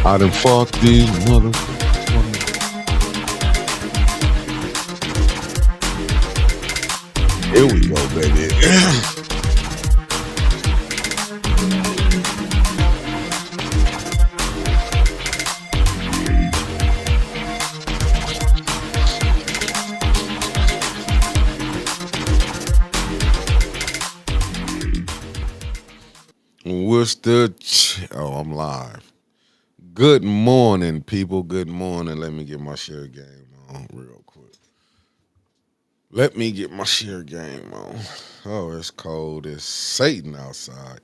I done fought these motherfuckers. Here we go, baby. I'm live. Good morning, people. Good morning. Let me get my share game on real quick. Let me get my share game on. Oh, it's cold as Satan outside.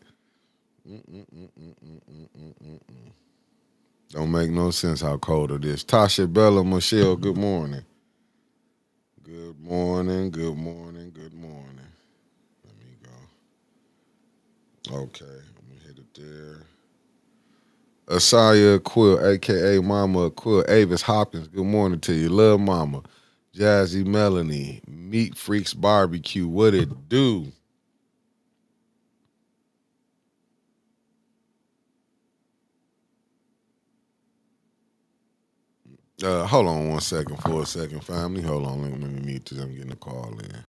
Don't make no sense how cold it is. Tasha, Bella, Michelle, good morning. Good morning, good morning, good morning. Let me go. Okay, let me hit it there. Asaya Quill, a.k.a. Mama Quill, Avis Hopkins, good morning to you. Love Mama. Jazzy Melanie, Meat Freaks Barbecue, what it do? Hold on one second for a second, family. Hold on, let me mute this. I'm getting a call in.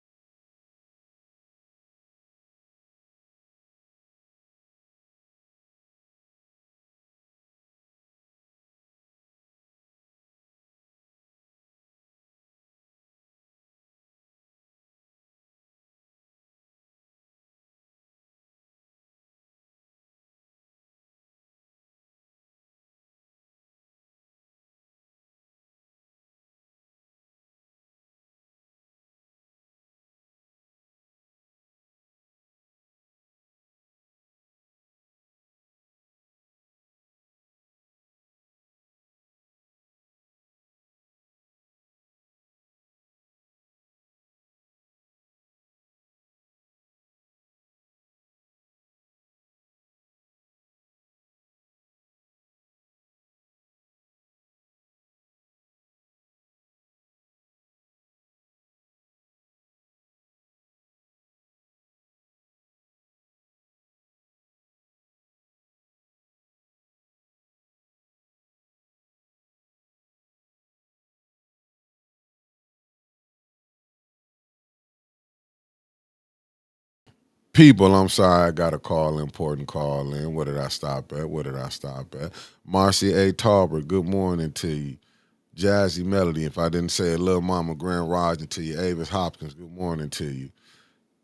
People, I'm sorry, I got a call, important call in. What did I stop at? What did I stop at? Marcy A. Tauber, good morning to you. Jazzy Melody, if I didn't say it, Lil Mama Grand Rising to you. Avis Hopkins, good morning to you.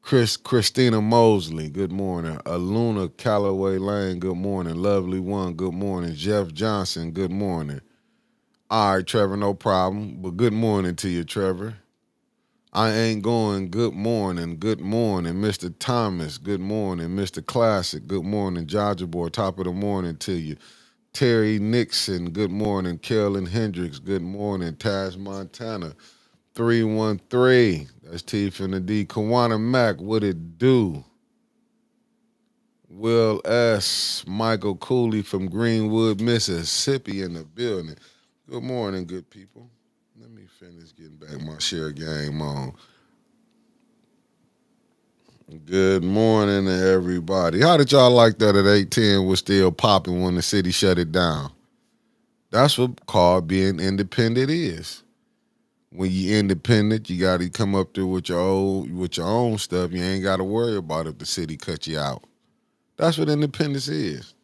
Christina Mosley, good morning. Aluna Calloway Lane, good morning. Lovely One, good morning. Jeff Johnson, good morning. All right, Trevor, no problem. But good morning to you, Trevor. I ain't going. Good morning. Good morning, Mr. Thomas. Good morning, Mr. Classic. Good morning, Georgia Boy. Top of the morning to you. Terry Nixon. Good morning. Kellen Hendricks. Good morning. Taz Montana. 313. That's T from the D. Kawana Mac. What it do? Will S. Michael Cooley from Greenwood, Mississippi in the building. Good morning, good people. Let me finish getting back my share game on. Good morning to everybody. How did y'all like that at 810 was still popping when the city shut it down? That's what called being independent is. When you independent, you gotta come up there with your own stuff. You ain't gotta worry about if the city cut you out. That's what independence is.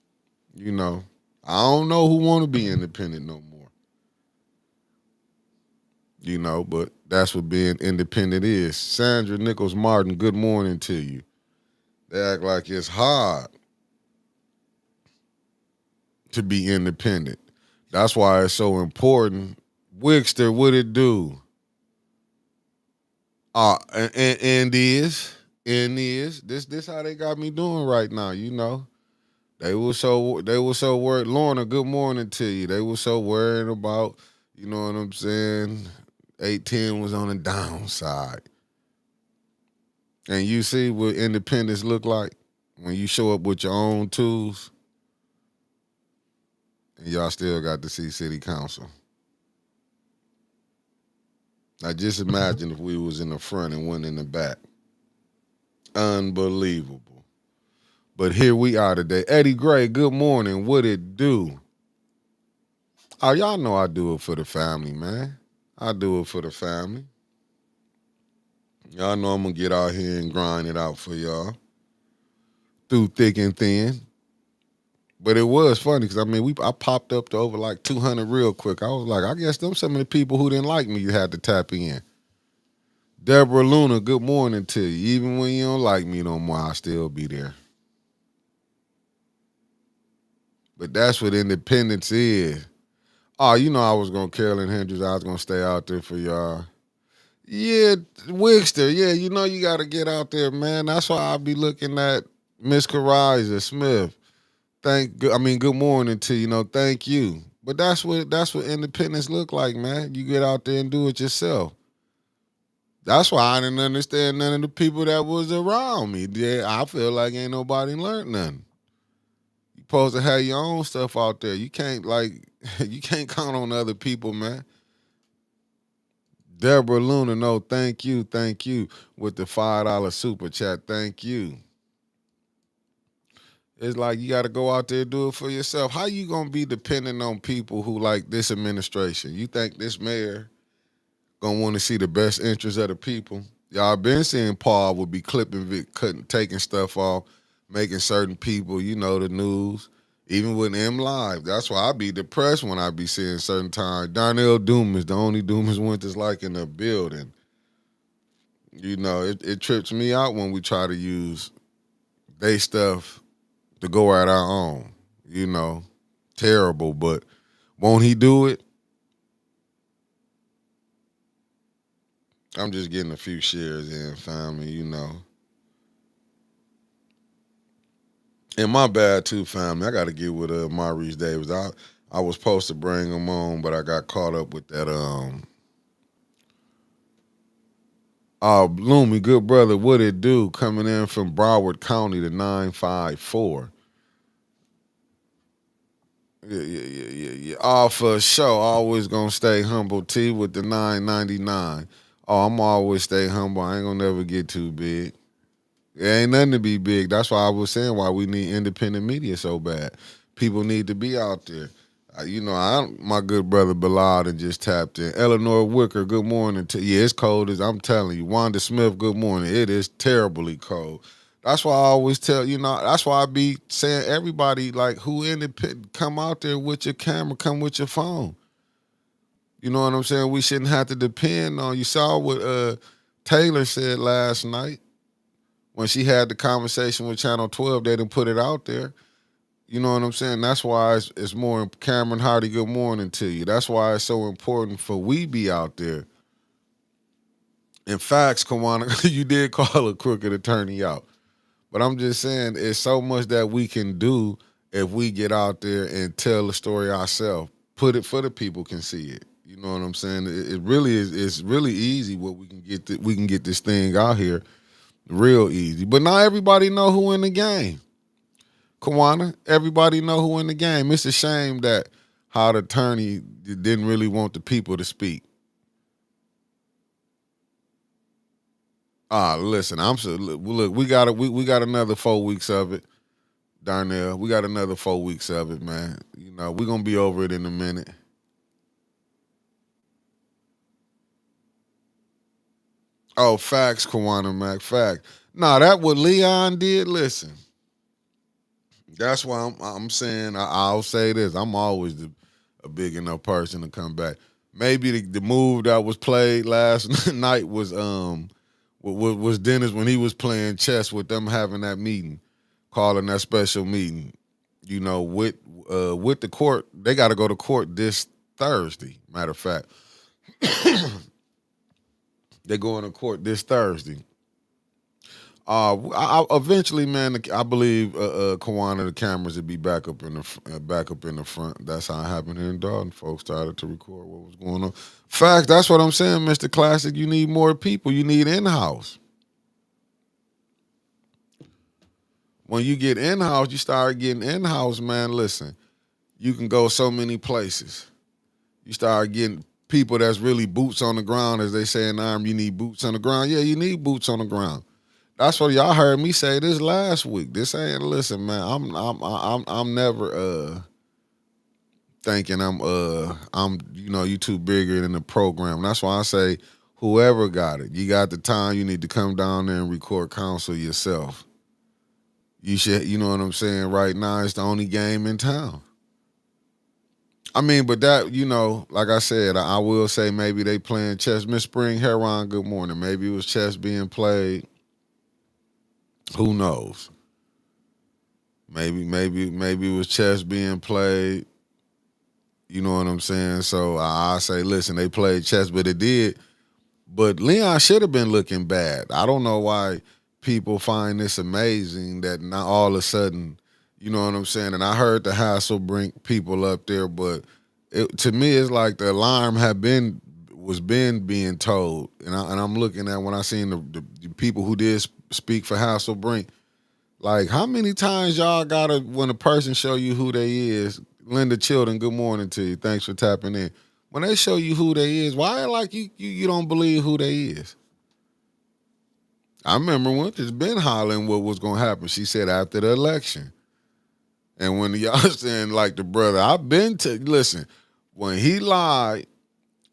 You know. I don't know who wanna be independent no more. But that's what being independent is. Sandra Nichols Martin, good morning to you. They act like it's hard to be independent. That's why it's so important. Wixter, what it do? And is this how they got me doing right now. They were so worried. Lorna, good morning to you. They were so worried about, you know what I'm saying? 810 was on the downside. And you see what independence look like when you show up with your own tools and y'all still got to see city council. Now just imagine if we was in the front and went in the back. Unbelievable. But here we are today. Eddie Gray, good morning. What it do? Oh, y'all know I do it for the family, man. I do it for the family. Y'all know I'm gonna get out here and grind it out for y'all through thick and thin. But it was funny because I popped up to over like 200 real quick. I was like, I guess them some of the people who didn't like me had to tap in. Deborah Luna, good morning to you. Even when you don't like me no more, I'll still be there. But that's what independence is. Oh, you know I was gonna Carolyn Hendricks. I was gonna stay out there for y'all. Yeah, Wigster. Yeah, you know you got to get out there, man. That's why I'll be looking at Miss Kariza Smith. Good morning to you. Know, thank you. But that's what independence look like, man. You get out there and do it yourself. That's why I didn't understand none of the people that was around me. Yeah, I feel like ain't nobody learned nothing. You supposed to have your own stuff out there. You can't you can't count on other people, man. Deborah Luna, no, thank you with the $5 super chat. Thank you. It's like you got to go out there and do it for yourself. How you gonna be dependent on people who like this administration? You think this mayor gonna want to see the best interest of the people? Y'all been seeing Paul would be cutting, taking stuff off, making certain people, the news. Even with M Live, that's why I be depressed when I be seeing certain times. Darnell Dumas, the only Dumas winters like in the building. It trips me out when we try to use they stuff to go at our own. Terrible, but won't he do it? I'm just getting a few shares in, family. And my bad too, family. I got to get with Maurice Davis. I was supposed to bring him on, but I got caught up with that. Bloomy, good brother, what it do? Coming in from Broward County to 954. Yeah. All for sure. Always gonna stay humble. T with the 999. Oh, I'm always stay humble. I ain't gonna never get too big. It ain't nothing to be big. That's why I was saying why we need independent media so bad. People need to be out there. My good brother Ballard and just tapped in. Eleanor Wicker, good morning. Yeah, it's cold as I'm telling you. Wanda Smith, good morning. It is terribly cold. That's why I always tell, that's why I be saying everybody, like, who independent, come out there with your camera, come with your phone. You know what I'm saying? We shouldn't have to depend on, you saw what Taylor said last night when she had the conversation with Channel 12, they didn't put it out there. You know what I'm saying? That's why it's more, Cameron Hardy, good morning to you. That's why it's so important for we be out there. In facts, Kawana, you did call a crooked attorney out. But I'm just saying it's so much that we can do if we get out there and tell the story ourselves. Put it for the people can see it. You know what I'm saying? It really is. It's really easy what we can get. We can get this thing out here real easy. But not everybody know who in the game. Kawana, everybody know who in the game. It's a shame that how the attorney didn't really want the people to speak. Listen, look, we got another 4 weeks of it, Darnell. We got another 4 weeks of it, man. We're gonna be over it in a minute. Oh, facts, Kawana Mac, fact. Nah, that what Leon did. Listen, that's why I'm saying I'll say this. I'm always a big enough person to come back. Maybe the move that was played last night was Dennis when he was playing chess with them having that meeting, calling that special meeting. With the court, they got to go to court this Thursday. Matter of fact, they're going to court this Thursday. Eventually, man, I believe Kawana, the cameras would be back up in the front. That's how it happened here in Dalton. Folks started to record what was going on. Facts. That's what I'm saying, Mr. Classic. You need more people. You need in-house. When you get in-house, you start getting in-house, man. Listen, you can go so many places. You start getting people that's really boots on the ground, as they say in the Army. You need boots on the ground. Yeah, you need boots on the ground. That's what y'all heard me say this last week. This ain't listen, man. I'm never thinking you too bigger than the program. That's why I say whoever got it, you got the time, you need to come down there and record counsel yourself. You should, you know what I'm saying? Right now, it's the only game in town. I mean, but that, like I said, I will say maybe they playing chess. Miss Spring Heron, good morning. Maybe it was chess being played. Who knows? Maybe it was chess being played. You know what I'm saying? So I say, listen, they played chess, but it did. But Leon should have been looking bad. I don't know why people find this amazing that now all of a sudden, you know what I'm saying? And I heard the Hasselbring people up there, but to me, it's like the alarm was being told, and I'm looking at when I seen the people who did speak for Hasselbrink. Like, how many times y'all gotta when a person show you who they is? Linda Chilton, good morning to you. Thanks for tapping in. When they show you who they is, why like you don't believe who they is? I remember when it's been hollering what was gonna happen. She said after the election. And when y'all saying like the brother, I've been to listen, when he lied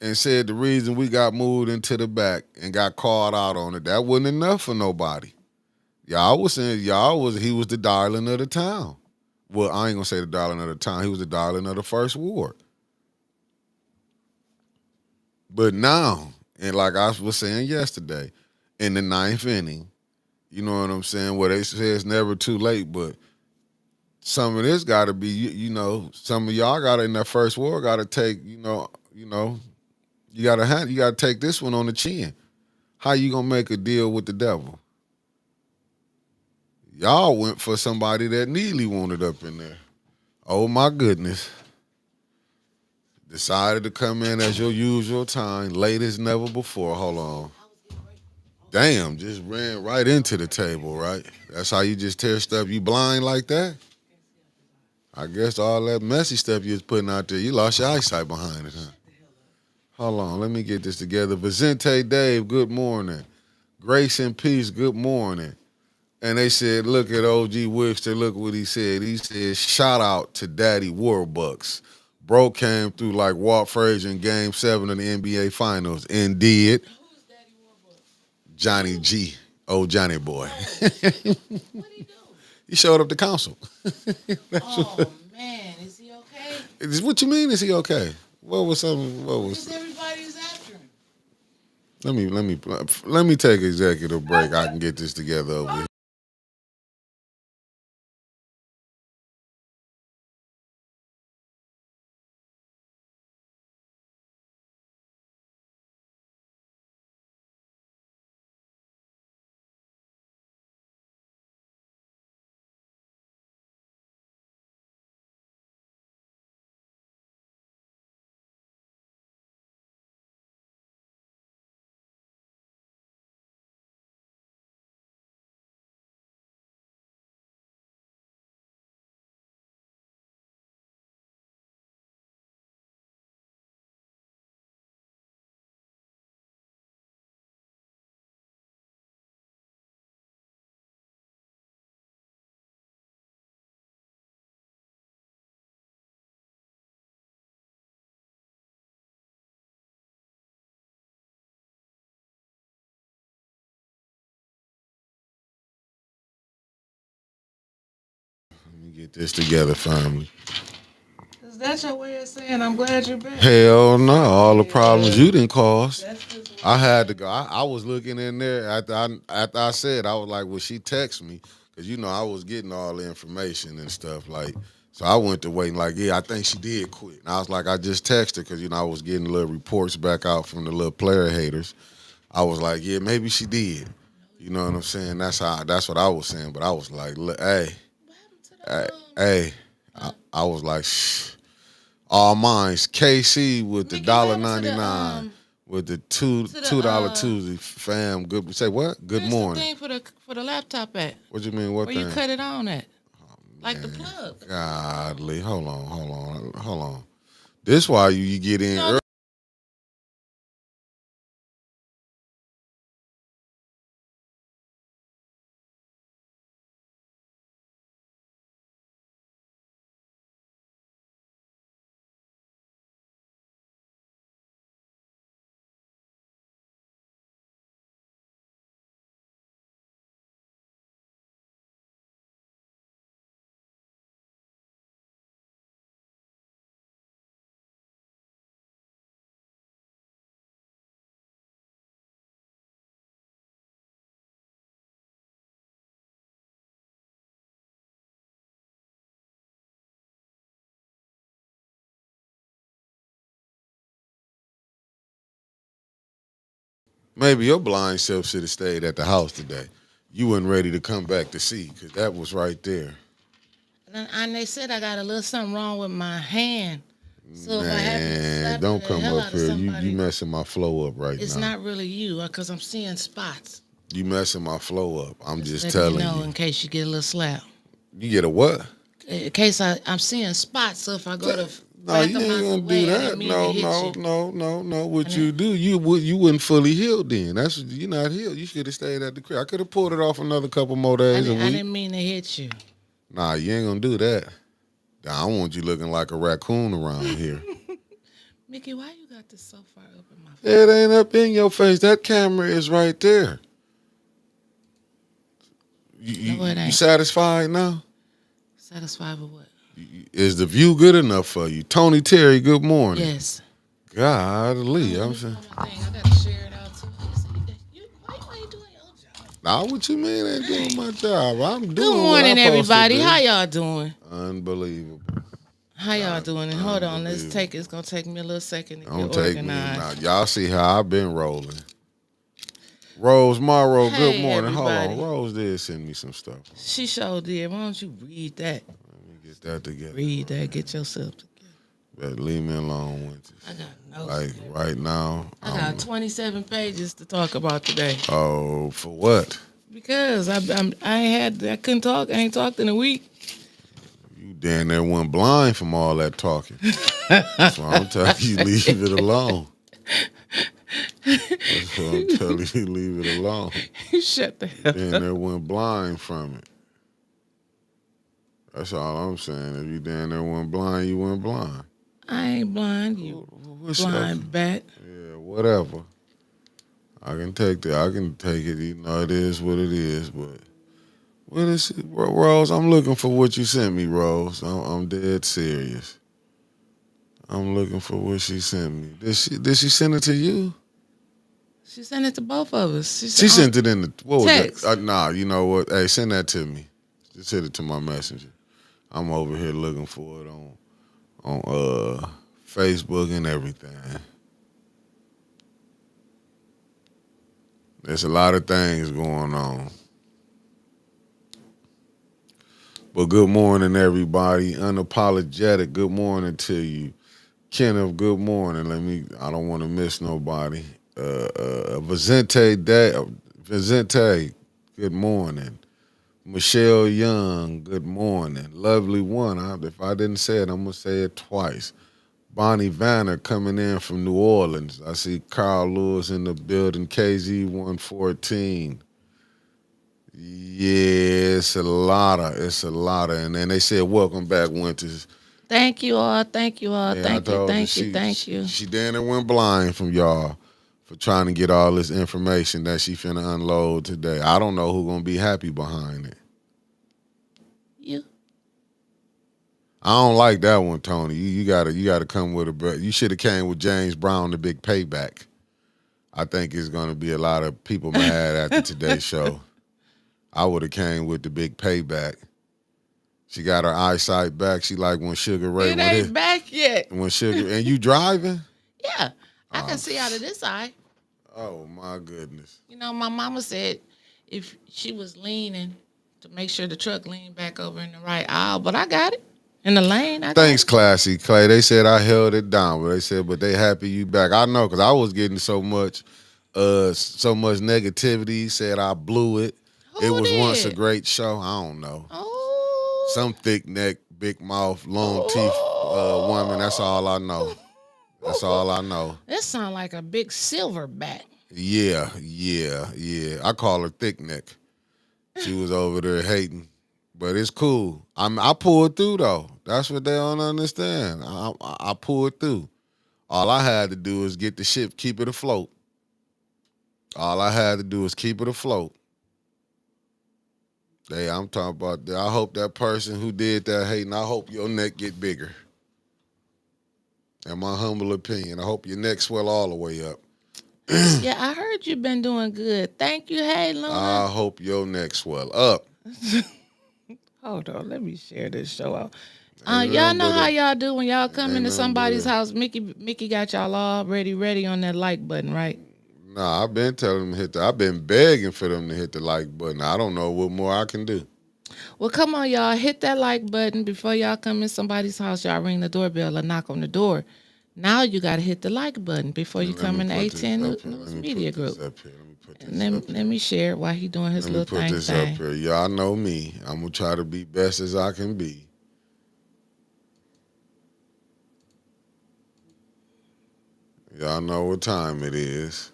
and said the reason we got moved into the back and got called out on it, that wasn't enough for nobody. Y'all was saying he was the darling of the town. Well, I ain't gonna say the darling of the town. He was the darling of the first ward. But now, and like I was saying yesterday, in the ninth inning, you know what I'm saying? Well, they say it's never too late, but some of this got to be, some of y'all got to in that first ward got to take, you got to take this one on the chin. How you gonna make a deal with the devil? Y'all went for somebody that Neely wanted up in there. Oh my goodness. Decided to come in as your usual time, late as never before. Hold on. Damn, just ran right into the table, right? That's how you just tear stuff. You blind like that? I guess all that messy stuff you was putting out there, you lost your eyesight behind it, huh? Hold on, let me get this together. Vicente Dave, good morning. Grace and Peace, good morning. And they said, look at OG Wixter, look what he said. He said, shout out to Daddy Warbucks. Bro came through like Walt Frazier in Game 7 of the NBA Finals and did. Who's Daddy Warbucks? Johnny G. Oh, Johnny boy. Oh. What'd he do? He showed up to council. Oh, man. Is he okay? What you mean, is he okay? What was something? What was? Because everybody's after him. Let me take executive break. I can get this together over here. Let me get this together, family. Is that your way of saying I'm glad you're back? Hell no. All the problems you didn't cause. I had to go. I was looking in there after I said, I was like, well, she text me? Because, I was getting all the information and stuff. Like, so I went to waiting like, yeah, I think she did quit. And I was like, I just texted her because, I was getting little reports back out from the little player haters. I was like, yeah, maybe she did. You know what I'm saying? That's what I was saying. But I was like, look, hey, hey, I was like, shh. All mine's KC with the $1.99 with the $2 Tuesday. Fam, good. Say what? Good morning. Where's the thing for the laptop at? What you mean? What where thing? You cut it on at? Like the plug. Godly. Hold on. This why you get in early. Maybe your blind self should have stayed at the house today. You wasn't ready to come back to see because that was right there. And they said I got a little something wrong with my hand. So if I happen to Man, slap don't the come hell up out of here. You somebody, messing my flow up right it's now. not really you because I'm seeing spots. You messing my flow up. I'm just Letting you telling know you. in case you get a little slap. You get a what? In case I'm seeing spots, so if I go to No, back you them ain't out the gonna do way, I didn't that. mean to No, hit no, you. no, no, no. What And you it, do, you wasn't fully healed then. That's you not healed. You should have stayed at the crib. I could have pulled it off another couple more days a I week. didn't mean to hit you. Nah, you ain't gonna do that. I don't want you looking like a raccoon around here. Mickey, why you got this so far up in my face? It ain't up in your face. That camera is right there. No, it You ain't. satisfied now? Satisfied with what? Is the view good enough for you? Tony Terry, good morning. Yes. Golly, I'm Let me saying. put my thing. I gotta share it out too. Why you ain't doing your job? Nah, what you mean ain't doing my job? I'm doing Good what I'm morning, supposed everybody. to do. How y'all doing? Unbelievable. How y'all doing? And hold on, Unbelievable. it's gonna take me a little second to Don't get take me now. organized. Y'all see how I've been rolling. Rose Morrow, good Hey, morning. Hold on. everybody. Rose did send me some stuff. She sure did. Why don't you read that? Let me get that together. Read that. Get yourself together. Better leave me alone, Winters. I got notes. Like right now. I got 27 pages to talk about today. Oh, for what? Because I couldn't talk. I ain't talked in a week. You damn near went blind from all that talking. That's why I'm telling you, leave it alone. That's why I'm telling you, leave it alone. Shut the hell Damn up. near went blind from it. That's all I'm saying. If you damn near went blind, you went blind. I ain't blind, you What's blind up? bat. Yeah, whatever. I can take that. I can take it. You know, it is what it is. But what is it, Rose? I'm looking for what you sent me, Rose. I'm dead serious. I'm looking for what she sent me. Did she send it to you? She sent it to both of us. She sent it in the what was text. it? Nah, you know what? Hey, send that to me. Just send it to my messenger. I'm over here looking for it on Facebook and everything. There's a lot of things going on. But good morning, everybody. Unapologetic. Good morning to you. Kenneth, good morning. I don't want to miss nobody. Vicente, good morning. Michelle Young, good morning. Lovely one. If I didn't say it, I'm going to say it twice. Bonnie Vanner coming in from New Orleans. I see Carl Lewis in the building, KZ114. Yeah, it's a lot of. And then they said, welcome back, Winters. Thank you all. Thank you all. Yeah, Thank you. She damn near went blind from y'all for trying to get all this information that she finna unload today. I don't know who's gonna be happy behind it. You. I don't like that one, Tony. You gotta come with a. You should have came with James Brown, the big payback. I think it's gonna be a lot of people mad after today's show. I would have came with the big payback. She got her eyesight back. She like when Sugar Ray It ain't back yet. When Sugar and you driving? Yeah. I can see out of this eye. Oh my goodness. You know, my mama said if she was leaning to make sure the truck leaned back over in the right aisle, but I got it. In the lane. Thanks, Classy Clay. They said I held it down, but they said, but they happy you back. I know, because I was getting so much negativity. Said I blew it. It was once a great show. I don't know. Oh. Some thick neck, big mouth, long teeth woman. That's all I know. That's all I know. That sound like a big silverback. Yeah. I call her thick neck. She was over there hating. But it's cool. I pulled through, though. That's what they don't understand. I pulled through. All I had to do is get the ship, keep it afloat. All I had to do is keep it afloat. Hey, I'm talking about that. I hope that person who did that hating, I hope your neck get bigger. In my humble opinion, I hope your neck swell all the way up. Yeah, I heard you've been doing good. Thank you. Hey, Luna. I hope your neck swell up. Hold on, let me share this show out. Y'all know how y'all do when y'all come into somebody's house. Mickey got y'all already ready on that like button, right? Nah, I've been telling them to hit the. I've been begging for them to hit the like button. I don't know what more I can do. Well, come on, y'all. Hit that like button before y'all come in somebody's house. Y'all ring the doorbell or knock on the door. Now you got to hit the like button before you Let come me in the put this A10 up here. Let News me Media put this Group. up here. Let me put And this up let here. me share it while he doing his Let me little put this up thing. here. Y'all know me. I'm gonna try to be best as I can be. Y'all know what time it is.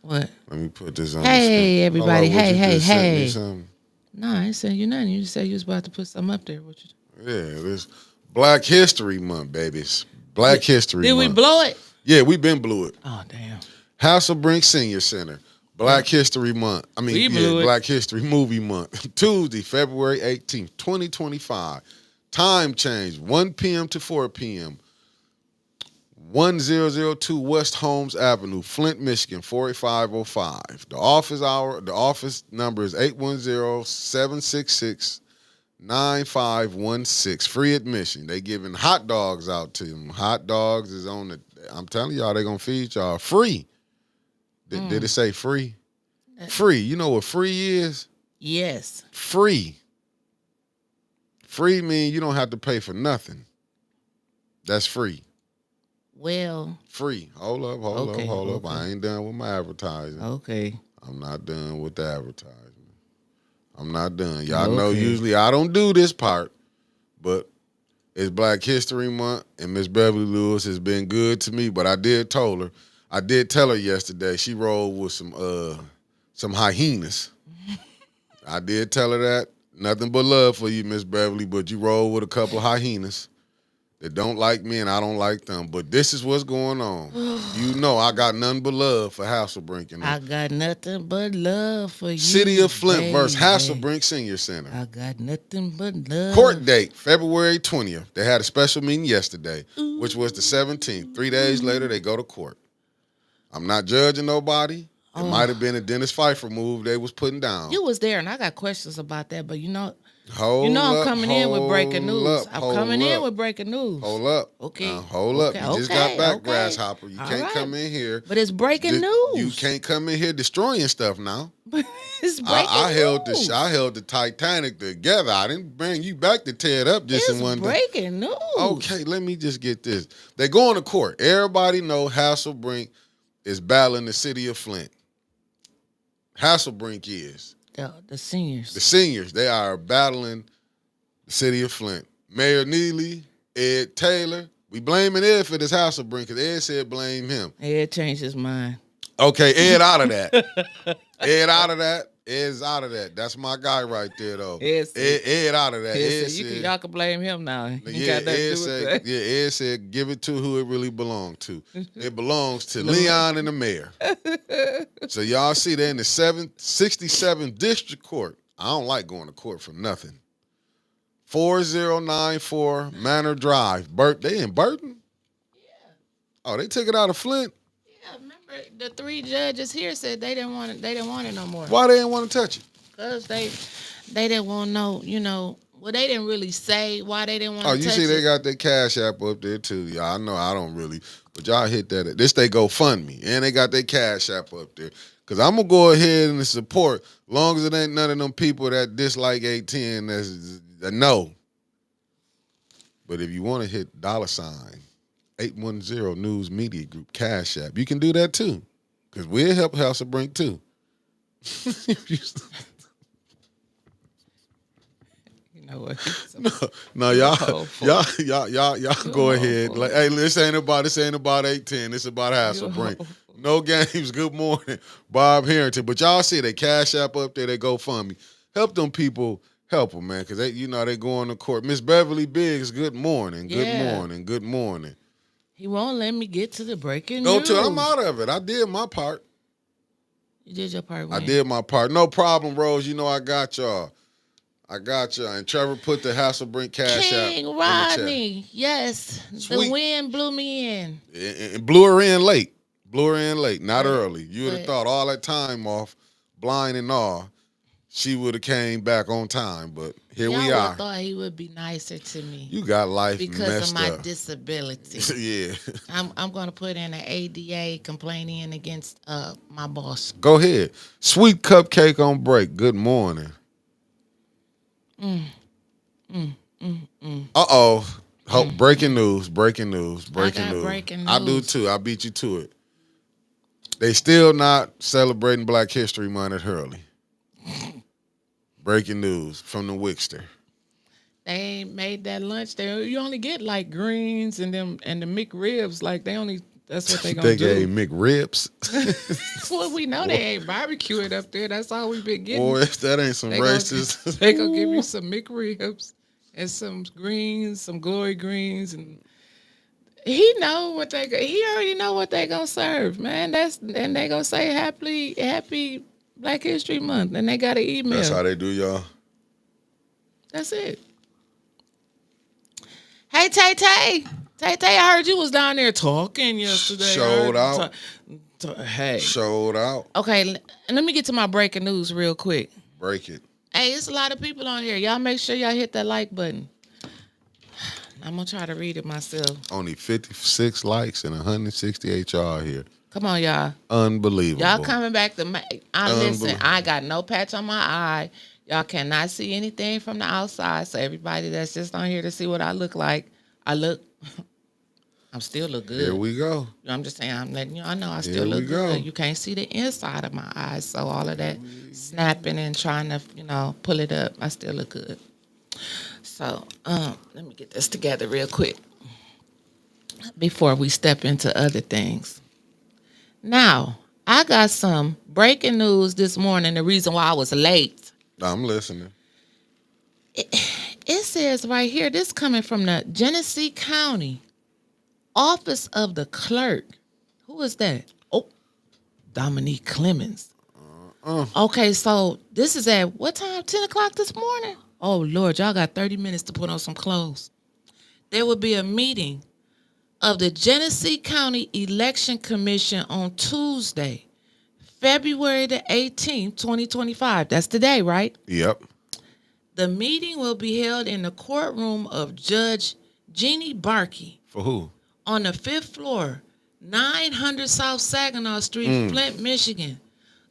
What? Let me put this on the screen. Hey, everybody. Hello, what Hey, you hey, just sent me hey. something? No, I ain't saying you nothing. You just said you was about to put something up there. What you Yeah, this Black History Month, babies. Black History Did we Month. blow it? Yeah, we been blew it. Oh, damn. Hasselbring Senior Center. Black History Month. We blew it. Black History Movie Month. Tuesday, February 18th, 2025. Time change, 1 p.m. to 4 p.m. 1002 West Holmes Avenue, Flint, Michigan, 48505. The office number is 810-766-9516. Free admission. They giving hot dogs out to them. Hot dogs is on the, I'm telling y'all, they gonna feed y'all free. Did it say free? Free. You know what free is? Yes. Free. Free means you don't have to pay for nothing. That's free. Well. Free. Hold up. I ain't done with my advertising. Okay. I'm not done with the advertisement. I'm not done. Y'all know usually I don't do this part, but it's Black History Month, and Miss Beverly Lewis has been good to me, but I did tell her yesterday she rolled with some hyenas. I did tell her that. Nothing but love for you, Miss Beverly, but you roll with a couple of hyenas that don't like me and I don't like them. But this is what's going on. You know I got nothing but love for Hasselbrink. I got nothing but love for you. City of Flint baby. versus Hasselbrink Senior Center. I got nothing but love. Court date, February 20th. They had a special meeting yesterday, which was the 17th. 3 days later, they go to court. I'm not judging nobody. It might have been a Dennis Pfeiffer move they was putting down. You was there, and I got questions about that, but I'm coming in with breaking news. I'm coming in with breaking news. Hold up. Okay. Hold up. You just got back, Grasshopper. You can't come in here. But it's breaking news. You can't come in here destroying stuff now. It's breaking news. I held the Titanic together. I didn't bring you back to tear it up just in one day. It's breaking news. Okay, let me just get this. They going to court. Everybody know Hasselbrink is battling the city of Flint. Hasselbrink is. The seniors. The seniors, they are battling the city of Flint. Mayor Neely, Ed Taylor. We blaming Ed for this Hasselbrink because Ed said blame him. Ed changed his mind. Okay, Ed out of that. Ed out of that. Ed's out of that. That's my guy right there, though. Ed out of that. Ed said, y'all can blame him now. Ed said give it to who it really belonged to. It belongs to Leon and the mayor. So y'all see they're in the 67th District Court. I don't like going to court for nothing. 4094 Manor Drive. They in Burton? Yeah. Oh, they took it out of Flint? Yeah, remember the 3 judges here said they didn't want it no more. Why they didn't want to touch it? Because they didn't want no, well, they didn't really say why they didn't want to touch it. Oh, you see they got their Cash App up there too. Yeah, I know I don't really, but y'all hit that. This they GoFundMe, and they got their Cash App up there. Because I'm going to go ahead and support, long as it ain't none of them people that dislike 810, that's a no. But if you want to hit $ 810 News Media Group Cash App, you can do that too. Because we'll help Hasselbrink too. You know what? No, y'all go ahead. Like, hey, this ain't about 810. This about Hasselbrink. No games. Good morning, Bob Harrington. But y'all see they Cash App up there. They GoFundMe. Help them people. Help them, man, because they going to court. Miss Beverly Biggs. Good morning. Good morning. He won't let me get to the breaking news. I'm out of it. I did my part. You did your part. I did my part. No problem, Rose. You know I got y'all. And Trevor put the Hasselbrink Cash App. King Rodney. Yes. Sweet. The wind blew me in. And blew her in late. Not early. You would have thought all that time off, blind and all. she would have came back on time. But here Y'all we would are. thought he would be nicer to me You got life because of messed my up. disability. Yeah. I'm gonna put in an ADA complaining against my boss. Go ahead. Sweet cupcake on break. Good morning. Uh-oh. Breaking news. Breaking news. I Breaking got news. breaking I do news. too. I beat you to it. They still not celebrating Black History Month at Hurley. Breaking news from the Wickster. They ain't made that lunch. You only get like greens and the McRibs. Like that's what they gonna They do. gave McRibs. Well, we know they ain't barbecuing up there. That's all we've been getting. Boy, that ain't some They gonna, racist. they gonna give you some McRibs and some greens, some glory greens, and he already know what they gonna serve, man. And they gonna say happy Black History Month, and they got an email. That's how they do, y'all. That's it. Hey, Tay Tay. Tay Tay, I heard you was down there talking yesterday. Showed out. Hey. Showed out. Okay, let me get to my breaking news real quick. Break it. Hey, it's a lot of people on here. Y'all make sure y'all hit that like button. I'm going to try to read it myself. Only 56 likes and 168 y'all here. Come on, y'all. Unbelievable. Y'all coming back to listen, I got no patch on my eye. Y'all cannot see anything from the outside. So everybody that's just on here to see what I look like, I'm still look good. Here we go. I'm just saying, I'm letting y'all know I still look good. You can't see the inside of my eyes. So all of that snapping and trying to, pull it up, I still look good. So let me get this together real quick before we step into other things. Now, I got some breaking news this morning, the reason why I was late. I'm listening. It says right here, this coming from the Genesee County Office of the Clerk. Who is that? Oh, Dominique Clemens. Okay, so this is at what time? 10 o'clock this morning? Oh, Lord, y'all got 30 minutes to put on some clothes. There will be a meeting of the Genesee County Election Commission on Tuesday, February the 18th, 2025. That's today, right? Yep. The meeting will be held in the courtroom of Judge Jeannie Barkey. For who? On the 5th floor, 900 South Saginaw Street, Flint, Michigan.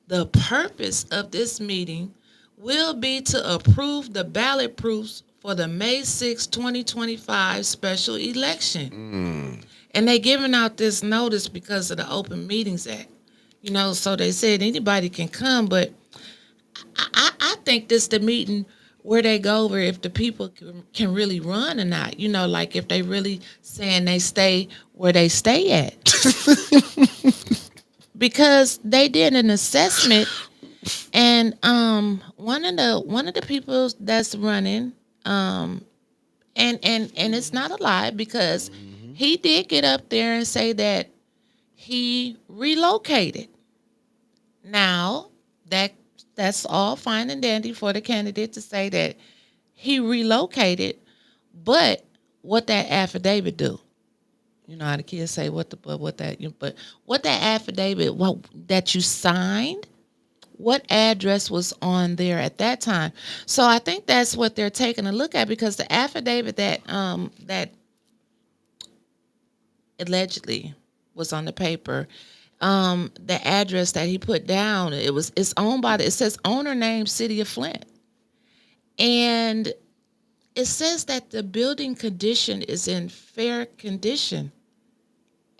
The purpose of this meeting will be to approve the ballot proofs for the May 6, 2025 special election. And they giving out this notice because of the Open Meetings Act. So they said anybody can come, but I think this the meeting where they go over if the people can really run or not. Like if they really saying they stay where they stay at. Because they did an assessment, and one of the people that's running, and it's not a lie because he did get up there and say that he relocated. Now that's all fine and dandy for the candidate to say that he relocated, but what that affidavit do? You know how the kids say what that affidavit that you signed, what address was on there at that time? So I think that's what they're taking a look at, because the affidavit that allegedly was on the paper, the address that he put down, it's owned by it says owner name City of Flint, and it says that the building condition is in fair condition.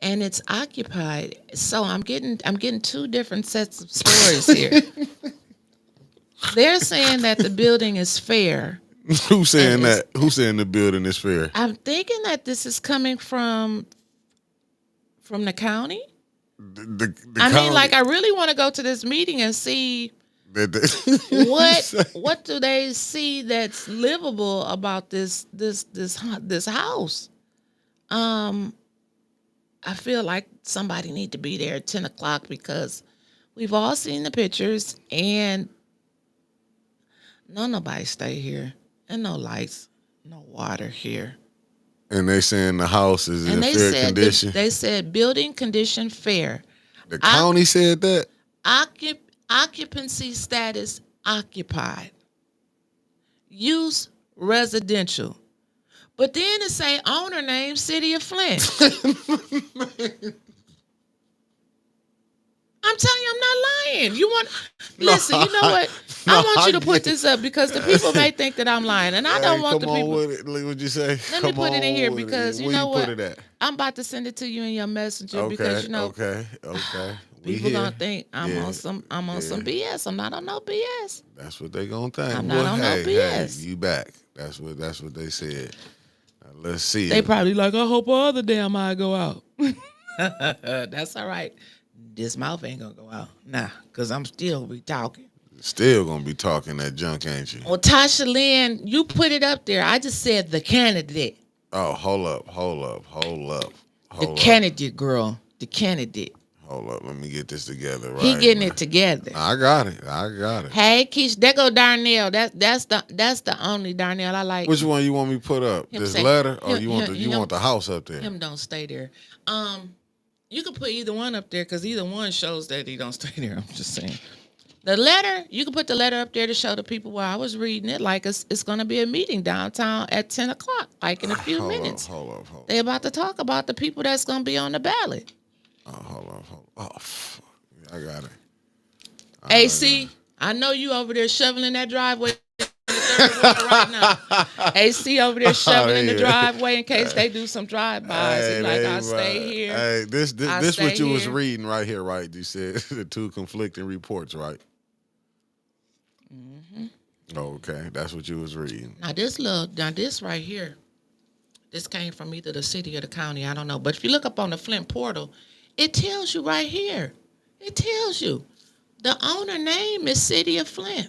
And it's occupied. So I'm getting two different sets of stories here. They're saying that the building is fair. Who's saying that? Who's saying the building is fair? I'm thinking that this is coming from the county. The I county, mean, like, I really want to go to this meeting and see what do they see that's livable about this house. I feel like somebody need to be there at 10 o'clock because we've all seen the pictures, and nobody stay here, and no lights, no water here. And they saying the house is in fair condition. They said building condition fair. The county said that? Occupancy status occupied. Use residential. But then it say owner name City of Flint. I'm telling you, I'm not lying. You want listen, you know what? I want you to put this up because the people may think that I'm lying. And I don't want the people. With it. Look what you say. Let me put it in here because you know what? Put it at? I'm about to send it to you in your messenger because you know Okay. people gonna think I'm on some BS. I'm not on no BS. That's what they gonna think. I'm not on no BS. Hey, you back. That's what they said. Now, let's see. They probably like, I hope our other damn eye go out. That's all right. This mouth ain't gonna go out. Nah, because I'm still be talking. Still gonna be talking that junk, ain't you? Well, Tasha Lynn, you put it up there. I just said the candidate. Oh, hold up. The candidate, girl. The candidate. Hold up. Let me get this together. Right. He getting it together. I got it. Hey, Keish, there go Darnell. That's the only Darnell I like. Which one you want me to put up? This letter, or you want the house up there? Him don't stay there. You can put either one up there because either one shows that he don't stay there. I'm just saying. The letter, you can put the letter up there to show the people where I was reading it. Like it's going to be a meeting downtown at 10 o'clock, like in a few minutes. Hold up. They about to talk about the people that's going to be on the ballot. Hold up. Oh, fuck. I got it. AC, I know you over there shoveling that driveway right now. AC over there shoveling the driveway in case they do some drive-bys. It's like, I stay here. Hey, this what you was reading right here, right? You said the two conflicting reports, right? Mm-hmm. Okay, that's what you was reading. Now this right here, this came from either the city or the county, I don't know. But if you look up on the Flint portal, it tells you right here. It tells you the owner name is City of Flint.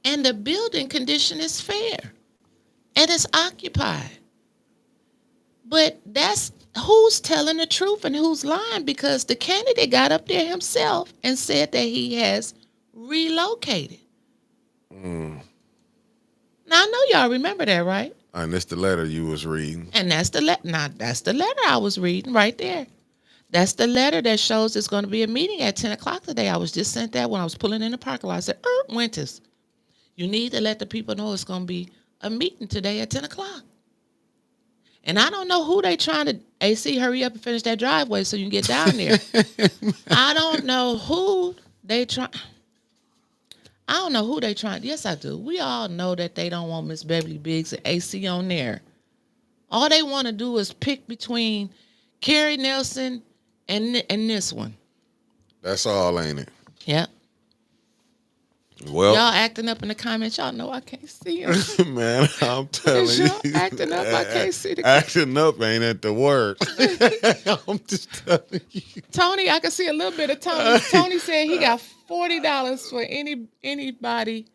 And the building condition is fair. And it's occupied. But that's who's telling the truth and who's lying, because the candidate got up there himself and said that he has relocated. Now, I know y'all remember that, right? And that's the letter you was reading. And that's the letter. Now, that's the letter I was reading right there. That's the letter that shows it's going to be a meeting at 10 o'clock today. I was just sent that when I was pulling in the parking lot. I said, Winters, you need to let the people know it's going to be a meeting today at 10 o'clock. And I don't know who they trying to, AC, hurry up and finish that driveway so you can get down there. I don't know who they trying. Yes, I do. We all know that they don't want Miss Beverly Biggs and AC on there. All they want to do is pick between Carrie Nelson and this one. That's all, ain't it? Yep. Well, y'all acting up in the comments. Y'all know I can't see them. Man, I'm telling you. Y'all acting up, I can't see the acting up ain't at the word. I'm just telling you. Tony, I can see a little bit of Tony. Tony said he got $40 for anybody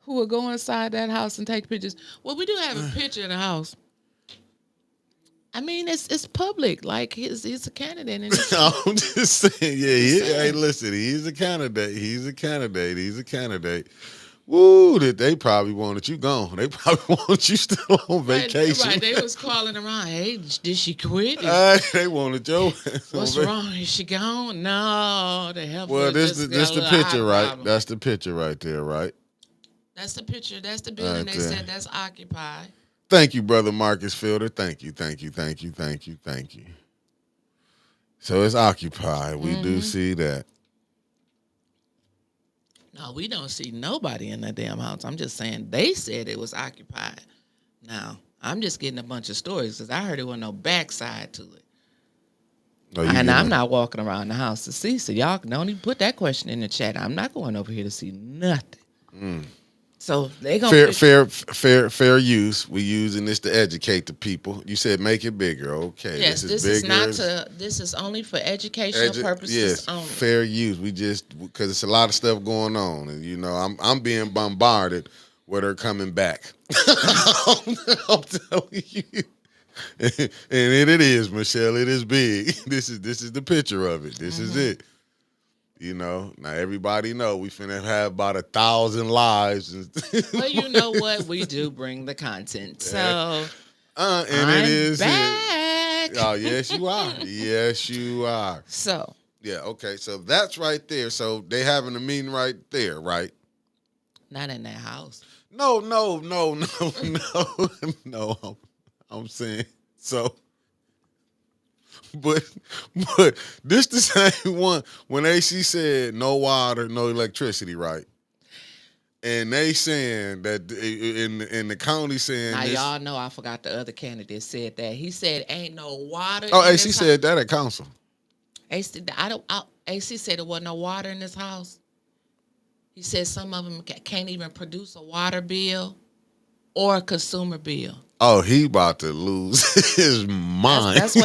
who will go inside that house and take pictures. Well, we do have a picture of the house. I mean, it's public. Like he's a candidate. And I'm just saying, hey, listen, he's a candidate. Woo, that they probably wanted you gone. They probably wanted you still on vacation. Right, they was calling around. Hey, did she quit? They wanted your. What's wrong? Is she gone? No, the hell. Well, this the picture, right? Problem. That's the picture right there, right? That's the picture. That's the building. They said that's occupied. Thank you, brother Marcus Fielder. Thank you. So it's occupied. We do see that. No, we don't see nobody in that damn house. I'm just saying they said it was occupied. Now, I'm just getting a bunch of stories because I heard there wasn't no backside to it. And I'm not walking around the house to see. So y'all don't even put that question in the chat. I'm not going over here to see nothing. So they gonna fair use. We using this to educate the people. You said make it bigger. Okay. Yes, this is only for educational purposes. Yes, only. Fair use. We just because it's a lot of stuff going on, and you know I'm being bombarded with her coming back. I'm telling you, and it is, Michelle. It is big. This is the picture of it. This is it. You know, now everybody know we finna have about 1,000 lives. Well, you know what? We do bring the content. So, and I'm it is back. Oh, yes, you are. Yes, you are. So, Yeah, okay. So that's right there. So they having a meeting right there, right? Not in that house. No, no, no, no, no, no. I'm saying so, but but this the same one when AC said no water, no electricity, right? And they saying that in the county saying Now this. y'all know I forgot the other candidate said that. He said ain't no water Oh, in AC this house. said that at council. AC said there wasn't no water in this house. He said some of them can't even produce a water bill or a consumer bill. Oh, he about to lose his mind. That's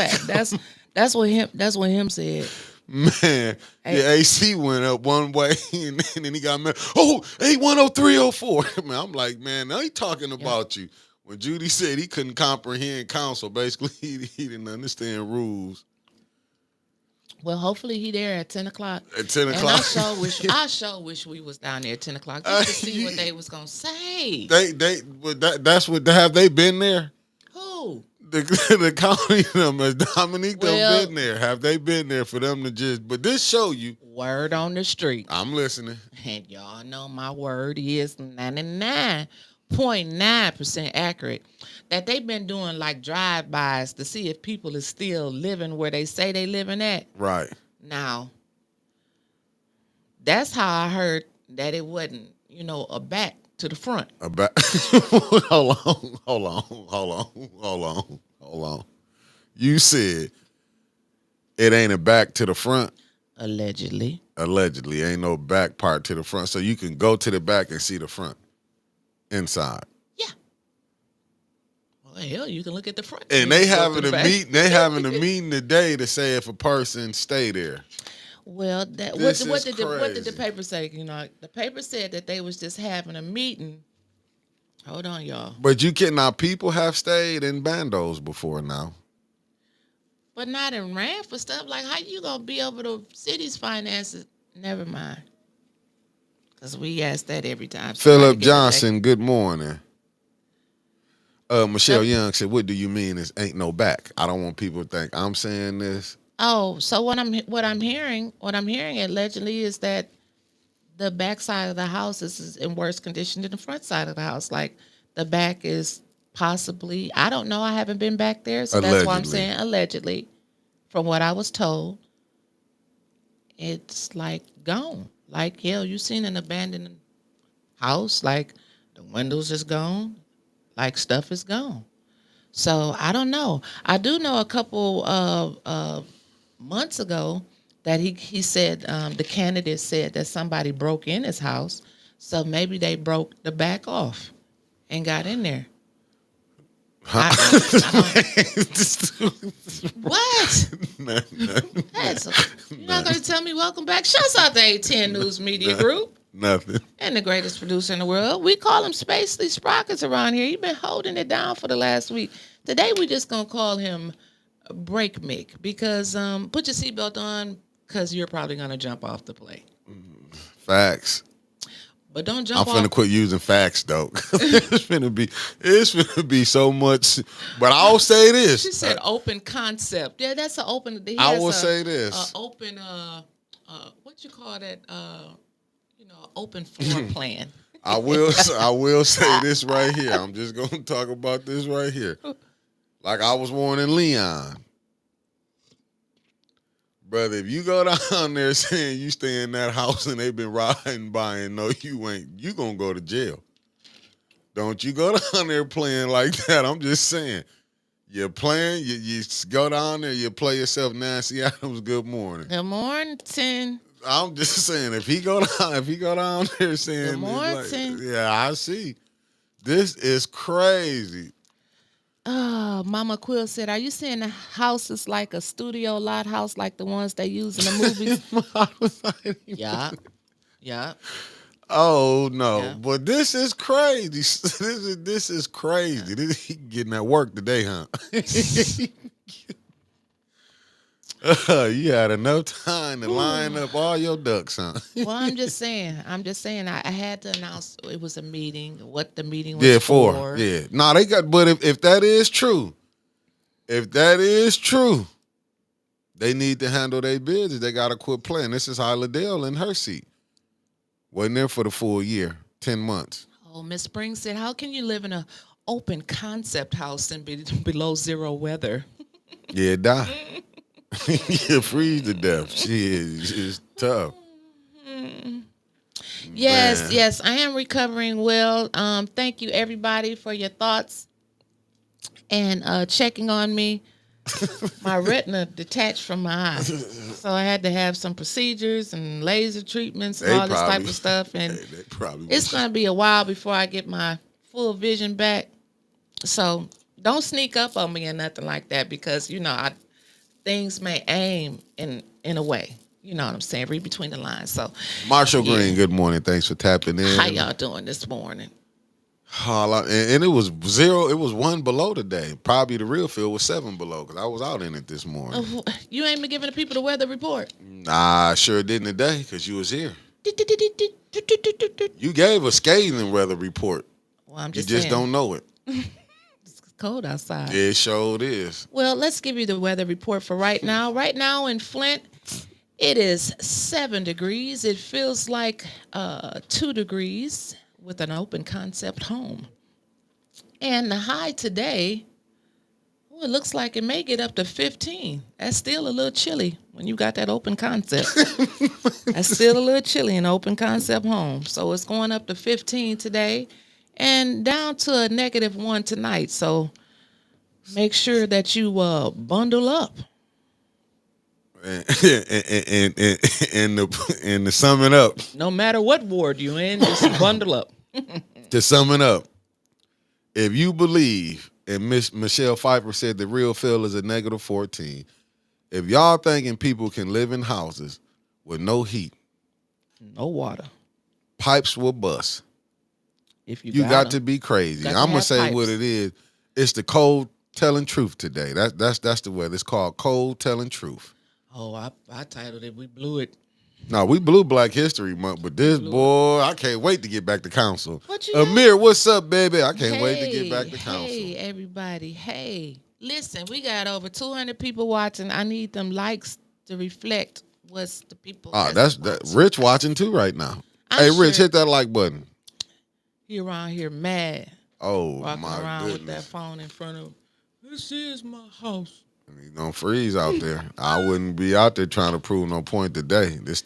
what him said. Man, Hey, yeah, AC went up one way, and then he got mad. Oh, 810-304. Man, I'm like, man, now he talking yep. about you. When Judy said he couldn't comprehend council, basically he didn't understand rules. Well, hopefully he there at 10 o'clock. At 10 And I o'clock, sure wish we was down there at 10 o'clock just to see what they was gonna say. that's what have they been there? Who? The county them as Dominique Well, them been there. Have they been there for them to just? But this show you. Word on the street. I'm listening. And y'all know my word is 99.9% accurate. That they've been doing like drive-bys to see if people is still living where they say they living at. Right. Now, that's how I heard that it wasn't, a back to the front. A back. Hold on. You said it ain't a back to the front. Allegedly. Allegedly, ain't no back part to the front, so you can go to the back and see the front inside. Yeah. Well, hell, you can look at the front. And they having a meeting. They having a meeting today to say if a person stay there. Well, what did the paper say? The paper said that they was just having a meeting. Hold on, y'all. But people have stayed in bandos before now. But not in ran for stuff. Like, how you gonna be over the city's finances? Never mind. Because we ask that every time. Philip Johnson, good morning. Michelle Young said, what do you mean is ain't no back? I don't want people to think I'm saying this. Oh, so what I'm hearing allegedly is that the back side of the house is in worse condition than the front side of the house. Like the back is possibly, I don't know, I haven't been back there, so allegedly. That's why I'm saying allegedly. From what I was told, it's like gone. Like, hell, you seen an abandoned house, like the windows is gone, like stuff is gone. So I don't know. I do know a couple of months ago that he said the candidate said that somebody broke in his house, so maybe they broke the back off and got in there. Huh? What? You're not going to tell me welcome back? Shouts out to A10 News Media Group. Nothing. And the greatest producer in the world. We call him Spacely Sprockets around here. He's been holding it down for the last week. Today we just going to call him Break Mick because put your seatbelt on because you're probably going to jump off the plane. Facts. But don't jump off. I'm finna quit using facts though. it's finna be so much. But I'll say this. She said open concept. Yeah, that's an open. I will say this. Open what you call that? Open floor plan. I will say this right here. I'm just gonna talk about this right here. Like I was warning Leon. Brother, if you go down there saying you stay in that house and they've been riding by and no, you ain't, you gonna go to jail. Don't you go down there playing like that. I'm just saying. You're playing, you go down there, you play yourself Nancy Adams, good morning. Good morning. I'm just saying, if he go down there saying, good morning. Like, yeah, I see. This is crazy. Oh, Mama Quill said, are you saying the house is like a studio lot house like the ones they use in the movies? Yeah. Oh, no. Yeah. But this is crazy. This is crazy. He getting at work today, huh? You had enough time to line up all your ducks, huh? Well, I'm just saying. I had to announce it was a meeting. What the meeting was for. Yeah. No, they got. But if that is true, They need to handle their business. They got to quit playing. This is how Liddell in her seat. Wasn't there for the full year, 10 months. Oh, Miss Spring said, how can you live in a open concept house in below zero weather? Yeah, die. You freeze to death. It's tough. Yes, Man. yes, I am recovering well. Thank you everybody for your thoughts and checking on me. My retina detached from my eye, so I had to have some procedures and laser treatments and all this type of stuff. And it's gonna be a while before I get my full vision back. So don't sneak up on me or nothing like that, because things may aim in a way. You know what I'm saying? Read between the lines. So Marshall Green, good morning. Thanks for tapping in. How y'all doing this morning? And it was 0. It was 1 below today. Probably the real field was 7 below because I was out in it this morning. You ain't been giving the people the weather report? Nah, I sure didn't today because you was here. You gave a scathing weather report. Well, I'm you just don't know it. It's cold outside. It sure is. Well, let's give you the weather report for right now. Right now in Flint, it is 7 degrees. It feels like 2 degrees with an open concept home. And the high today, it looks like it may get up to 15. That's still a little chilly when you got that open concept. That's still a little chilly in an open concept home. So it's going up to 15 today and down to a -1 tonight. So make sure that you bundle up. And to sum it up, no matter what ward you're in, just bundle up. To sum it up, if you believe, and Miss Michelle Pfeiffer said the real feel is a -14, if y'all thinking people can live in houses with no heat, no water, pipes will bust. If you got to be crazy. I'm gonna say pipes. What it is. It's the cold telling truth today. That's the weather. It's called cold telling truth. Oh, I titled it, we blew it. No, we blew Black History Month, but this boy, I can't wait to get back to council. Amir, what's up, baby? I can't wait to get back to council. Hey, everybody. Hey, listen, we got over 200 people watching. I need them likes to reflect what's the people. That's Rich watching too right now. Hey, Rich, hit that like button. He around here mad. Oh, walking my around goodness. with that phone in front of him. This is my house. He's gonna freeze out there. I wouldn't be out there trying to prove no point today. This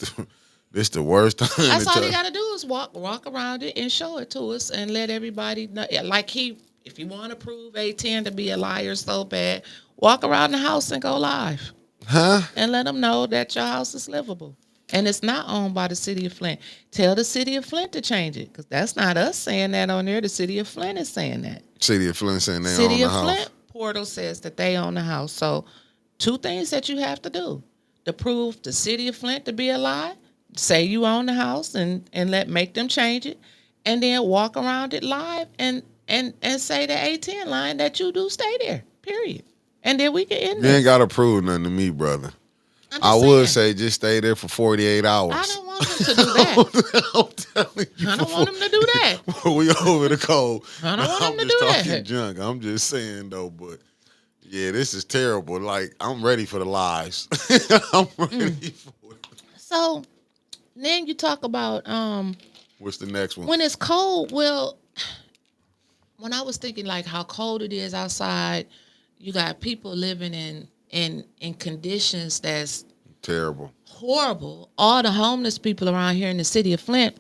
the worst time. That's all he gotta do is walk around it and show it to us and let everybody know. Like if you want to prove A10 to be a liar so bad, walk around the house and go live. Huh? And let them know that your house is livable. And it's not owned by the city of Flint. Tell the city of Flint to change it, because that's not us saying that on there. The city of Flint is saying that. City of Flint saying they own the house. City of Flint portal says that they own the house. So 2 things that you have to do to prove the city of Flint to be a lie: say you own the house and make them change it, and then walk around it live and say the A10 line that you do stay there. Period. And then we can end You ain't gotta prove nothing to me, brother. I would say just stay there for 48 hours. I don't want him to do that. I'm telling you. I don't want him to do that. We over the cold. I don't want him to do I'm that. just talking junk. I'm just saying, though, but yeah, this is terrible. Like, I'm ready for the lies. I'm ready for it. So then you talk about what's the next one? When it's cold, well, when I was thinking like how cold it is outside, you got people living in conditions that's terrible, horrible. All the homeless people around here in the city of Flint.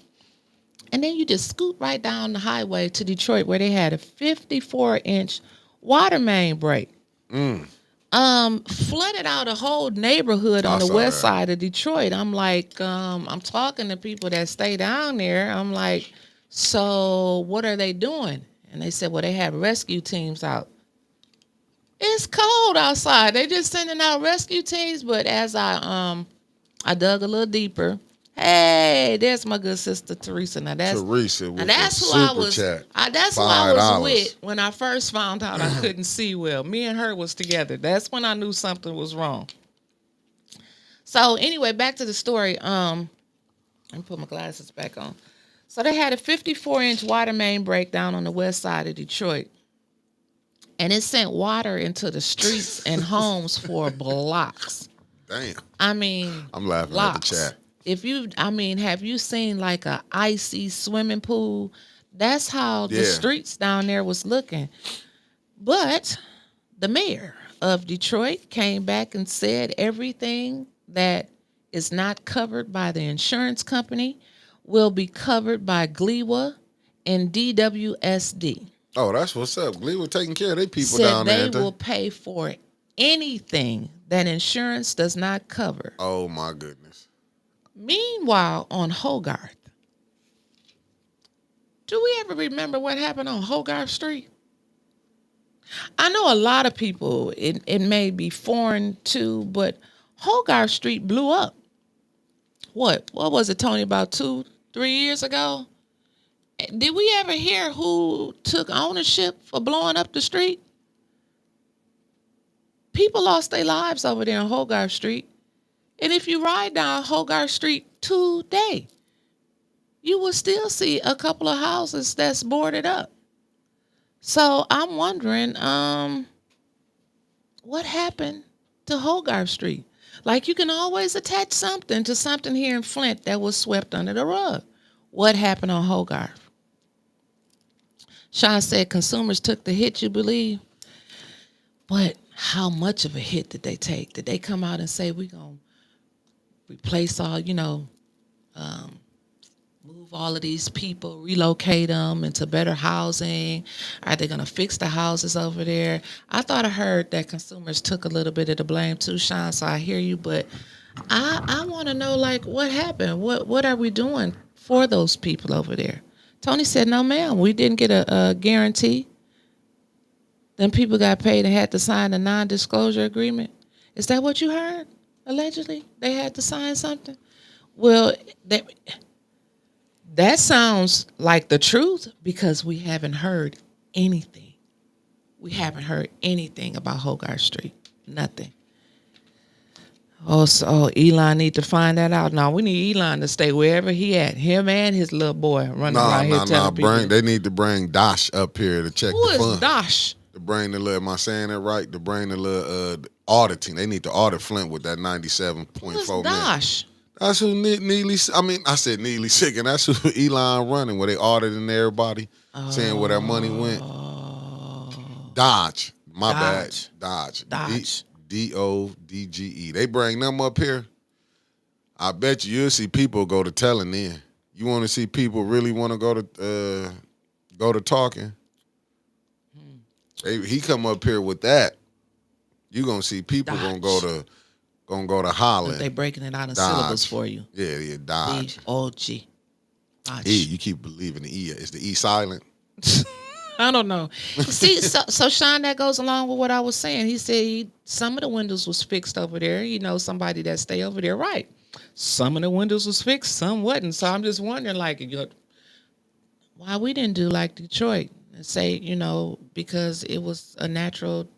And then you just scoot right down the highway to Detroit, where they had a 54-inch water main break. Flooded out a whole neighborhood on the west side of Detroit. I'm like, I'm talking to people that stay down there. I'm like, so what are they doing? And they said, well, they have rescue teams out. It's cold outside. They just sending out rescue teams. But as I dug a little deeper, hey, there's my good sister Teresa. Now that's Teresa. With that's who I was. That's who I was with when I first found out I couldn't see well. Me and her was together. That's when I knew something was wrong. So anyway, back to the story. Let me put my glasses back on. So they had a 54-inch water main breakdown on the west side of Detroit. And it sent water into the streets and homes for blocks. Damn. I mean, I'm laughing at the locks. chat. Have you seen like a icy swimming pool? That's how the Yeah. streets down there was looking. But the mayor of Detroit came back and said everything that is not covered by the insurance company will be covered by GLEWA and DWSD. Oh, that's what's up. Glee was taking care of their people Said down there. they Ain't they? will pay for anything that insurance does not cover. Oh my goodness. Meanwhile, on Hogarth, do we ever remember what happened on Hogarth Street? I know a lot of people, it may be foreign to, but Hogarth Street blew up. What was it, Tony, about 2-3 years ago? Did we ever hear who took ownership for blowing up the street? People lost their lives over there on Hogarth Street. And if you ride down Hogarth Street today, you will still see a couple of houses that's boarded up. So I'm wondering, what happened to Hogarth Street? Like, you can always attach something to something here in Flint that was swept under the rug. What happened on Hogarth? Sean said consumers took the hit, you believe? But how much of a hit did they take? Did they come out and say, we're going to replace all, move all of these people, relocate them into better housing? Are they going to fix the houses over there? I thought I heard that consumers took a little bit of the blame too, Sean, so I hear you. But I want to know, like, what happened? What are we doing for those people over there? Tony said, no, ma'am, we didn't get a guarantee. Then people got paid and had to sign a non-disclosure agreement. Is that what you heard? Allegedly, they had to sign something? Well, that sounds like the truth because we haven't heard anything. We haven't heard anything about Hogarth Street. Nothing. Oh, so Elon need to find that out. No, we need Elon to stay wherever he at. Him and his little boy running around here telling people. They need to bring Dosh up here to check Who the is fund. Dosh? To bring the little, am I saying it right? To bring the little auditing. They need to audit Flint with that 97.4 Who is million. Dosh? That's who I said Neely Sick, and that's who Elon running, where they auditing everybody, saying where that money went. Dodge. My bad. Dodge. Dodge. DODGE. They bring them up here. I bet you'll see people go to telling then. You want to see people really want to go to talking? He come up here with that. You gonna see people gonna go to Holland. They breaking it out in syllables for you. Yeah, Dodge. D-O-G. Dodge. E. You keep believing the E. Is the E silent? I don't know. See, so Sean, that goes along with what I was saying. He said some of the windows was fixed over there. Somebody that stay over there, right? Some of the windows was fixed, some wasn't. So I'm just wondering, like, why we didn't do like Detroit and say, because it was a natural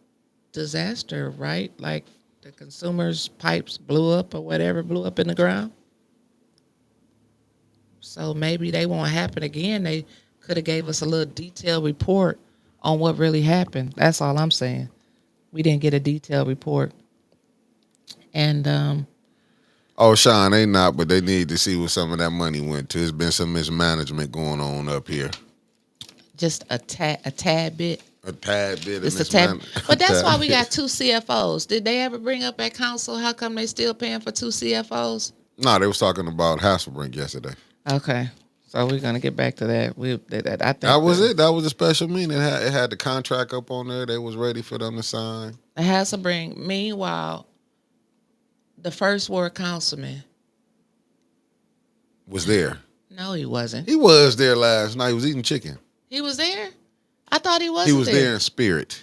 disaster, right? Like the consumers' pipes blew up or whatever, blew up in the ground. So maybe they won't happen again. They could have gave us a little detailed report on what really happened. That's all I'm saying. We didn't get a detailed report. And oh, Sean, they not, but they need to see what some of that money went to. There's been some mismanagement going on up here. Just a tad bit. A tad bit. Just a tad. But that's why we got 2 CFOs. Did they ever bring up at council how come they still paying for 2 CFOs? No, they was talking about Hasselbring yesterday. Okay. So we're gonna get back to that. I think that was it. That was a special meeting. It had the contract up on there. They was ready for them to sign. The Hasselbring. Meanwhile, the first ward councilman was there. No, he wasn't. He was there last night. He was eating chicken. He was there? I thought he wasn't. He was there in spirit.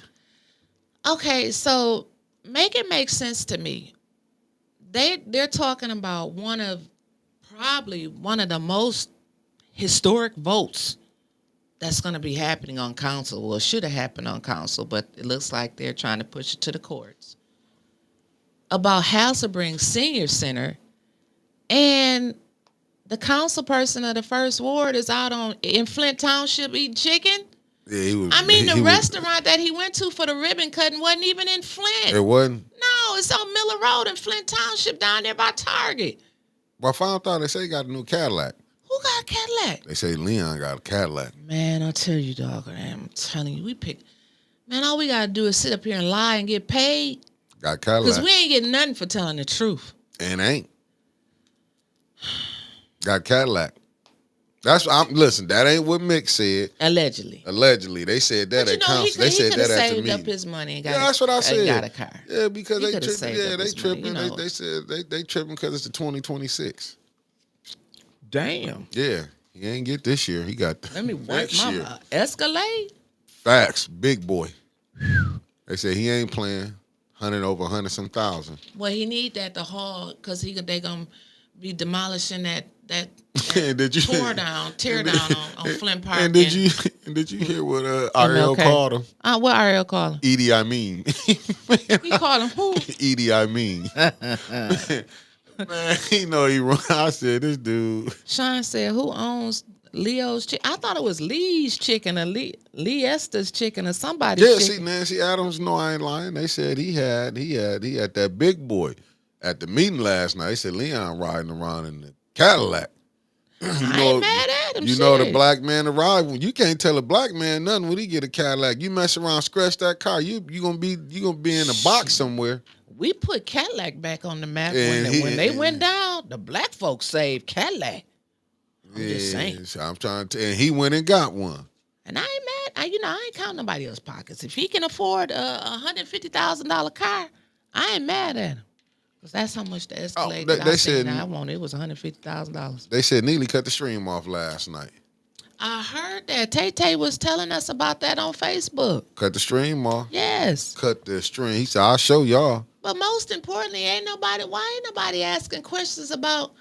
Okay, so make it make sense to me. They're talking about probably one of the most historic votes that's going to be happening on council. Well, it should have happened on council, but it looks like they're trying to push it to the courts. About Hasselbring Senior Center, and the council person of the first ward is out in Flint Township eating chicken. Yeah, he was. I mean, the restaurant that he went to for the ribbon cutting wasn't even in Flint. It wasn't? No, it's on Miller Road in Flint Township down there by Target. Well, I found out they say he got a new Cadillac. Who got a Cadillac? They say Leon got a Cadillac. Man, I tell you, dog, I'm telling you, man, all we gotta do is sit up here and lie and get paid. Got Cadillac. Because we ain't getting nothing for telling the truth. And ain't. Got Cadillac. Listen, that ain't what Mick said. Allegedly. They said that at council. They said that at the meeting. Saved up his money and got that's what I said. Got a car. Yeah, because he they tripping. Yeah, they tripping. Money, they said they tripping because it's the 2026. Damn. Yeah, he ain't get this year. He got Let me next watch year. my Escalade. Facts, big boy. They said he ain't playing 100 some thousand. Well, he need that to haul because they gonna be demolishing that did you tear down on Flint Park. And did you hear what Ariel called him? What Ariel called him? Edie, I mean. He called him who? Edie, I mean. Man, he know he wrong. I said, this dude. Sean said, who owns Leo's chicken? I thought it was Lee's chicken or Lee Esther's chicken or somebody's chicken. Yeah, see, Nancy Adams, no, I ain't lying. They said he had that big boy at the meeting last night. They said Leon riding around in the Cadillac. I ain't mad at him. You know the black man arrived. You can't tell a black man nothing when he get a Cadillac. You mess around, scratch that car, you gonna be in a box somewhere. We put Cadillac back on the map when they went down. The black folks saved Cadillac. I'm just saying. I'm trying to, and he went and got one. And I ain't mad. I ain't counting nobody else's pockets. If he can afford a $150,000 car, I ain't mad at him. Because that's how much the Escalade they said I wanted. It was $150,000. They said Neely cut the stream off last night. I heard that. Tay was telling us about that on Facebook. Cut the stream off? Yes. Cut the stream. He said, I'll show y'all. But most importantly, why ain't nobody asking questions about,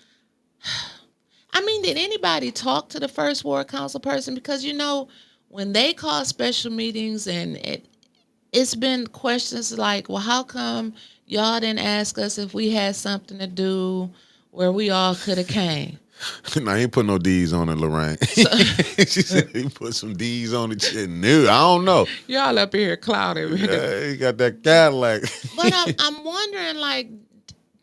did anybody talk to the first ward council person? Because, when they call special meetings and it's been questions like, well, how come y'all didn't ask us if we had something to do where we all could have came? No, he ain't put no D's on it, Lorraine. She said he put some D's on it. Shit, new. I don't know. Y'all up here clouded. Yeah, he got that Cadillac. But I'm wondering, like,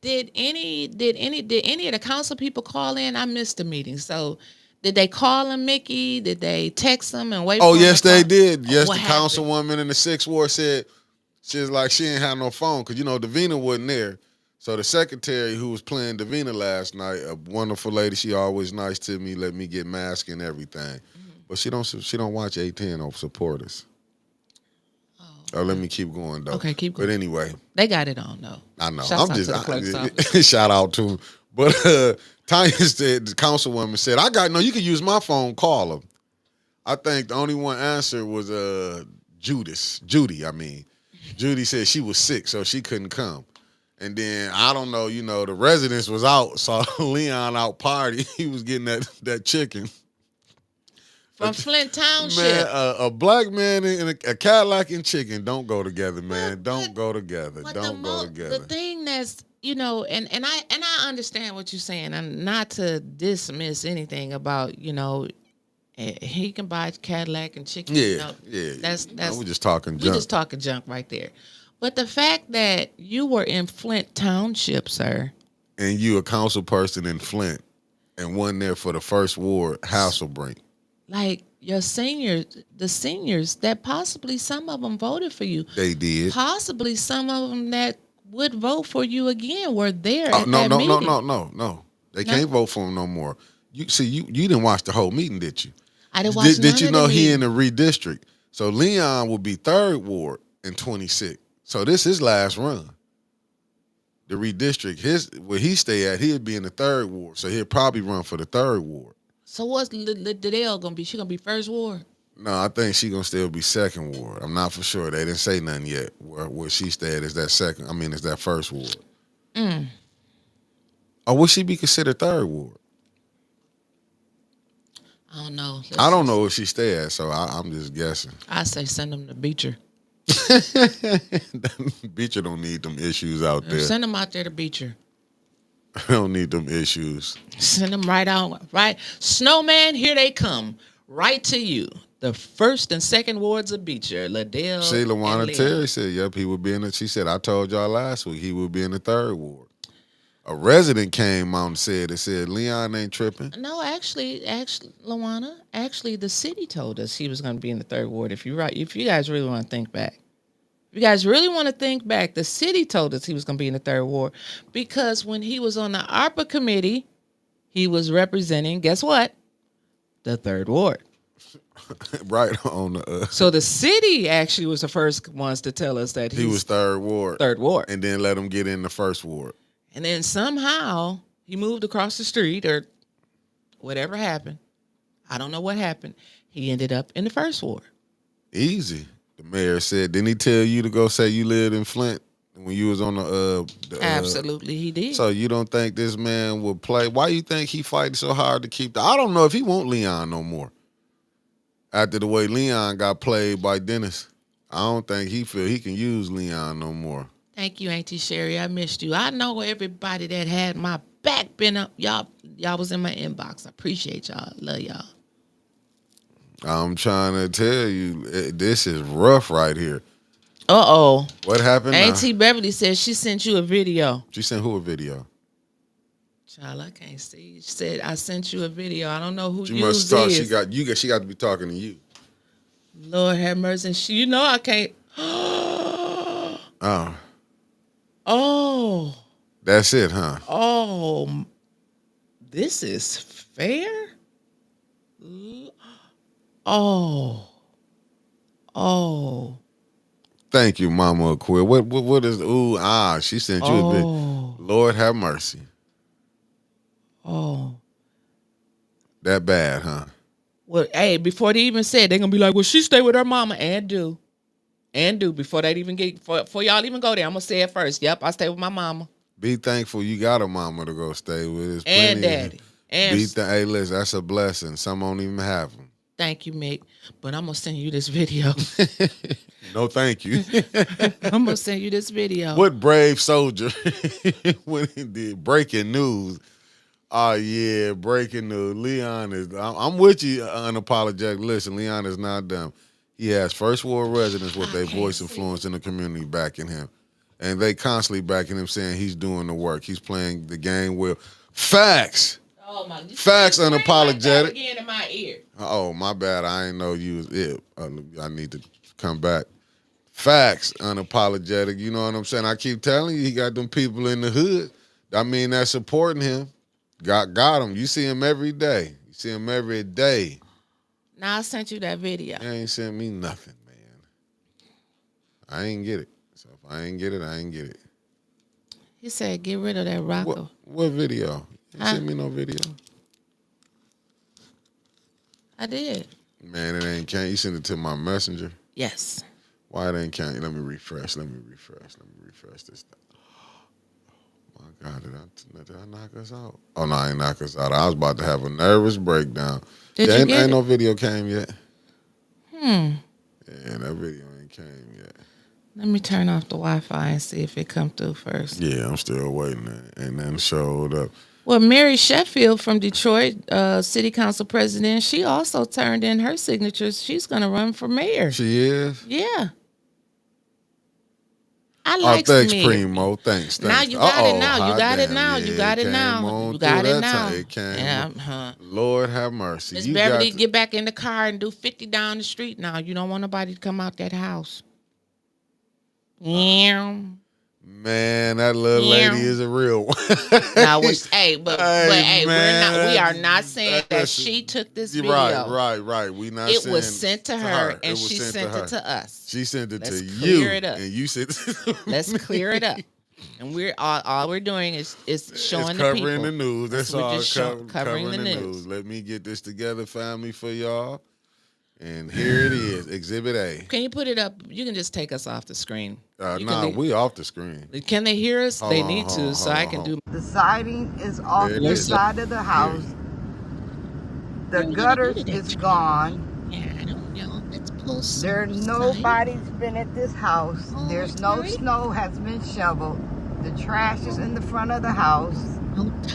did any of the council people call in? I missed the meeting. So did they call him, Mickey? Did they text him and wait for him? Oh, yes, they did. Yes, What the happened? councilwoman in the 6th ward said she was like, she didn't have no phone because, Davina wasn't there. So the secretary who was playing Davina last night, a wonderful lady, she always nice to me, let me get mask and everything. Mm-hmm. But she don't watch 810 or support us. Oh, let me keep going though. Okay, keep going. But anyway, they got it on though. I know. Shouts out to the clerk's office. Shout out to him. But Tanya said, the councilwoman said, you can use my phone, call him. I think the only one answered was Judy. Judy said she was sick, so she couldn't come. And then, I don't know, the residents was out, saw Leon out party. He was getting that chicken. From Flint Township. Man, a black man and a Cadillac and chicken don't go together, man. Don't go together. Don't go together. The thing that's, and I understand what you're saying, and not to dismiss anything about, he can buy Cadillac and chicken. Yeah. That's we're just talking junk. We're just talking junk right there. But the fact that you were in Flint Township, sir. And you a council person in Flint and one there for the first ward, Hasselbring. Like the seniors that possibly some of them voted for you. They did. Possibly some of them that would vote for you again were there at that meeting. No. They can't vote for him no more. You didn't watch the whole meeting, did you? I didn't watch Did you know he in the the redistrict? So Leon will be 3rd ward in 26. So this is his last run. The redistrict, where he stay at, he'll be in the 3rd ward. So he'll probably run for the 3rd ward. So what's Liddell gonna be? She gonna be 1st ward? No, I think she gonna still be 2nd ward. I'm not for sure. They didn't say nothing yet. Where she stayed is that 1st ward. Or would she be considered 3rd ward? I don't know. I don't know where she stay at, so I'm just guessing. I say send them to Beecher. Beecher don't need them issues out there. Send them out there to Beecher. Don't need them issues. Send them right on. Right. Snowman, here they come. Right to you. The first and second wards of Beecher, Liddell, See, and Lawana Leon. Terry said, yep, he would be in it. She said, I told y'all last week he would be in the 3rd ward. A resident came out and said, Leon ain't tripping. No, actually, Lawana, actually, the city told us he was going to be in the 3rd ward. If you guys really want to think back, the city told us he was going to be in the 3rd ward because when he was on the ARPA committee, he was representing, guess what? The 3rd ward. Right on the. So the city actually was the first ones to tell us that He was 3rd ward. 3rd ward, and then let him get in the 1st ward. And then somehow he moved across the street or whatever happened. I don't know what happened. He ended up in the 1st ward. Easy. The mayor said, didn't he tell you to go say you lived in Flint when you was on the Absolutely, he did. So you don't think this man would play? Why you think he fighting so hard to keep I don't know if he want Leon no more. After the way Leon got played by Dennis, I don't think he feel he can use Leon no more. Thank you, Auntie Sherry. I missed you. I know everybody that had my back been up. Y'all was in my inbox. I appreciate y'all. Love y'all. I'm trying to tell you, this is rough right here. Uh-oh. What happened now? Auntie Beverly says she sent you a video. She sent who a video? Child, I can't see. She said, I sent you a video. I don't know who She must you thought is. she got to be talking to you. Lord have mercy. I can't. Oh. Oh. That's it, huh? Oh. This is fair? Oh. Oh. Thank you, Mama Aquia. What is she sent you a bit. Lord have mercy. Oh. That bad, huh? Well, hey, before they even said, they're gonna be like, well, she stay with her mama and do. Before they even before y'all even go there. I'm gonna say it first. Yep, I stay with my mama. Be thankful you got a mama to go stay with. And daddy. Hey, listen, that's a blessing. Some don't even have them. Thank you, Mick. But I'm gonna send you this video. No, thank you. I'm gonna send you this video. What brave soldier when he did breaking news? Oh yeah, breaking news. Leon is. I'm with you, unapologetic. Listen, Leon is not dumb. He has first ward residents with their voice influence in the community backing him, and they constantly backing him, saying he's doing the work. He's playing the game well. Facts. Oh my! Facts, unapologetic. Again in my ear. Oh, my bad. I ain't know you was it. I need to come back. Facts, unapologetic. You know what I'm saying? I keep telling you, he got them people in the hood. I mean, that's supporting him. Got him. You see him every day. You see him every day. Now I sent you that video. You ain't sent me nothing, man. I ain't get it. So if I ain't get it, I ain't get it. He said, get rid of that rocker. What video? You sent me no video. I did. Man, it ain't count. You sent it to my messenger. Yes. Why it ain't count? Let me refresh this thing. My God, did I knock us out? Oh, no, I ain't knock us out. I was about to have a nervous breakdown. Ain't no video came yet. Yeah, that video ain't came yet. Let me turn off the Wi-Fi and see if it come through first. Yeah, I'm still waiting. And then showed up. Well, Mary Sheffield from Detroit, city council president, she also turned in her signatures. She's going to run for mayor. She is? Yeah. I like thanks, Mary. Primo. Thanks. Now you got it now. You got it now. Yeah, You got it now. You got it now. Yeah, Lord have mercy. Miss Beverly, get back in the car and do 50 down the street now. You don't want nobody to come out that house. Yeah. Man, that little lady is a real one. Now, we are not saying that she took this video. Right. We not saying it was sent to her, and she sent it to us. She sent it Let's to you, clear it up. and you sent it to Let's clear it up. And we're all we're doing is showing it's the people. covering the news. That's all. Just covering the news. Let me get this together, family, for y'all. And here it is, Exhibit A. Can you put it up? You can just take us off the screen. We off the screen. Can they hear us? They need to, so I can do. The siding is off the side of the house. The gutters is gone. Yeah, I don't know. Let's pull some. There's nobody's been at this house. There's no snow has been shoveled. The trash is in the front of the house.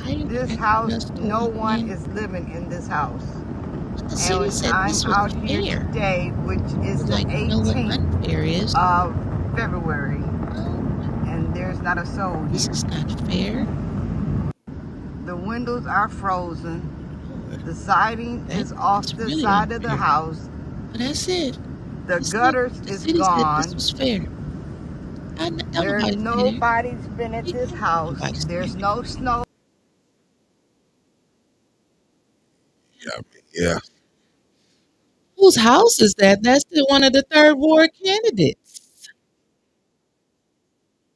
This house, no one is living in this house. The city And said I'm this was out here fair. today, which is the Like, you know what 18th unfair is? of February, Oh, and there's not a soul this here. is not fair. The windows are frozen. Lord, The siding that is off is the really side of the unfair. house. But that's it. The That's it. gutters The is city said this gone. was fair. Don't nobody say that. Nobody's been at this house. Nobody say There's that. no snow. Yeah, yeah. Whose house is that? That's one of the third ward candidates.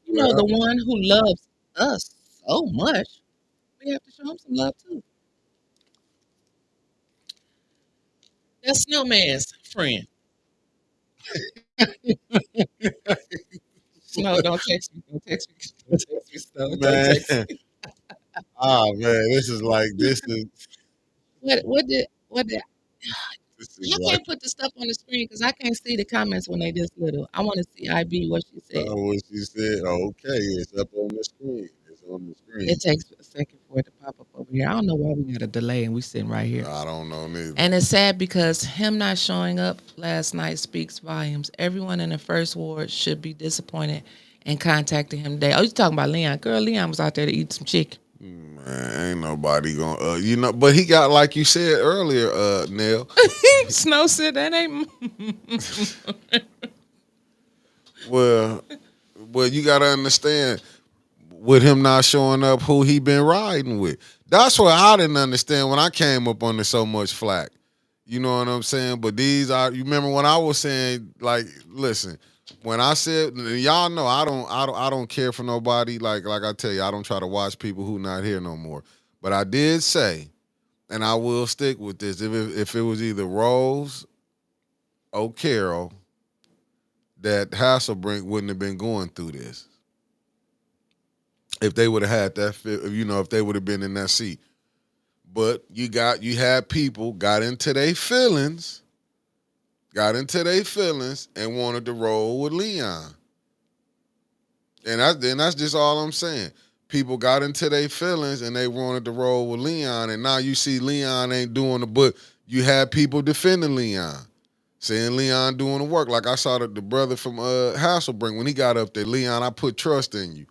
You know, Well, the one who loves us so much. We have to show him some love too. That's Snowman's friend. Snow, don't text me. Don't text me. Don't text me, Snow. Don't man. text me. Oh man, What did this is I like can't put the stuff on the screen because I can't see the comments when they this little. I want to see IB what she said. what she said. Okay, it's up on the screen. It's on the screen. It takes a second for it to pop up over here. I don't know why we got a delay and we sitting right here. I don't know neither. And it's sad because him not showing up last night speaks volumes. Everyone in the first ward should be disappointed and contacting him today. Oh, you talking about Leon? Girl, Leon was out there to eat some chicken. Man, ain't nobody gonna but he got, like you said earlier, Nell. Snow said that ain't. Well, you gotta understand, with him not showing up, who he been riding with. That's what I didn't understand when I came up under so much flack. You know what I'm saying? But you remember when I was saying, like, listen, when I said, y'all know I don't care for nobody. Like I tell you, I don't try to watch people who not here no more. But I did say, and I will stick with this, if it was either Rose or Carol, that Hasselbrink wouldn't have been going through this. If they would have had that, if they would have been in that seat. But you had people got into their feelings and wanted to roll with Leon. And that's just all I'm saying. People got into their feelings and they wanted to roll with Leon, and now you see Leon ain't doing the, but you had people defending Leon, saying Leon doing the work. Like I saw the brother from Hasselbring when he got up there, Leon, I put trust in you.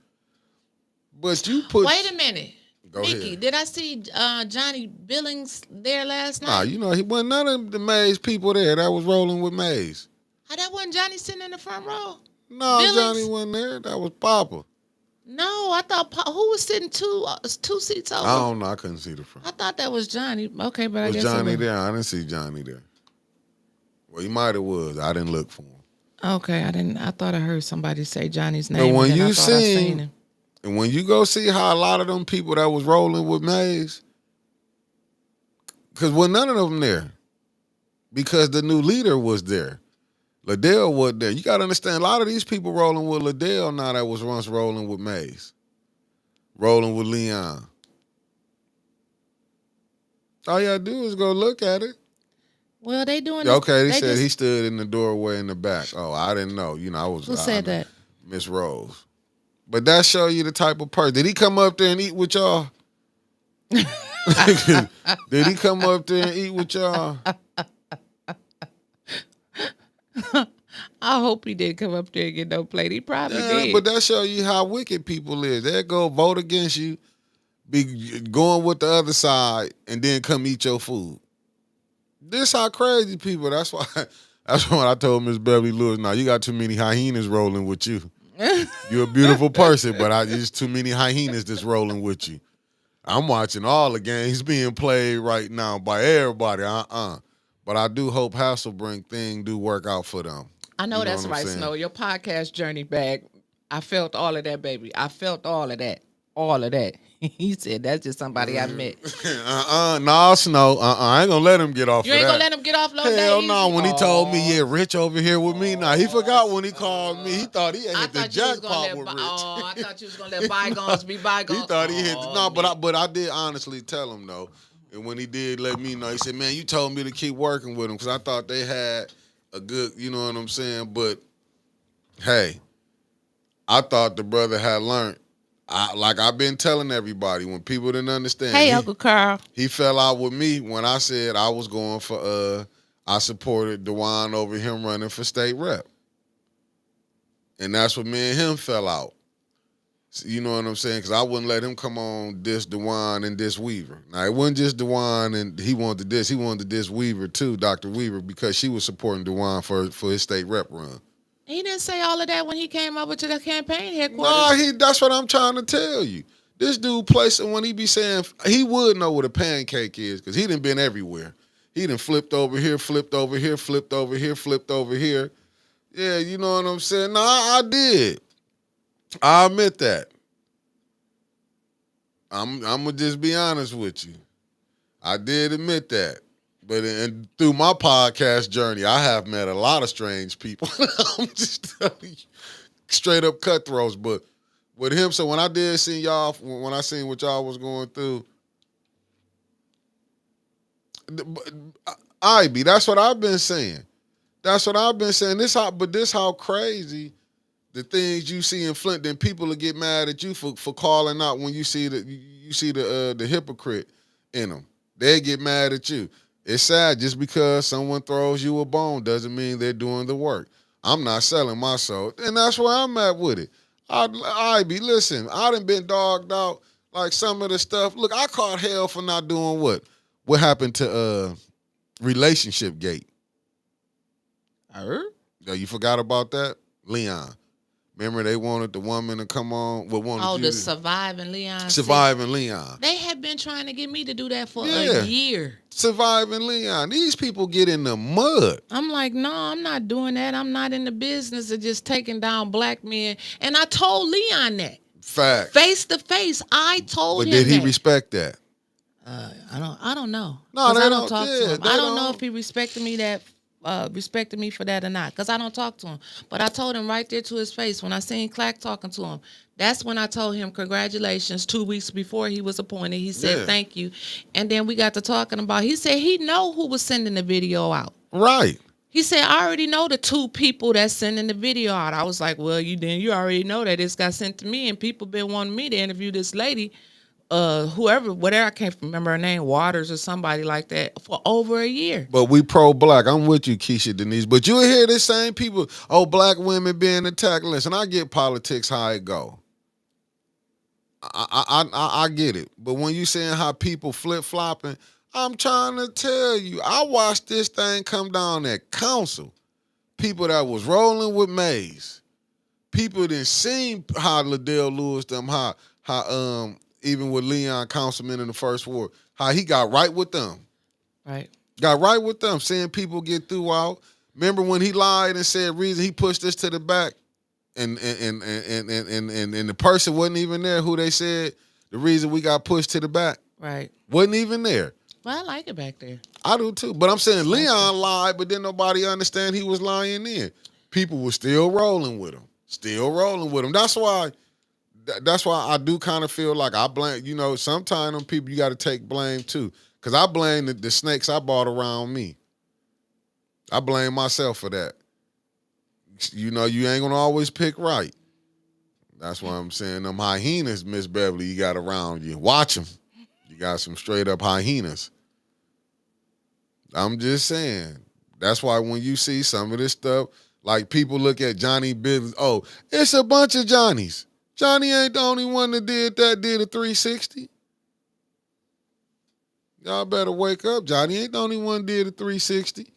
But you put Wait a minute. Go Nikki, ahead. did I see Johnny Billings there last Nah, night? he wasn't none of the Mays people there that was rolling with Mays. How that wasn't Johnny sitting in the front row? No, Billings? Johnny wasn't there. That was Papa. No, I thought who was sitting two seats over? I don't know. I couldn't see the front. I thought that was Johnny. Okay, but I Was guess Johnny it was. there? I didn't see Johnny there. Well, he might have was. I didn't look for him. Okay, I didn't. I thought I heard somebody say Johnny's But name. when and then you I thought I seen seen, him. and when you go see how a lot of them people that was rolling with Mays, because well, none of them there, because the new leader was there. Liddell wasn't there. You got to understand, a lot of these people rolling with Liddell now that was once rolling with Mays, rolling with Leon. All you got to do is go look at it. Well, they doing Okay, they said just, he stood in the doorway in the back. Oh, I didn't know. I was. Who said that? Miss Rose. But that show you the type of person. Did he come up there and eat with y'all? Did he come up there and eat with y'all? I hope he did come up there and get no plate. He probably did. But that show you how wicked people is. They go vote against you, be going with the other side, and then come eat your food. This how crazy people. That's why I told Miss Beverly Lewis. Now you got too many hyenas rolling with you. You're a beautiful person, but there's too many hyenas that's rolling with you. I'm watching all the games being played right now by everybody. But I do hope Hasselbrink thing do work out for them. I know that's what I'm right, saying? Snow. Your podcast journey bag. I felt all of that, baby. I felt all of that. All of that. He said that's just somebody I met. No, Snow. I ain't gonna let him get off You of ain't that. gonna let him get off low. Hell that no. easy? When he told me, yeah, Rich over here with me, he forgot when he called me. He thought he had I hit the thought you was jackpot gonna with let. Rich. I thought you was gonna let bygones be bygones. He thought he hit but I did honestly tell him though. And when he did let me know, he said, man, you told me to keep working with him because I thought they had a good, you know what I'm saying? But hey, I thought the brother had learned Like I've been telling everybody when people didn't understand. Hey, Uncle Carl. He fell out with me when I said I was going for I supported DeJuan over him running for state rep. And that's what me and him fell out. You know what I'm saying? Because I wouldn't let him come on diss DeJuan and diss Weaver. Now, it wasn't just DeJuan and he wanted to diss. He wanted to diss Weaver too, Dr. Weaver, because she was supporting DeJuan for his state rep run. He didn't say all of that when he came over to the campaign headquarters. Nah, that's what I'm trying to tell you. This dude placing when he be saying, he would know what a pancake is because he done been everywhere. He done flipped over here, flipped over here, flipped over here, flipped over here. Yeah, you know what I'm saying? Nah, I did. I admit that. I'm gonna just be honest with you. I did admit that. But through my podcast journey, I have met a lot of strange people. I'm just telling you, straight up cutthroats. But with him, so when I did see y'all, when I seen what y'all was going through, that's what I've been saying. That's what I've been saying. This how crazy the things you see in Flint. Then people will get mad at you for calling out when you see the hypocrite in them. They get mad at you. It's sad just because someone throws you a bone doesn't mean they're doing the work. I'm not selling my soul, and that's where I'm at with it. Listen, I done been dogged out like some of the stuff. Look, I caught hell for not doing what? What happened to Relationship Gate? I heard. Yeah, you forgot about that? Leon. Remember they wanted the woman to come on? The Surviving Leon. Surviving Leon. They have been trying to get me to do that for a year. Surviving Leon. These people get in the mud. I'm like, no, I'm not doing that. I'm not in the business of just taking down black men. And I told Leon that. Fact. Face to face. I told him that. But did he that. respect that? I don't know. No, they I don't talk to him. I don't know if he respected me for that or not, because I don't talk to him. But I told him right there to his face when I seen Clack talking to him. That's when I told him congratulations. 2 weeks before he was appointed, he said thank you, and then we got to talking about. He said he know who was sending the video out. Right. He said I already know the 2 people that's sending the video out. I was like, well, you already know that it's got sent to me, and people been wanting me to interview this lady. Whatever, I can't remember her name, Waters or somebody like that, for over a year. But we pro-black. I'm with you, Keisha Denise. But you hear this same people, black women being attacked. Listen, I get politics how it go. I get it. But when you saying how people flip-flopping, I'm trying to tell you, I watched this thing come down at council. People that was rolling with Mays. People didn't see how Liddell Lewis them, how even with Leon Councilman in the first ward, how he got right with them. Right. Got right with them, seeing people get throughout. Remember when he lied and said reason he pushed this to the back and the person wasn't even there who they said the reason we got pushed to the back. Right. Wasn't even there. Well, I like it back there. I do too. But I'm saying Leon lied, but then nobody understand he was lying in. People were still rolling with him. That's why I do kind of feel like I blame, sometimes them people you got to take blame too. Because I blame the snakes I bought around me. I blame myself for that. You ain't going to always pick right. That's why I'm saying them hyenas, Miss Beverly, you got around you. Watch them. You got some straight up hyenas. I'm just saying. That's why when you see some of this stuff, like people look at Johnny business, it's a bunch of Johnnies. Johnny ain't the only one that did a 360. Y'all better wake up. Johnny ain't the only one that did a 360.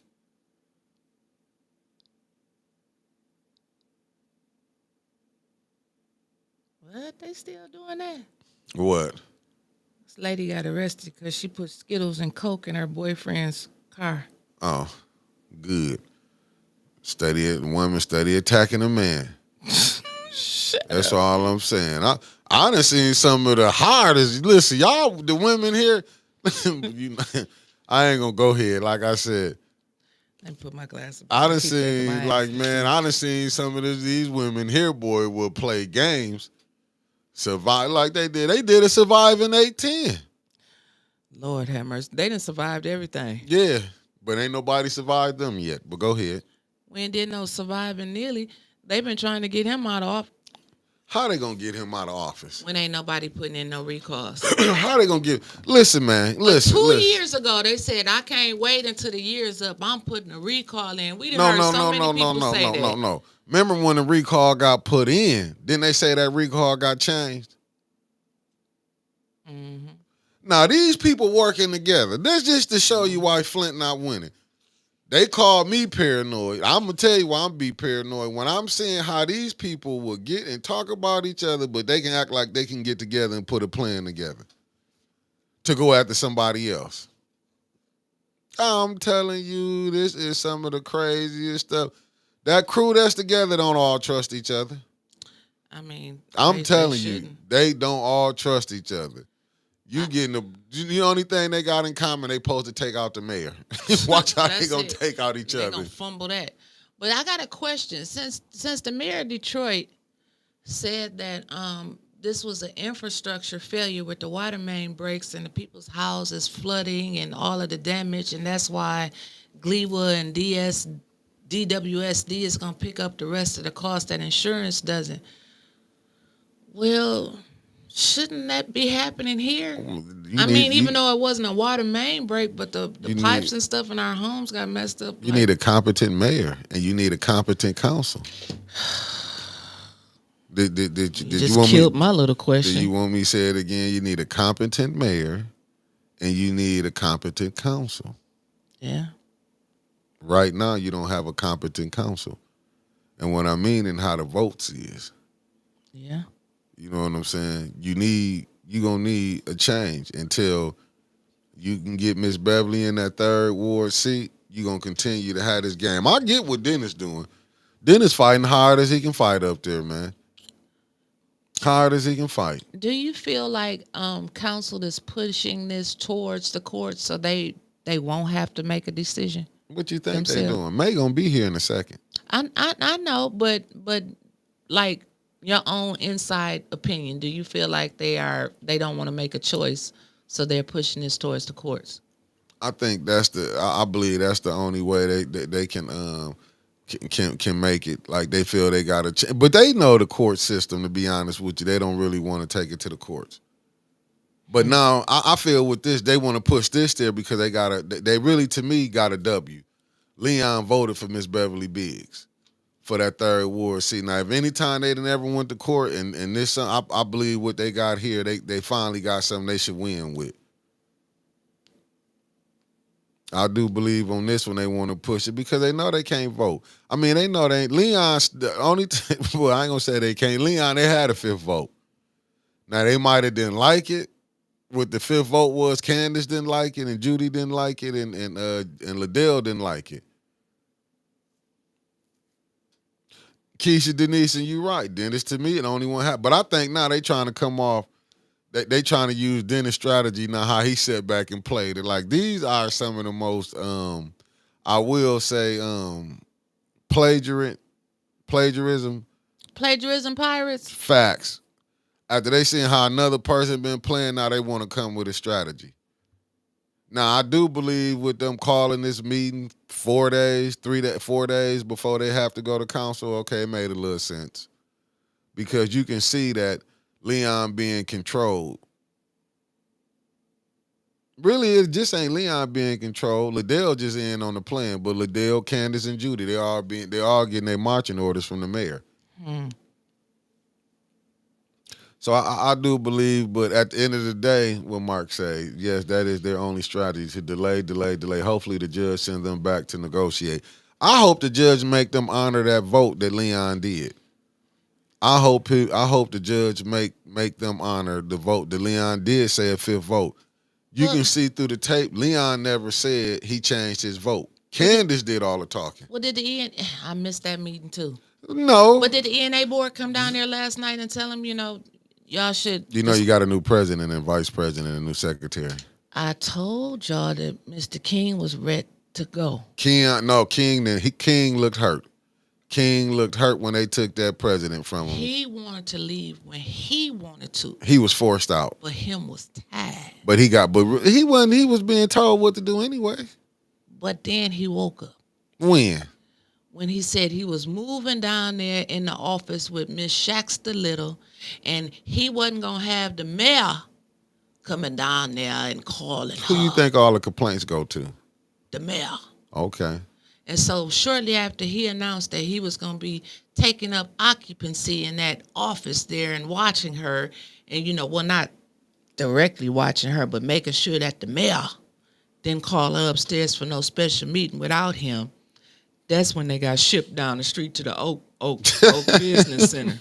What? They still doing that? What? This lady got arrested because she put Skittles and Coke in her boyfriend's car. Oh, good. Women study attacking a man. That's all I'm saying. I done seen some of the hardest. Listen, y'all, the women here, I ain't gonna go ahead. Like I said, let me put my glasses. I done seen some of these women here, boy, will play games, survive like they did. They did a survive in 810. Lord have mercy. They done survived everything. Yeah, but ain't nobody survived them yet. But go ahead. We ain't did no surviving nearly. They've been trying to get him out of office. How they gonna get him out of office? When ain't nobody putting in no recalls. How they gonna get? Listen, man. Listen. Two listen. years ago, they said I can't wait until the year's up. I'm putting a recall in. We done No, heard no, so no, many no, people no, say no, that. no, no. Remember when the recall got put in? Didn't they say that recall got changed? Mm-hmm. Now these people working together. That's just to show you why Flint not winning. They call me paranoid. I'm gonna tell you why I'm be paranoid when I'm seeing how these people will get and talk about each other, but they can act like they can get together and put a plan together to go after somebody else. I'm telling you, this is some of the craziest stuff. That crew that's together don't all trust each other. I mean, I'm telling you, they don't all trust each other. The only thing they got in common, they supposed to take out the mayor. Watch how they gonna take out each They other. gonna fumble that. But I got a question. Since the mayor of Detroit said that this was an infrastructure failure with the water main breaks and the people's houses flooding and all of the damage, and that's why GLEWA and DWSD is gonna pick up the rest of the cost that insurance doesn't. Well, shouldn't that be happening here? Even though it wasn't a water main break, but the pipes and stuff in our homes got messed up. You need a competent mayor and you need a competent council. Did you want killed me, my little question. Did you want me to say it again? You need a competent mayor and you need a competent council. Yeah. Right now, you don't have a competent council. And what I mean in how the votes is. Yeah. You know what I'm saying? You're going to need a change until you can get Miss Beverly in that third ward seat. You're going to continue to have this game. I get what Dennis doing. Dennis fighting hard as he can fight up there, man. Hard as he can fight. Do you feel like council is pushing this towards the courts so they won't have to make a decision? What you think they doing? May going to be here in a second. I know, but like, your own inside opinion, do you feel like they don't want to make a choice, so they're pushing this towards the courts? I think I believe that's the only way they can make it. Like they feel they got to, but they know the court system. To be honest with you, they don't really want to take it to the courts. But now I feel with this, they want to push this there because they really to me got a W. Leon voted for Miss Beverly Biggs for that third ward seat. Now, if any time they ever went to court and this, I believe what they got here, they finally got something they should win with. I do believe on this one they want to push it because they know they can't vote. I mean, they know they ain't. Leon's the only well, I ain't going to say they can't. Leon, they had a fifth vote. Now, they might have didn't like it. What the fifth vote was, Candace didn't like it, and Judy didn't like it, and Liddell didn't like it. Keisha, Denise, and you right. Dennis, to me, the only one happened. But I think now they trying to come off, they trying to use Dennis' strategy now, how he sat back and played it. Like, these are some of the most, I will say, plagiarism. Plagiarism pirates? Facts. After they seen how another person been playing, now they want to come with a strategy. Now, I do believe with them calling this meeting 4 days before they have to go to council, okay, it made a little sense. Because you can see that Leon being controlled. Really, it just ain't Leon being controlled. Liddell just in on the plan, but Liddell, Candace, and Judy, they all getting their marching orders from the mayor. So I do believe, but at the end of the day, what Mark say, yes, that is their only strategy, to delay. Hopefully the judge sends them back to negotiate. I hope the judge make them honor that vote that Leon did. I hope the judge make them honor the vote that Leon did say a fifth vote. You can see through the tape, Leon never said he changed his vote. Candace did all the talking. Well, I missed that meeting too. No. But did the ENA board come down there last night and tell them, y'all should... You got a new president and vice president and a new secretary. I told y'all that Mr. King was ready to go. King looked hurt. King looked hurt when they took that president from him. He wanted to leave when he wanted to. He was forced out. But him was tired. But he was being told what to do anyway. But then he woke up. When when he said he was moving down there in the office with Miss Shaxter Little, and he wasn't gonna have the mayor coming down there and calling Who her you think all the complaints go to? the mayor. Okay. And so shortly after he announced that he was going to be taking up occupancy in that office there and watching her, and well, not directly watching her, but making sure that the mayor didn't call her upstairs for no special meeting without him. That's when they got shipped down the street to the Oak Business Center.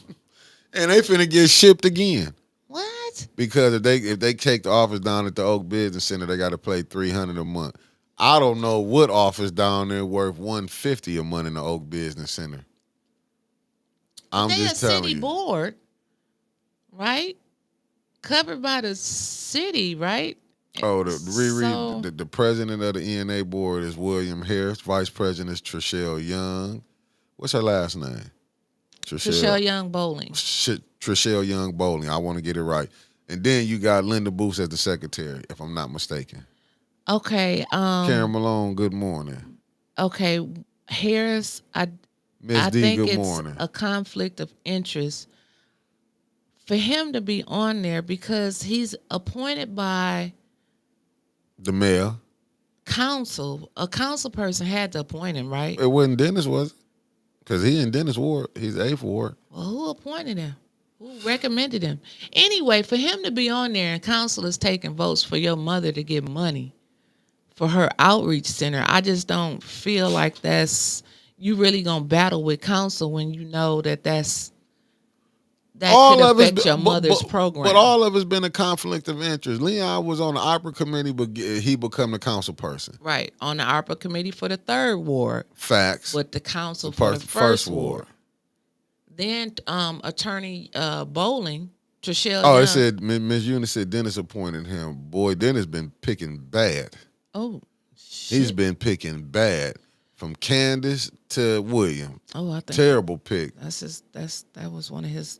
And they finna get shipped again. What? Because if they take the office down at the Oak Business Center, they got to pay $300 a month. I don't know what office down there worth $150 a month in the Oak Business Center. I'm They just a telling city you. board, right? Covered by the city, right? Oh, So- the president of the ENA board is William Harris. Vice president is Trishelle Young. What's her last name? Trishelle Young Bowling. Trishelle Young Bowling. I want to get it right. And then you got Linda Booth as the secretary, if I'm not mistaken. Okay. Karen Malone, good morning. Okay, Harris. Ms. I D, think good it's morning. a conflict of interest for him to be on there because he's appointed by The mayor. council. A council person had to appoint him, right? It wasn't Dennis, was it? Because he in Dennis Ward. He's 8th Ward. Well, who appointed him? Who recommended him? Anyway, for him to be on there and council is taking votes for your mother to get money for her outreach center, I just don't feel like you really gonna battle with council when you know that could affect your mother's program. But all of it's been a conflict of interest. Leon was on the opera committee, but he become the council person. Right, on the ARPA committee for the 3rd ward, Facts. but the council for the First first ward. Then Attorney Bowling, Trishelle Oh, Young. it said Ms. Eunice said Dennis appointed him. Boy, Dennis been picking bad. Oh, shit. He's been picking bad from Candace to William. Oh, I think Terrible pick. that was one of his.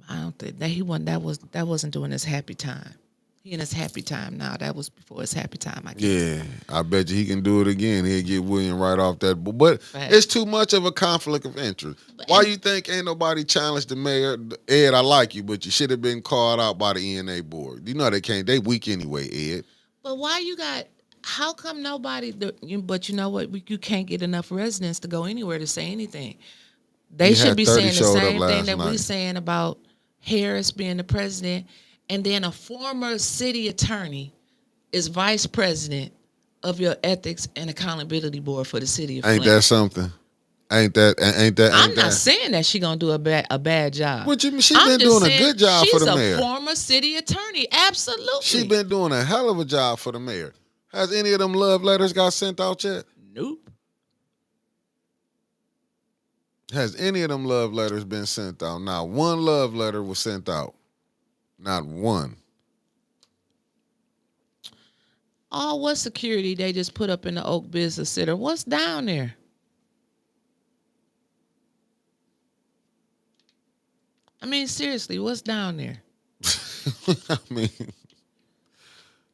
I don't think that wasn't during his happy time. He in his happy time now. That was before his happy time, I guess. Yeah, I bet you he can do it again. He'll get William right off that. But Right. it's too much of a conflict of interest. Why you think ain't nobody challenged the mayor? Ed, I like you, but you should have been called out by the ENA board. You know they can't. They weak anyway, Ed. But why you got? How come nobody? But you know what? You can't get enough residents to go anywhere to say anything. They You should had be 30 saying the showed up same thing last that we night. saying about Harris being the president, and then a former city attorney is vice president of your ethics and accountability board for the city of Ain't Flint. that something? Ain't that? I'm not saying that she gonna do a bad job. What you mean? She I'm been just doing a saying good job for the She's mayor. a former city attorney. Absolutely. She been doing a hell of a job for the mayor. Has any of them love letters got sent out yet? Nope. Has any of them love letters been sent out? Not one love letter was sent out. Not one. Oh, what security they just put up in the Oak Business Center? What's down there? I mean, seriously, what's down there? I mean,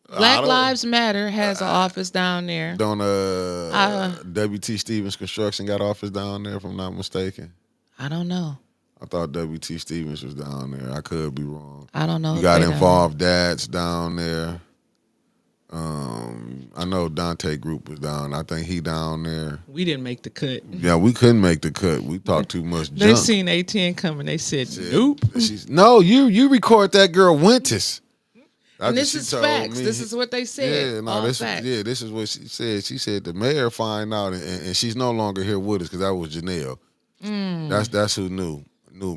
Black Lives Matter has an office down there. don't WT Stevens Construction got office down there, if I'm not mistaken. I don't know. I thought WT Stevens was down there. I could be wrong. I don't know. You if got they down Involved Dads down there. I know Dante Group was down. I think he down there. there. We didn't make the cut. Yeah, we couldn't make the cut. We talked too much They junk. seen A10 coming. They said, nope. No, you record that girl Winters. That's And what this she is told facts. me. This is what they said. Yeah, no, All this facts. this is what she said. She said the mayor find out, and she's no longer here with us because that was Janelle. That's who knew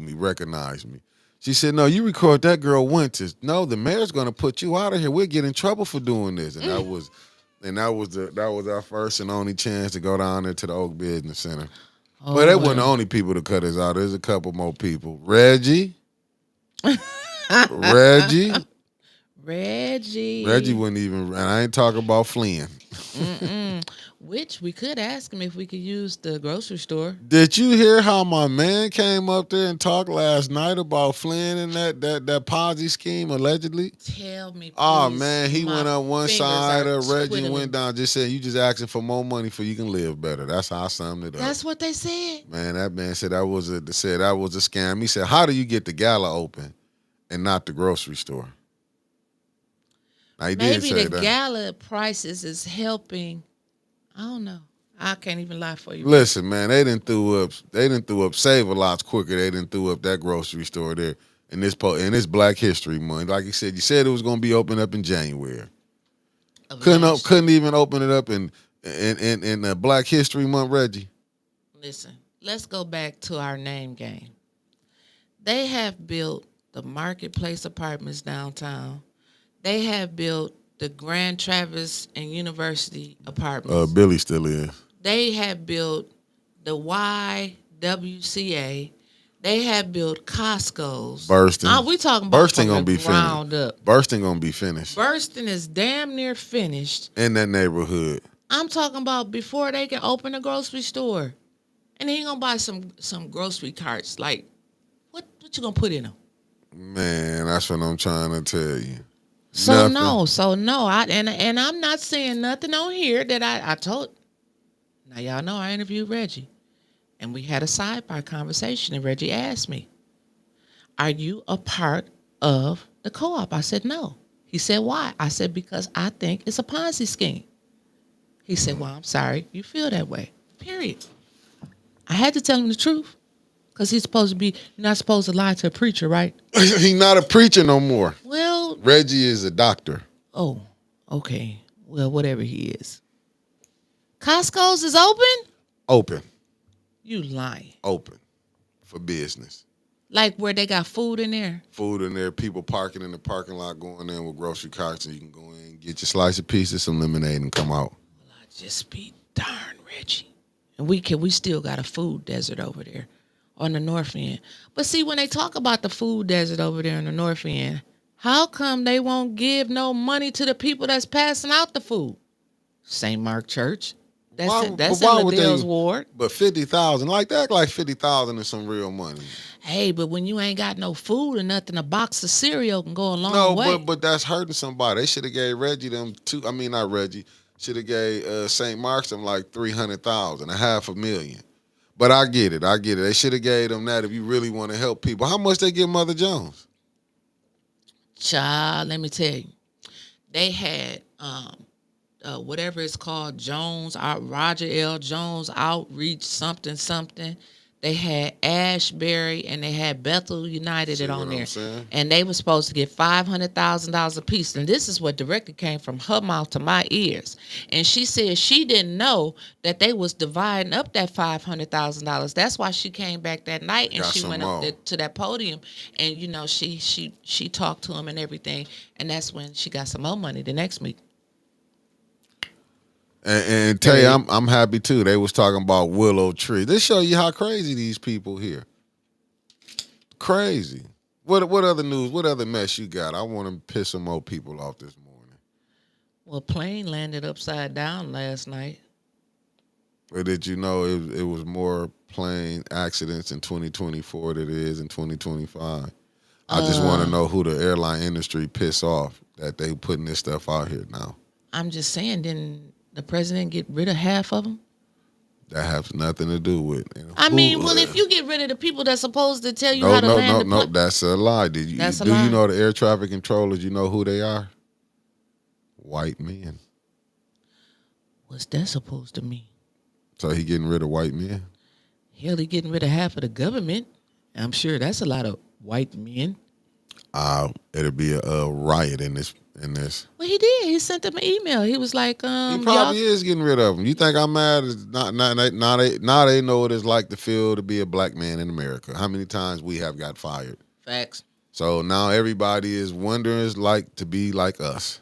me, recognized me. She said, "No, you record that girl Winters. No, the mayor's gonna put you out of here. We'll get in trouble for doing this." And that was our first and only chance to go down there to the Oak Business Center. Oh, But they weren't the only people to cut us out. There's a couple more people. Reggie. Reggie. Reggie wouldn't even, and I ain't talking about Flynn. Which we could ask him if we could use the grocery store. Did you hear how my man came up there and talked last night about Flynn and that Ponzi scheme allegedly? Tell me, please. Oh man, he My went up one fingers side are of Reggie twiddling. went down. Just said you just asking for more money so you can live better. That's how I summed it up. That's what they said. Man, that man said that was a scam. He said, how do you get the gala open and not the grocery store? Now, he did Maybe say the that. gala prices is helping. I don't know. I can't even lie for you. Listen, man, they didn't threw up Save-A-Lots quicker. They didn't threw up that grocery store there in this Black History Month. Like you said it was gonna be open up in January. Couldn't even open it up in Black History Month, Reggie. Listen, let's go back to our name game. They have built the Marketplace Apartments downtown. They have built the Grand Traverse and University Apartments. Billy still is. They have built the YWCA. They have built Costco's. Bursting. We talking about Bursting from gonna the be ground finished. up. Bursting gonna be finished Bursting is damn near finished. in that neighborhood. I'm talking about before they can open a grocery store. And he gonna buy some grocery carts. Like, what you gonna put in them? Man, that's what I'm trying to tell you. So Nothing. no. And I'm not saying nothing on here that I told. Now y'all know I interviewed Reggie, and we had a sidebar conversation. And Reggie asked me, "Are you a part of the co-op?" I said no. He said why? I said because I think it's a Ponzi scheme. He said, "Well, I'm sorry you feel that way." Period. I had to tell him the truth. Because you're not supposed to lie to a preacher, right? He's not a preacher no more. Well, Reggie is a doctor. oh, okay. Well, whatever he is. Costco's is open? Open. You lying. Open. For business. Like where they got food in there? Food in there, people parking in the parking lot, going in with grocery carts, and you can go in, get your slice of pizza, some lemonade, and come out. Well, I just be darn, Reggie. And we still got a food desert over there on the north end. But see, when they talk about the food desert over there on the north end, how come they won't give no money to the people that's passing out the food? St. Mark Church. That's in Liddell's ward. But 50,000, like 50,000 is some real money. Hey, but when you ain't got no food or nothing, a box of cereal can go a long way. No, but that's hurting somebody. They should have gave Reggie them two. I mean, not Reggie. Should have gave St. Mark's them like 300,000, $500,000. But I get it. They should have gave them that if you really want to help people. How much they give Mother Jones? Child, let me tell you, they had whatever it's called, Roger L. Jones Outreach something. They had Ashbury and they had Bethel United on there. And they were supposed to get $500,000 a piece. And this is what directly came from her mouth to my ears. And she said she didn't know that they was dividing up that $500,000. That's why she came back that night and she went up to that podium. And, you know, she talked to him and everything. And that's when she got some more money the next meeting. And tell you, I'm happy too. They was talking about Willow Tree. This show you how crazy these people here. Crazy. What other news? What other mess you got? I want to piss some more people off this morning. Well, a plane landed upside down last night. But did you know it was more plane accidents in 2024 than it is in 2025? I just want to know who the airline industry piss off that they putting this stuff out here now. I'm just saying, didn't the president get rid of half of them? That has nothing to do with it. I mean, well, if you get rid of the people that's supposed to tell you how to land the plane. No, that's a lie. Do you know the air traffic controllers, you know who they are? White men. What's that supposed to mean? So he getting rid of white men? Hell, he getting rid of half of the government. I'm sure that's a lot of white men. It'll be a riot in this. Well, he did. He sent them an email. He was like, he probably is getting rid of them. You think I'm mad? Now they know what it's like to feel to be a black man in America. How many times we have got fired? Facts. So now everybody is wondering it's like to be like us.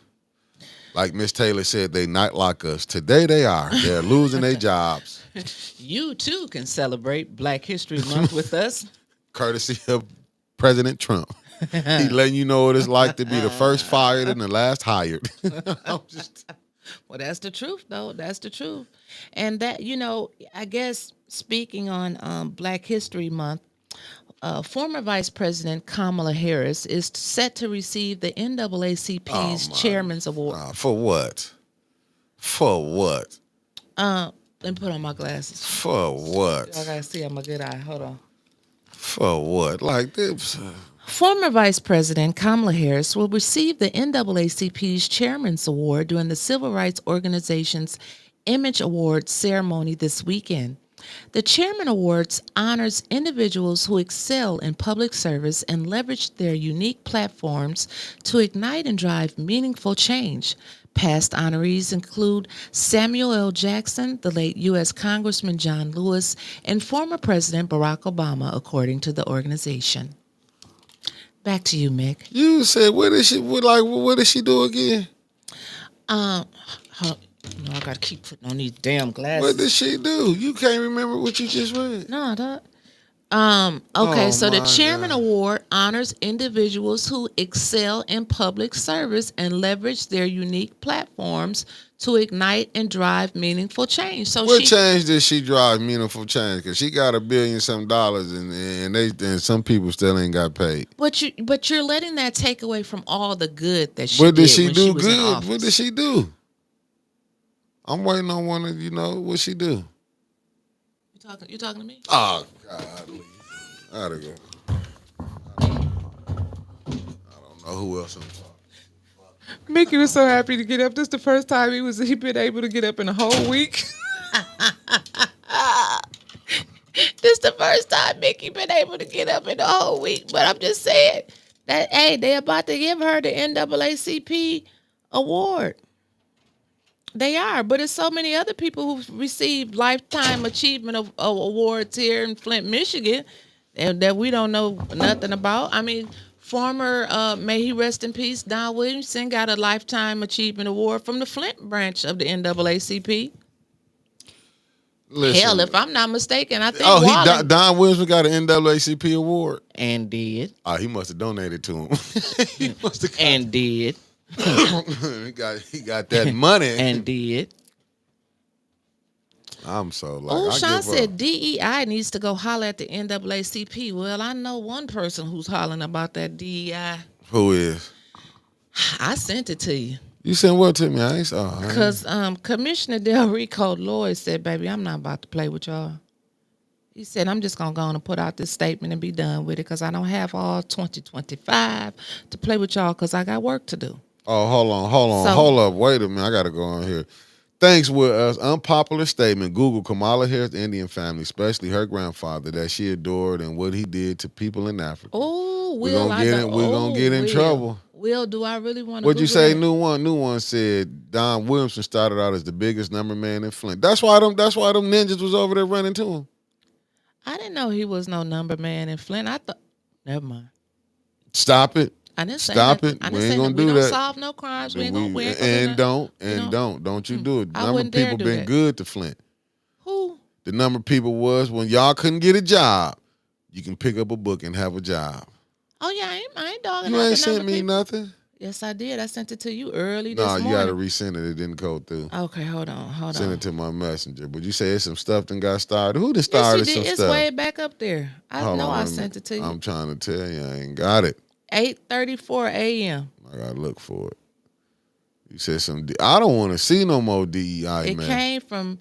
Like Miss Taylor said, they not like us. Today they are. They're losing their jobs. You too can celebrate Black History Month with us. Courtesy of President Trump. He letting you know what it's like to be the first fired and the last hired. Well, that's the truth, though. That's the truth. And that, I guess speaking on Black History Month, former Vice President Kamala Harris is set to receive the Oh NAACP's my! Chairman's Award. For what? For what? Let me put on my glasses. For what? I gotta see on my good eye. Hold on. For what? Like this? Former Vice President Kamala Harris will receive the NAACP's Chairman's Award during the Civil Rights Organization's Image Awards ceremony this weekend. The Chairman Awards honors individuals who excel in public service and leverage their unique platforms to ignite and drive meaningful change. Past honorees include Samuel L. Jackson, the late U.S. Congressman John Lewis, and former President Barack Obama, according to the organization. Back to you, Mick. You said what did she do again? I gotta keep putting on these damn glasses. What did she do? You can't remember what you just read. No, that. Oh, So the my Chairman God. Award honors individuals who excel in public service and leverage their unique platforms to ignite and drive meaningful change. So What change did she drive? Meaningful change? Because she got $1 billion some dollars, and some people still ain't got paid. But you're letting that take away from all the good that she What did she when do was in good? office. What did she do? I'm waiting on one of what she do. You talking to me? Oh God, I gotta go. I don't know who else I'm talking. Mickey was so happy to get up. This is the first time he been able to get up in a whole week. This the first time Mickey been able to get up in the whole week. But I'm just saying that they about to give her the NAACP award. They are, but it's so many other people who've received lifetime achievement awards here in Flint, Michigan, and that we don't know nothing about. I mean, former, may he rest in peace, Don Williamson got a lifetime achievement award from the Flint branch of the NAACP. Listen, Hell, if I'm not mistaken, I think Don Williamson got an NAACP award. And did. Oh, he must have donated to him. He must have And did. he got that money. And did. I'm so like. Oh, I Sean give said up. DEI needs to go holler at the NAACP. Well, I know one person who's hollering about that DEI. Who is? I sent it to you. You sent what to me? I ain't saw. Because Commissioner Del Rico Lloyd said, baby, I'm not about to play with y'all. He said, I'm just going to go on and put out this statement and be done with it because I don't have all 2025 to play with y'all because I got work to do. Oh, hold up. Wait a minute. I got to go on here. Thanks with us. Unpopular statement. Google Kamala Harris, the Indian family, especially her grandfather, that she adored and what he did to people in Africa. Oh, We're gonna get in trouble. Will, do I really want to? What'd you say? New one said Don Williamson started out as the biggest number man in Flint. That's why them ninjas was over there running to him. I didn't know he was no number man in Flint. I thought, never mind. Stop it. I didn't say Stop nothing. it. I We didn't ain't say gonna nothing. do We that. don't solve no crimes. We ain't gonna win. Don't you do it. I Number wouldn't of dare people do been that. good to Flint. Who? The number of people was when y'all couldn't get a job, you can pick up a book and have a job. Oh yeah, I ain't dogging You out ain't the sent number me people. nothing. Yes, I did. I sent it to you early this No, morning. you gotta resend it. It didn't go through. Okay, hold on. Send it to my messenger. But you say it's some stuff that got started. Who done Yes, started you some did. It's stuff? way back up there. I Hold know on, I wait a sent minute. it to you. I'm trying to tell you, I ain't got it. 8:34 a.m. I gotta look for it. You said some. I don't want to see no more DEI, It man. came from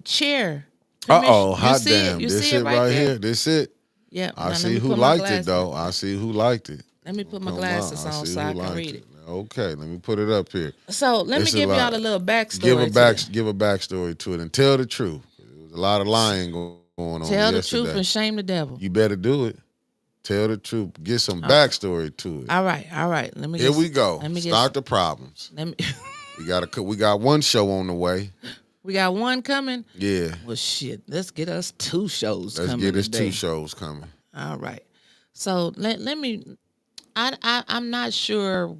chair. Uh-oh, You hot see it? damn. You This see it it right there? here. This it. Yep. I Now, see let me who put my liked it, glasses- though. I see who liked it. Let me put my Come glasses on. on see so who I can liked read it. Okay, let me put it up here. So let me It's a give lot. y'all a little backstory. Give a backstory to it and tell the truth. There was a lot of lying going on Tell the yesterday. truth and shame the devil. You better do it. Tell the truth. Get some backstory to it. All right. Let me. Here we go. Let me Start the problems. Let me. We got one show on the way. We got one coming. Yeah. Well, shit. Let's get us 2 shows Let's coming get us today. 2 shows coming. All right. So let me. I'm not sure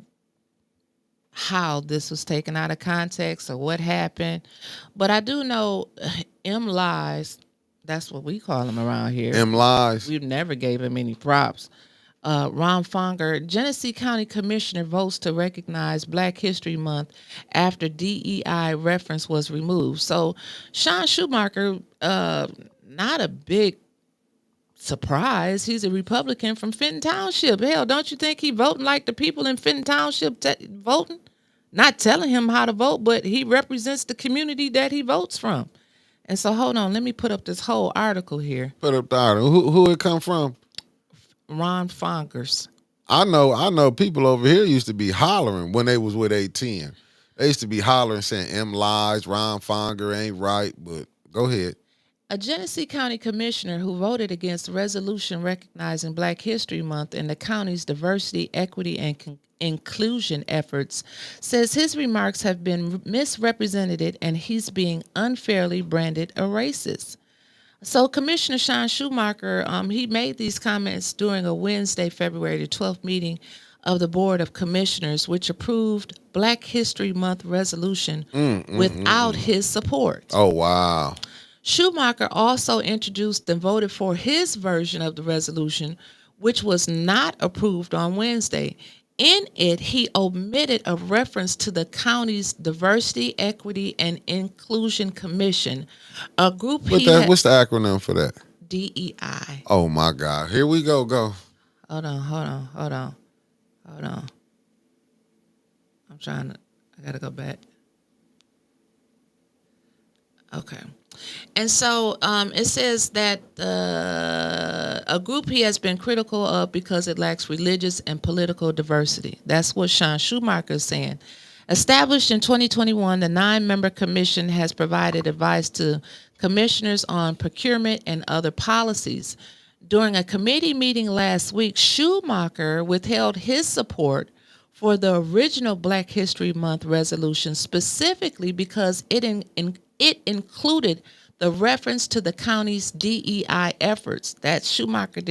how this was taken out of context or what happened, but I do know M Lies. That's what we call him around here. M lies. We've never gave him any props. Ron Fonger, Genesee County Commissioner, votes to recognize Black History Month after DEI reference was removed. So Sean Schumacher, not a big surprise. He's a Republican from Fenton Township. Hell, don't you think he voting like the people in Fenton Township voting? Not telling him how to vote, but he represents the community that he votes from. And so, hold on, let me put up this whole article here. Put up the article. Who it come from? Ron Fongers. I know people over here used to be hollering when they was with 810. They used to be hollering saying M lies, Ron Fonger ain't right, but go ahead. A Genesee County commissioner who voted against the resolution recognizing Black History Month and the county's diversity, equity, and inclusion efforts says his remarks have been misrepresented and he's being unfairly branded a racist. So Commissioner Sean Schumacher, he made these comments during a Wednesday, February the 12th meeting of the Board of Commissioners, which approved Black History Month resolution without his support. Oh, wow. Schumacher also introduced and voted for his version of the resolution, which was not approved on Wednesday. In it, he omitted a reference to the county's Diversity, Equity, and Inclusion Commission, a group What's the acronym for that? DEI. Oh, my God. Here we go. Hold on. I got to go back. Okay. And so it says that a group he has been critical of because it lacks religious and political diversity. That's what Sean Schumacher is saying. Established in 2021, the 9-member commission has provided advice to commissioners on procurement and other policies. During a committee meeting last week, Schumacher withheld his support for the original Black History Month resolution specifically because it included the reference to the county's DEI efforts. That Schumacher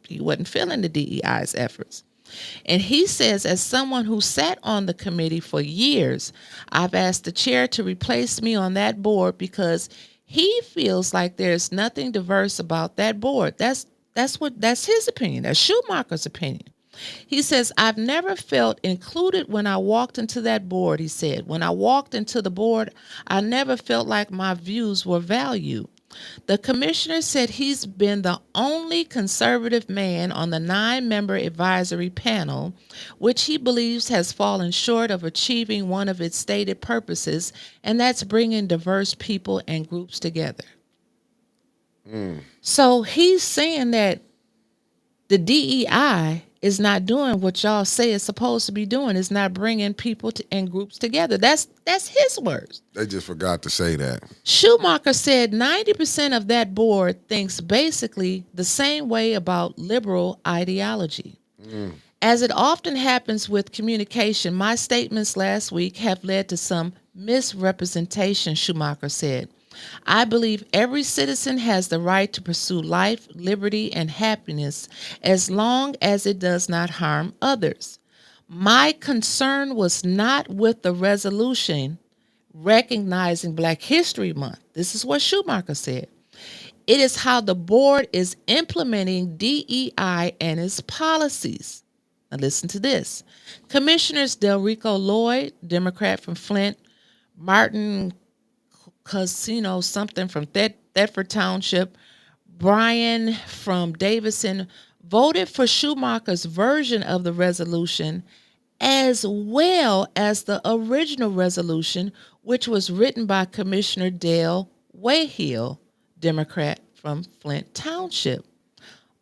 he wasn't feeling the DEI's efforts. And he says, as someone who sat on the committee for years, I've asked the chair to replace me on that board because he feels like there's nothing diverse about that board. That's his opinion. That's Schumacher's opinion. He says, I've never felt included when I walked into that board, he said. When I walked into the board, I never felt like my views were valued. The commissioner said he's been the only conservative man on the 9-member advisory panel, which he believes has fallen short of achieving one of its stated purposes, and that's bringing diverse people and groups together. So he's saying that the DEI is not doing what y'all say it's supposed to be doing. It's not bringing people and groups together. That's his words. They just forgot to say that. Schumacher said 90% of that board thinks basically the same way about liberal ideology. As it often happens with communication, my statements last week have led to some misrepresentation, Schumacher said. I believe every citizen has the right to pursue life, liberty, and happiness as long as it does not harm others. My concern was not with the resolution recognizing Black History Month. This is what Schumacher said. It is how the board is implementing DEI and its policies. Now listen to this. Commissioners Delrico Lloyd, Democrat from Flint, Martin Casino, something from Thetford Township, Brian from Davison, voted for Schumacher's version of the resolution as well as the original resolution, which was written by Commissioner Dale Wayhill, Democrat from Flint Township.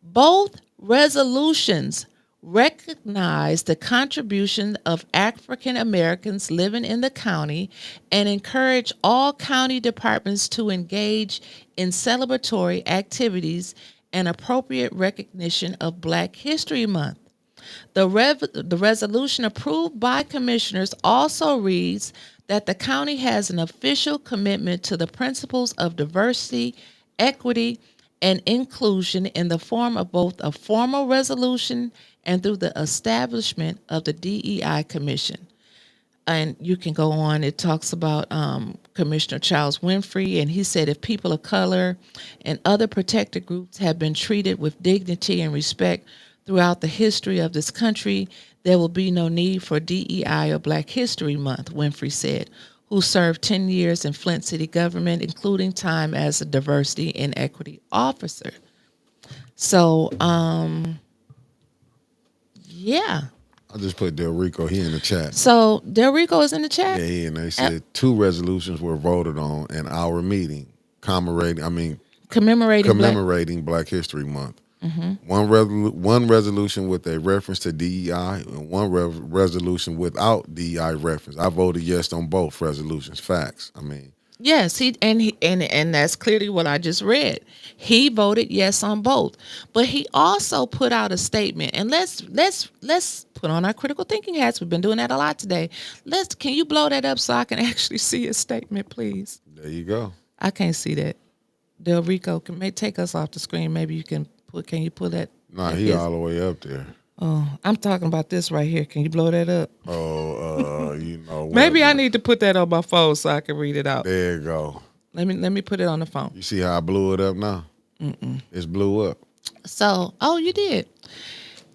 Both resolutions recognize the contribution of African Americans living in the county and encourage all county departments to engage in celebratory activities and appropriate recognition of Black History Month. The resolution approved by commissioners also reads that the county has an official commitment to the principles of diversity, equity, and inclusion in the form of both a formal resolution and through the establishment of the DEI Commission. And you can go on. It talks about Commissioner Charles Winfrey, and he said if people of color and other protected groups have been treated with dignity and respect Throughout the history of this country, there will be no need for DEI or Black History Month, Winfrey said, who served 10 years in Flint city government, including time as a diversity and equity officer. So, yeah. I just put Del Rico here in the chat. So Del Rico is in the chat. Yeah, and they said 2 resolutions were voted on in our meeting, commemorating Black History Month. One resolution with a reference to DEI and one resolution without DEI reference. I voted yes on both resolutions. Facts. Yes, and that's clearly what I just read. He voted yes on both, but he also put out a statement. And let's put on our critical thinking hats. We've been doing that a lot today. Can you blow that up so I can actually see his statement, please? There you go. I can't see that. Del Rico, may take us off the screen. Maybe you can put. Can you pull that? Nah, he all the way up there. Oh, I'm talking about this right here. Can you blow that up? Oh, you know what? Maybe I need to put that on my phone so I can read it out. There you go. Let me put it on the phone. You see how I blew it up now? It's blew up. So, you did.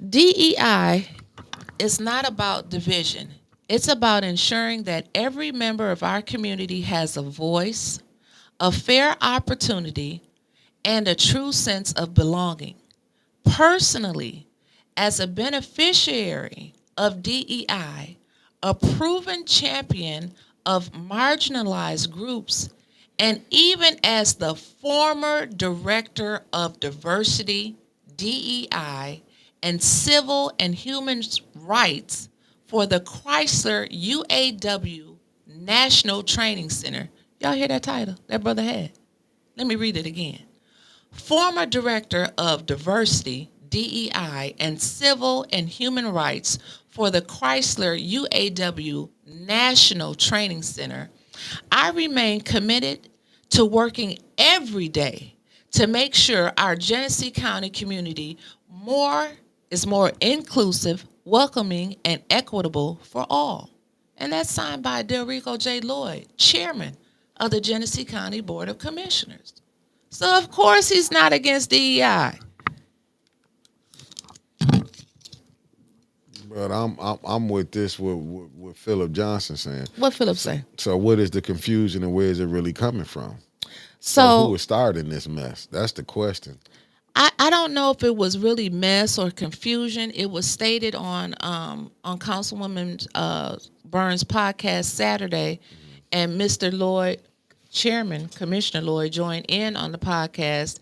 DEI is not about division. It's about ensuring that every member of our community has a voice, a fair opportunity, and a true sense of belonging. Personally, as a beneficiary of DEI, a proven champion of marginalized groups, and even as the former director of diversity, DEI, and civil and human rights for the Chrysler UAW National Training Center. Y'all hear that title that brother had? Let me read it again. Former director of diversity, DEI, and civil and human rights for the Chrysler UAW National Training Center, I remain committed to working every day to make sure our Genesee County community is more inclusive, welcoming, and equitable for all. And that's signed by Delrico J. Lloyd, chairman of the Genesee County Board of Commissioners. So, of course, he's not against DEI. But I'm with this what Philip Johnson saying. What Philip say? So what is the confusion and where is it really coming from? So who is starting this mess? That's the question. I don't know if it was really mess or confusion. It was stated on Councilwoman Burns' podcast Saturday, and Mr. Lloyd, Chairman Commissioner Lloyd, joined in on the podcast.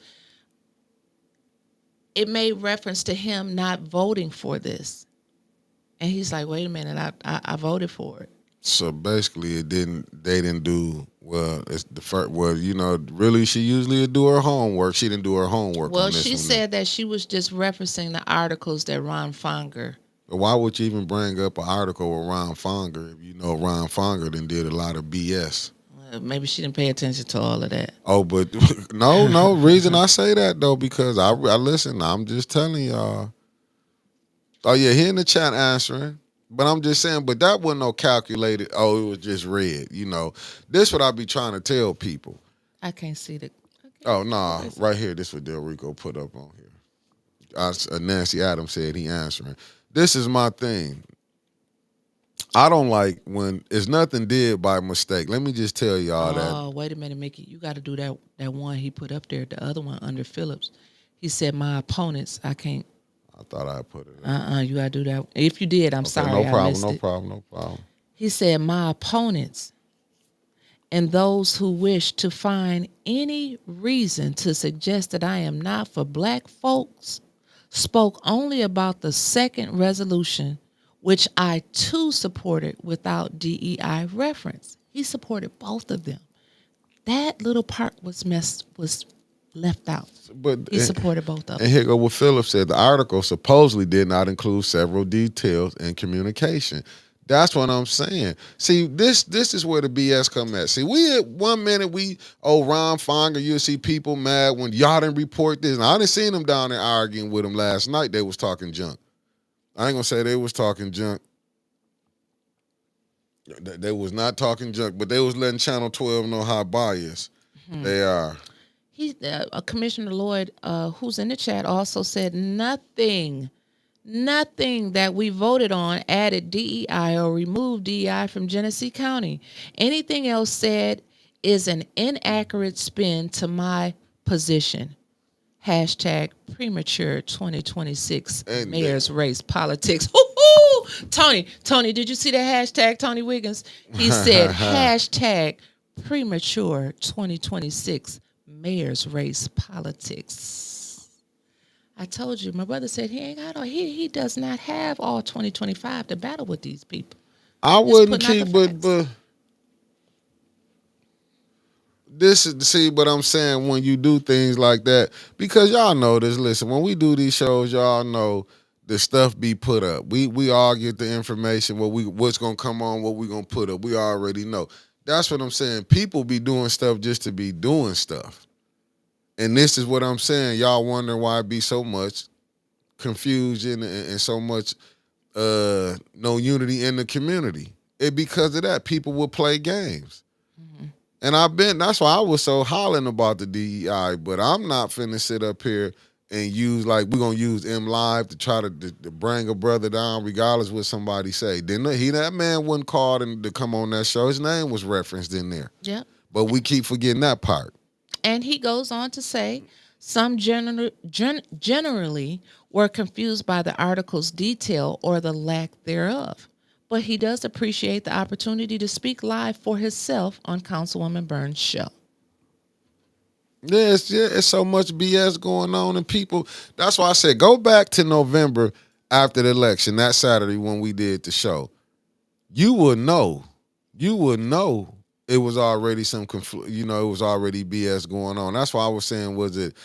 It made reference to him not voting for this. And he's like, wait a minute, I voted for it. So basically, they didn't do well. It's the first. Well, really, she usually would do her homework. She didn't do her homework. Well, she said that she was just referencing the articles that Ron Fonger. But why would you even bring up an article with Ron Fonger if you know Ron Fonger then did a lot of BS? Maybe she didn't pay attention to all of that. Oh, but no. Reason I say that though because I listen. I'm just telling y'all. Oh yeah, he in the chat answering. But I'm just saying, but that wasn't no calculated, it was just read. This what I be trying to tell people. I can't see the. Oh, nah, right here. This what Del Rico put up on here. Nancy Adams said he answering. This is my thing. I don't like when it's nothing did by mistake. Let me just tell y'all that. Oh, wait a minute, Mickey. You got to do that one he put up there, the other one under Phillips. He said, my opponents, I can't. I thought I put it. You gotta do that. If you did, I'm sorry. No problem. I missed it. No problem. He said, "My opponents and those who wish to find any reason to suggest that I am not for Black folks spoke only about the second resolution, which I too supported without DEI reference." He supported both of them. That little part was left out. But he supported both of them. And here go what Philip said. The article supposedly did not include several details in communication. That's what I'm saying. See, this is where the BS come at. See, we at 1 minute Ron Fonger, you'll see people mad when y'all didn't report this. And I didn't see them down there arguing with him last night. They was talking junk. I ain't gonna say they was talking junk. They was not talking junk, but they was letting Channel 12 know how biased they are. Commissioner Lloyd, who's in the chat, also said nothing Nothing that we voted on added DEI or removed DEI from Genesee County. Anything else said is an inaccurate spin to my position. Hashtag premature 2026 And mayor's race politics. Hoo-hoo! Tony, did you see that hashtag, Tony Wiggins? He said hashtag premature 2026 mayor's race politics. I told you, my brother said he ain't got all, he does not have all 2025 to battle with these people. I Just wouldn't putting out keep, the but this is see what I'm saying when you do things like that, because y'all know this. Listen, when we do these shows, y'all know the stuff be put up. We all get the information what's gonna come on, what we gonna put up. We already know. That's what I'm saying. People be doing stuff just to be doing stuff. And this is what I'm saying. Y'all wonder why it be so much confusion and so much no unity in the community. It because of that. People will play games. And that's why I was so hollering about the DEI, but I'm not finna sit up here and use, like, we're gonna use M Live to try to bring a brother down regardless what somebody say. That man wasn't called to come on that show. His name was referenced in there. Yep. But we keep forgetting that part. And he goes on to say, some generally were confused by the article's detail or the lack thereof. But he does appreciate the opportunity to speak live for himself on Councilwoman Burns' show. Yeah, it's so much BS going on, and people. That's why I said go back to November after the election, that Saturday when we did the show. You would know. It was already it was already BS going on. That's why I was saying, was it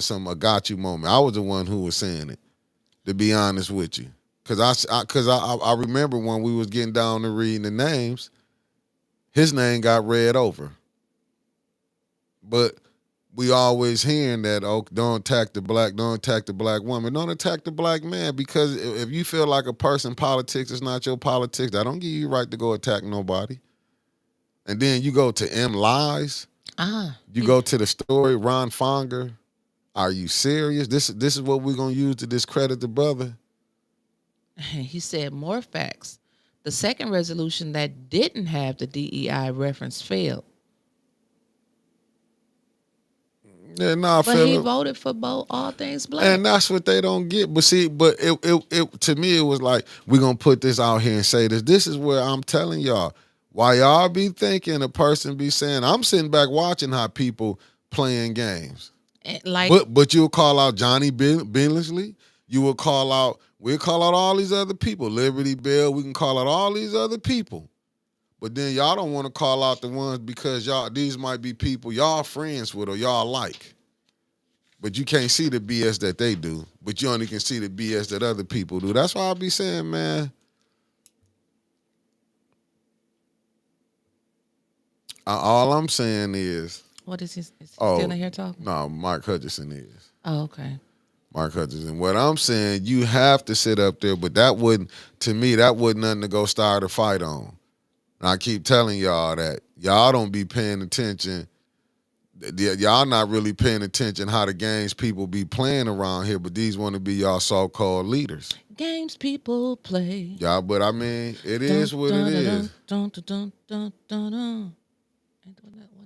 some a got you moment? I was the one who was saying it, to be honest with you, because I remember when we was getting down to reading the names, his name got read over, but we always hearing that, oh, don't attack the black woman, don't attack the black man, because if you feel like a person politics is not your politics, that don't give you right to go attack nobody. And then you go to M Lies. You go to the story, Ron Fonger. Are you serious? This is what we're going to use to discredit the brother? He said more facts. The second resolution that didn't have the DEI reference failed. Yeah, nah, but he voted for all things black. And that's what they don't get. But see, it to me, it was like, we're going to put this out here and say this. This is where I'm telling y'all. Why y'all be thinking a person be saying, I'm sitting back watching how people playing games. But you'll call out Johnny Billingsley. We'll call out all these other people. Liberty Bell, we can call out all these other people. But then y'all don't want to call out the ones because these might be people y'all friends with or y'all like. But you can't see the BS that they do. But you only can see the BS that other people do. That's why I be saying, man, all I'm saying is... What is he still in here talking? No, Mark Hutchinson is. Oh, okay. Mark Hutchinson. What I'm saying, you have to sit up there, but that wouldn't nothing to go start a fight on. And I keep telling y'all that. Y'all don't be paying attention. Y'all not really paying attention how the games people be playing around here, but these want to be y'all so-called leaders. Games people play. Yeah, but I mean, it is what it is. Wasn't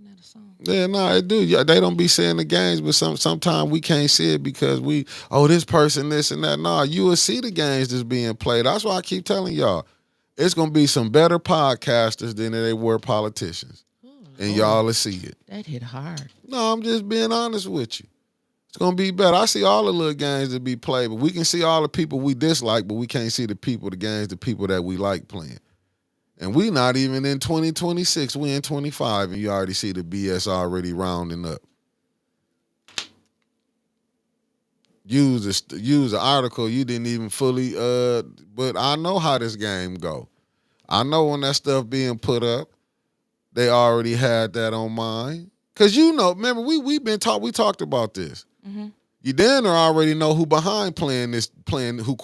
that a song? Yeah, no, it do. Yeah, they don't be saying the games, but sometimes we can't see it because this person, this and that. No, you will see the games that's being played. That's why I keep telling y'all, it's gonna be some better podcasters than they were politicians, and y'all will see it. That hit hard. No, I'm just being honest with you. It's gonna be better. I see all the little games that be played, but we can see all the people we dislike, but we can't see the people that we like playing. And we not even in 2026. We in 25, and you already see the BS already rounding up. Use an article you didn't even fully. But I know how this game go. I know when that stuff being put up, they already had that on mind. Cause remember we talked about this. Mm-hmm. You damn near already know who behind who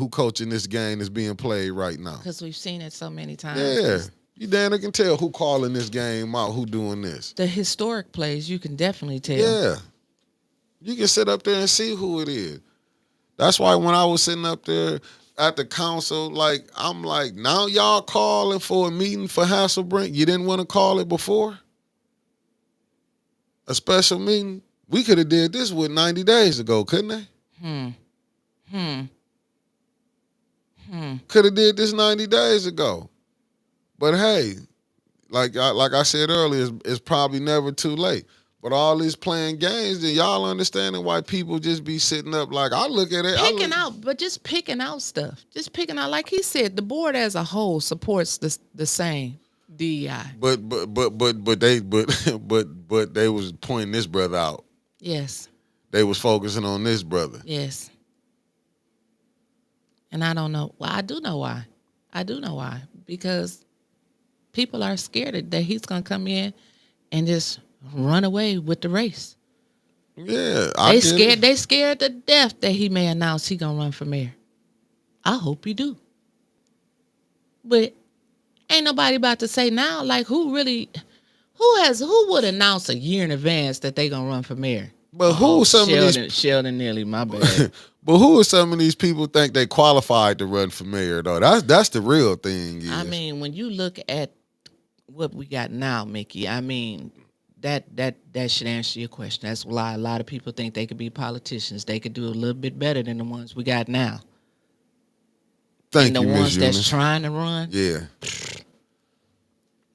coaching this game that's being played right now. Because we've seen it so many times. Yeah. You damn near can tell who calling this game out, who doing this. The historic plays, you can definitely tell. Yeah. You can sit up there and see who it is. That's why when I was sitting up there at the council, like I'm like, now y'all calling for a meeting for Hasselbring. You didn't want to call it before? A special meeting? We could have did this with 90 days ago, couldn't they? Could have did this 90 days ago. But hey, like I said earlier, it's probably never too late. But all this playing games, then y'all understanding why people just be sitting up like I look at it. Just picking out stuff. Just picking out, like he said, the board as a whole supports the same DEI. But they was pointing this brother out. Yes. They was focusing on this brother. Yes. And I don't know. Well, I do know why. Because people are scared that he's gonna come in and just run away with the race. Yeah, They scared to death that he may announce he gonna run for mayor. I hope he do. But ain't nobody about to say now, like who would announce a year in advance that they gonna run for mayor? But who Sheldon Neely, my bad. But who are some of these people think they qualified to run for mayor though? That's the real thing. I mean, when you look at what we got now, Mickey, I mean, that should answer your question. That's why a lot of people think they could be politicians. They could do a little bit better than the ones we got now. Thank you, the Ms. ones Eunice. that's trying to run. Yeah.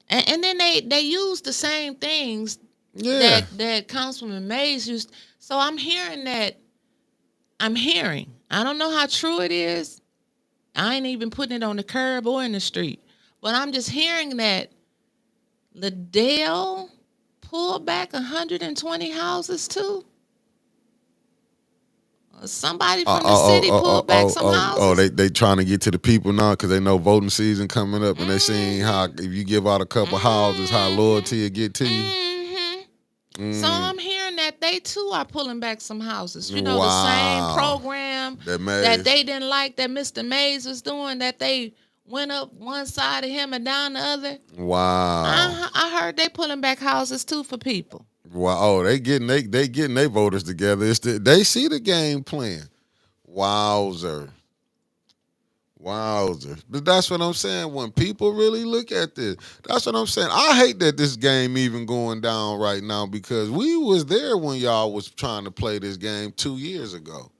And then they use the same things that Councilman Mays used. So I'm hearing that. I don't know how true it is. I ain't even putting it on the curb or in the street. But I'm just hearing that Liddell pulled back 120 houses too. Somebody from the city pulled back some houses. They trying to get to the people now because they know voting season coming up, and they seeing how if you give out a couple houses, how loyalty will get to you. So I'm hearing that they too are pulling back some houses. You know, the same program that they didn't like that Mr. Mays was doing, that they went up one side of him and down the other. Wow. I heard they pulling back houses too for people. Wow. Oh, they getting their voters together. They see the game plan. Wowzer. But that's what I'm saying. When people really look at this, that's what I'm saying. I hate that this game even going down right now because we was there when y'all was trying to play this game 2 years ago.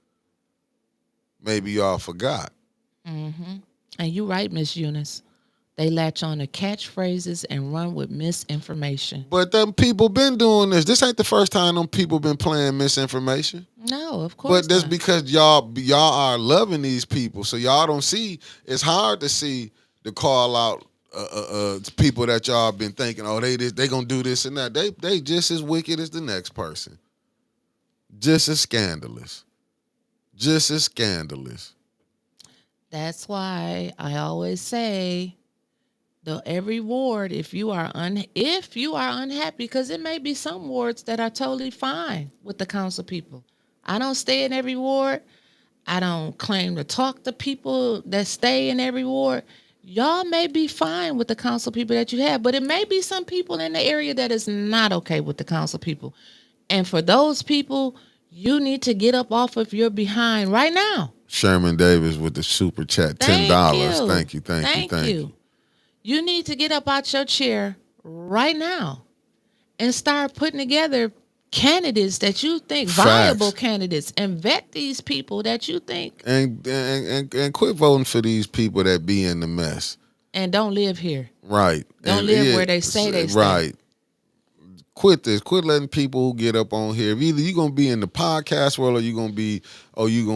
Maybe y'all forgot. Mm-hmm. And you're right, Miss Eunice. They latch on to catchphrases and run with misinformation. But them people been doing this. This ain't the first time them people been playing misinformation. No, of course But that's not. because y'all are loving these people, so y'all don't see. It's hard to see to call out people that y'all been thinking, oh, they gonna do this and that. They just as wicked as the next person, just as scandalous. That's why I always say, every ward, if you are unhappy, because it may be some wards that are totally fine with the council people. I don't stay in every ward. I don't claim to talk to people that stay in every ward. Y'all may be fine with the council people that you have, but it may be some people in the area that is not okay with the council people. And for those people, you need to get up off of your behind right now. Sherman Davis with the super chat, $10. Thank you. You need to get up out your chair right now and start putting together candidates that you think viable candidates, and vet these people that you think and quit voting for these people that be in the mess and don't live here. Right. Don't live where they say they stay. Right. Quit this. Quit letting people get up on here. Either you're gonna be in the podcast world or you're gonna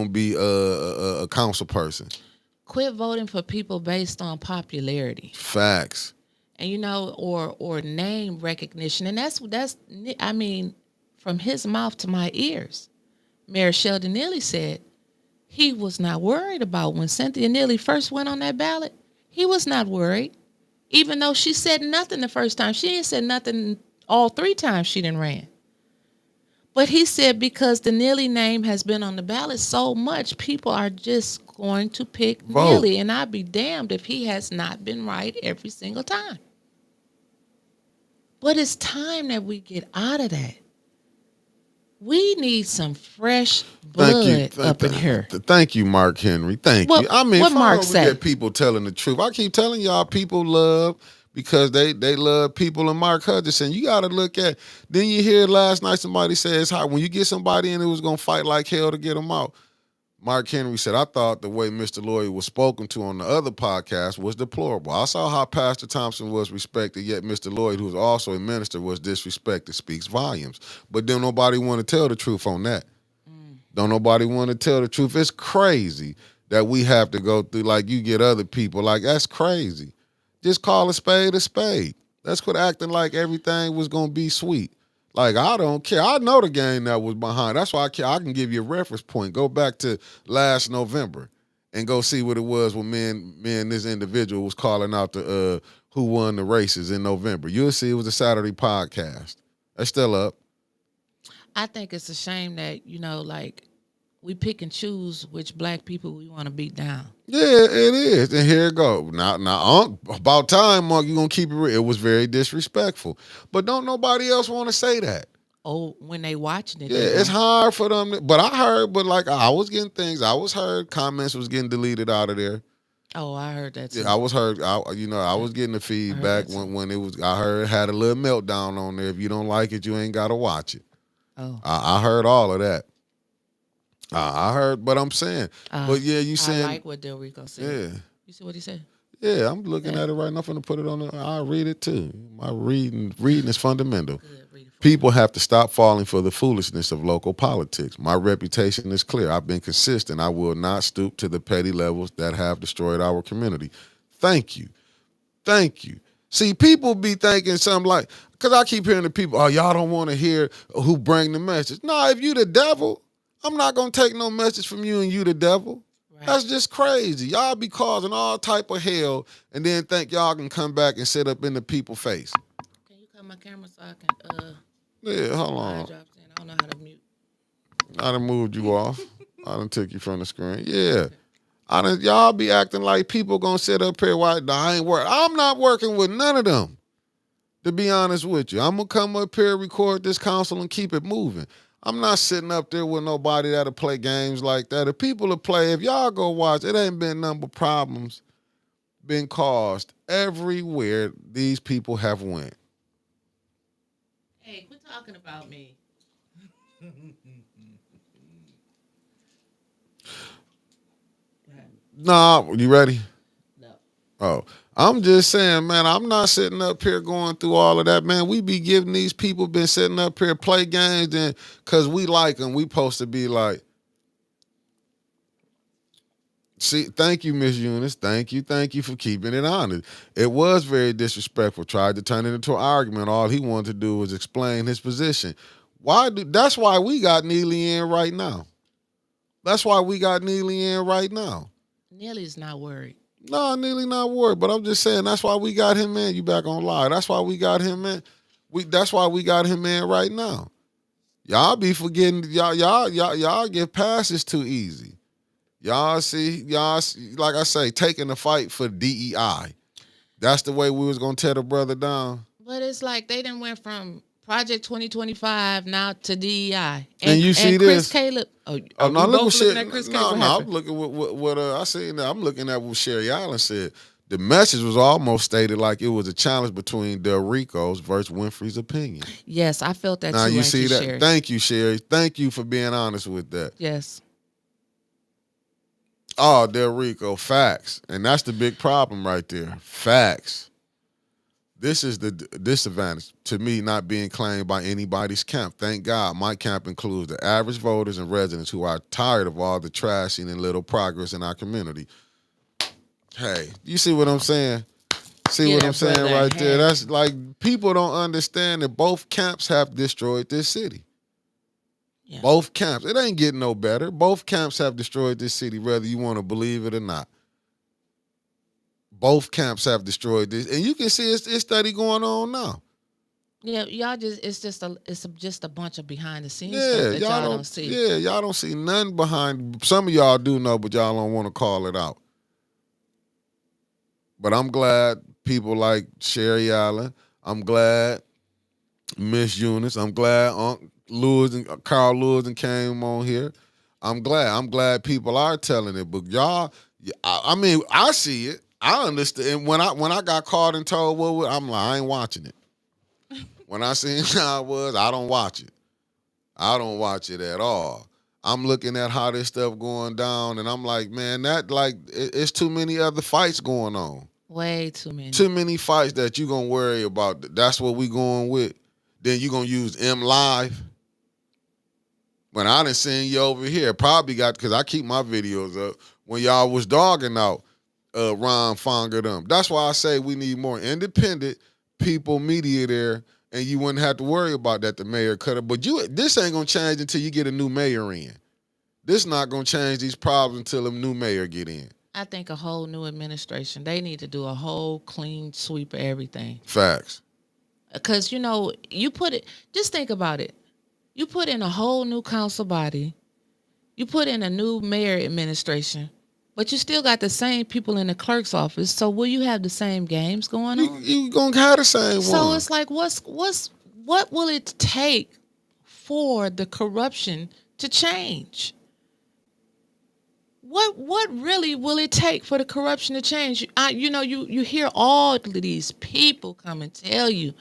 be a council person. Quit voting for people based on popularity. Facts. And or name recognition. And that's I mean, from his mouth to my ears, Mayor Sheldon Neely said he was not worried about when Cynthia Neely first went on that ballot. He was not worried, even though she said nothing the first time. She didn't say nothing all 3 times she didn't ran. But he said because the Neely name has been on the ballot so much, people are just going to pick Neely. And I'd be damned if he has not been right every single time. But it's time that we get out of that. We need some fresh Thank you. blood up in here. Thank you, Mark Henry. Thank you. I mean, What Mark finally we say? get people telling the truth. I keep telling y'all people love because they love people and Mark Hutchinson. You got to look at, then you hear last night somebody say it's hot. When you get somebody in who was going to fight like hell to get them out, Mark Henry said, I thought the way Mr. Lloyd was spoken to on the other podcast was deplorable. I saw how Pastor Thompson was respected, yet Mr. Lloyd, who was also a minister, was disrespected, speaks volumes. But then nobody want to tell the truth on that. Don't nobody want to tell the truth. It's crazy that we have to go through, like you get other people. Like, that's crazy. Just call a spade a spade. Let's quit acting like everything was going to be sweet. Like, I don't care. I know the game that was behind. That's why I can give you a reference point. Go back to last November and go see what it was when me and this individual was calling out the who won the races in November. You'll see it was a Saturday podcast. That's still up. I think it's a shame that, like, we pick and choose which black people we want to beat down. Yeah, it is. And here it go. Now, about time, Mark, you're going to keep it real. It was very disrespectful. But don't nobody else want to say that. Oh, when they watching it. Yeah, it's hard for them. But I heard, like, I was getting things. I was heard comments was getting deleted out of there. Oh, I heard that too. Yeah, I was heard. I was getting the feedback when it was, I heard, had a little meltdown on there. If you don't like it, you ain't got to watch it. Oh. I heard all of that. I heard, but I'm saying, but yeah, you saying. I like what Del Rico said. Yeah. You see what he said? Yeah, I'm looking at it right now. I'm going to put it on I'll read it too. My reading is fundamental. People have to stop falling for the foolishness of local politics. My reputation is clear. I've been consistent. I will not stoop to the petty levels that have destroyed our community. Thank you. Thank you. See, people be thinking something like, because I keep hearing the people, oh, y'all don't want to hear who bring the message. No, if you the devil, I'm not going to take no message from you and you the devil. Right. That's just crazy. Y'all be causing all type of hell and then think y'all can come back and sit up in the people's face. Can you cut my camera so I can... Yeah, hold on. I don't know how to mute. I done moved you off. I done took you from the screen. Yeah. Y'all be acting like people gonna sit up here while I ain't working. I'm not working with none of them, to be honest with you. I'm gonna come up here, record this council, and keep it moving. I'm not sitting up there with nobody that'll play games like that. If people will play, if y'all go watch, it ain't been none but problems been caused everywhere these people have went. Hey, quit talking about me. Nah, you ready? No. Oh, I'm just saying, man, I'm not sitting up here going through all of that, man. We be giving these people been sitting up here play games then because we like them. We supposed to be like, see, thank you, Miss Eunice. Thank you for keeping it honest. It was very disrespectful. Tried to turn it into an argument. All he wanted to do was explain his position. That's why we got Neely in right now. That's why we got Neely in right now. Neely's not worried. No, Neely not worried, but I'm just saying that's why we got him in. You back on live. That's why we got him in. That's why we got him in right now. Y'all be forgetting. Y'all get passes too easy. Y'all see, like I say, taking the fight for DEI. That's the way we was gonna tear the brother down. But it's like they done went from Project 2025 now to DEI. And you see Chris this? Caleb. No, look what I'm looking what I seen. I'm looking at what Sherry Allen said. The message was almost stated like it was a challenge between Del Rico's versus Winfrey's opinion. Yes, I felt that now too. Now you see that? Sherry. Thank you, Sherry. Thank you for being honest with that. Yes. Oh, Del Rico, facts. And that's the big problem right there. Facts. This is the disadvantage to me not being claimed by anybody's camp. Thank God my camp includes the average voters and residents who are tired of all the trashing and little progress in our community. Hey, you see what I'm saying? See what I'm saying right there? That's like people don't understand that both camps have destroyed this city. Yeah. Both camps. It ain't getting no better. Both camps have destroyed this city, whether you want to believe it or not. Both camps have destroyed this, and you can see it's study going on now. Yeah, y'all it's just a bunch of behind the scenes stuff that y'all don't see. Yeah, y'all don't see nothing behind. Some of y'all do know, but y'all don't want to call it out. But I'm glad people like Sherry Allen. I'm glad Miss Eunice. I'm glad Carl Lewis and came on here. I'm glad people are telling it. But y'all, I mean, I see it. I understand. And when I got caught and told I'm like, I ain't watching it. When I seen how it was, I don't watch it. I don't watch it at all. I'm looking at how this stuff going down, and I'm like, man, it's too many other fights going on. Way too many. Too many fights that you gonna worry about. That's what we going with. Then you gonna use M Live. When I done seen you over here, probably got, because I keep my videos up, when y'all was dogging out Ron Fonger them. That's why I say we need more independent people, media there, and you wouldn't have to worry about that the mayor cut it. But this ain't gonna change until you get a new mayor in. This not gonna change these problems until a new mayor get in. I think a whole new administration, they need to do a whole clean sweep of everything. Facts. Because, you put it, just think about it. You put in a whole new council body. You put in a new mayor administration. But you still got the same people in the clerk's office. So will you have the same games going on? You gonna have the same one. So it's like, what will it take for the corruption to change? What really will it take for the corruption to change? You hear all of these people come and tell you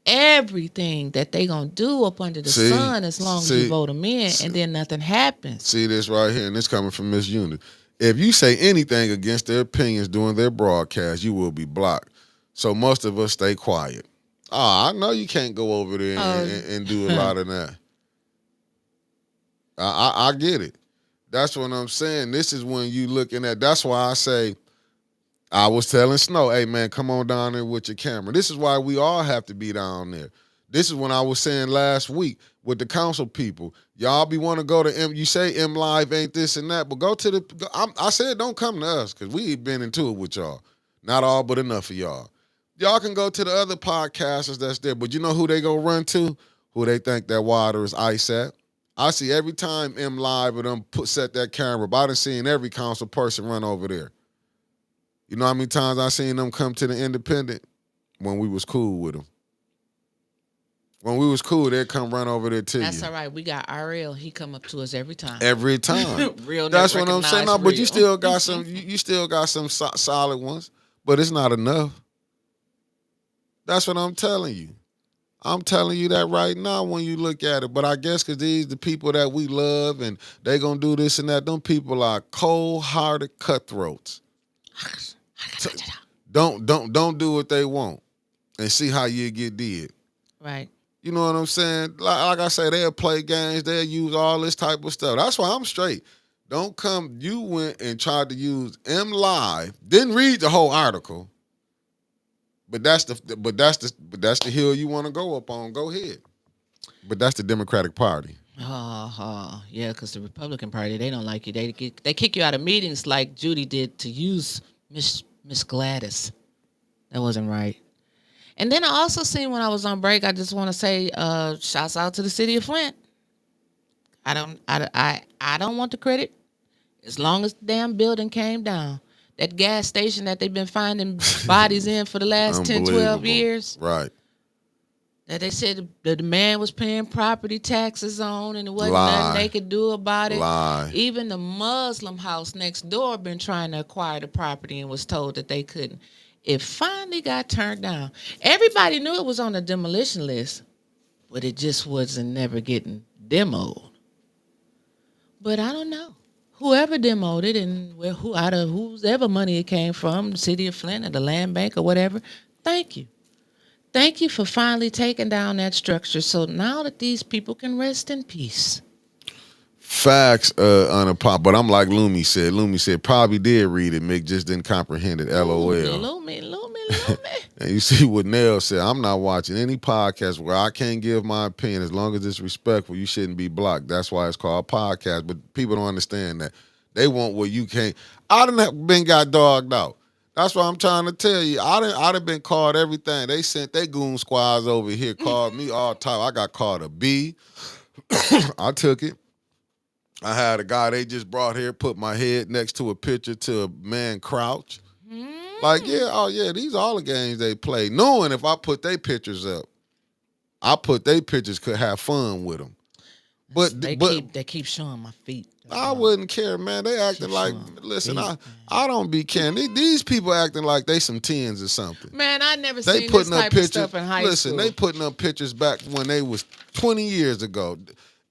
everything that they gonna do up under the sun as long as you vote them in, and then nothing happens. See this right here, and this coming from Miss Unit. If you say anything against their opinions during their broadcast, you will be blocked. So most of us stay quiet. I know you can't go over there and do a lot of that. I get it. That's what I'm saying. This is when you looking at, that's why I say, I was telling Snow, hey man, come on down there with your camera. This is why we all have to be down there. This is when I was saying last week with the council people, y'all be want to go to M. You say M Live ain't this and that, but go to the. I said don't come to us because we been into it with y'all. Not all, but enough of y'all. Y'all can go to the other podcasters that's there, but you know who they go run to? Who they think that water is ice at? I see every time M Live or them set that camera, but I done seen every council person run over there. You know how many times I seen them come to the independent? When we was cool with them. When we was cool, they'd come run over there to you. That's all right. We got RL. He come up to us every time. Every time. Real. That's what I'm saying. No, but you still got some. You still got some solid ones, but it's not enough. That's what I'm telling you. I'm telling you that right now when you look at it. But I guess because these the people that we love and they gonna do this and that. Them people are cold-hearted cutthroats. Don't do what they want and see how you get did. Right. You know what I'm saying? Like I say, they'll play games. They'll use all this type of stuff. That's why I'm straight. Don't come. You went and tried to use M Live. Didn't read the whole article. But that's the hill you want to go up on. Go ahead. But that's the Democratic Party. Yeah, because the Republican Party, they don't like you. They kick you out of meetings like Judy did to use Miss Gladys. That wasn't right. And then I also seen when I was on break, I just want to say, shouts out to the city of Flint. I don't want the credit as long as the damn building came down. That gas station that they've been finding bodies in for the last 10, 12 years. Right. That they said the man was paying property taxes on and it wasn't nothing they could do about it. Lie. Even the Muslim house next door been trying to acquire the property and was told that they couldn't. It finally got turned down. Everybody knew it was on the demolition list, but it just wasn't never getting demoed. But I don't know. Whoever demoed it and out of whoever money it came from, the city of Flint or the land bank or whatever, thank you. Thank you for finally taking down that structure so now that these people can rest in peace. Facts on a pop, but I'm like Lumi said. Lumi said probably did read it. Mick just didn't comprehend it. LOL. Lumi. And you see what Nell said. I'm not watching any podcast where I can't give my opinion. As long as it's respectful, you shouldn't be blocked. That's why it's called podcast. But people don't understand that. They want what you can't. I done been got dogged out. That's what I'm trying to tell you. I done been called everything. They sent their goon squads over here, called me all the time. I got called a B. I took it. I had a guy they just brought here, put my head next to a picture to a man crouch. Like, yeah, these are all the games they play. Knowing if I put their pictures up, I put their pictures could have fun with them. But They keep showing my feet. That's I all. wouldn't care, man. They acting like, showing listen, feet, I don't be caring. These people acting like they some tens or something. Man, I never They seen this putting up type of pictures. stuff in high Listen, school. they putting up pictures back when they was 20 years ago.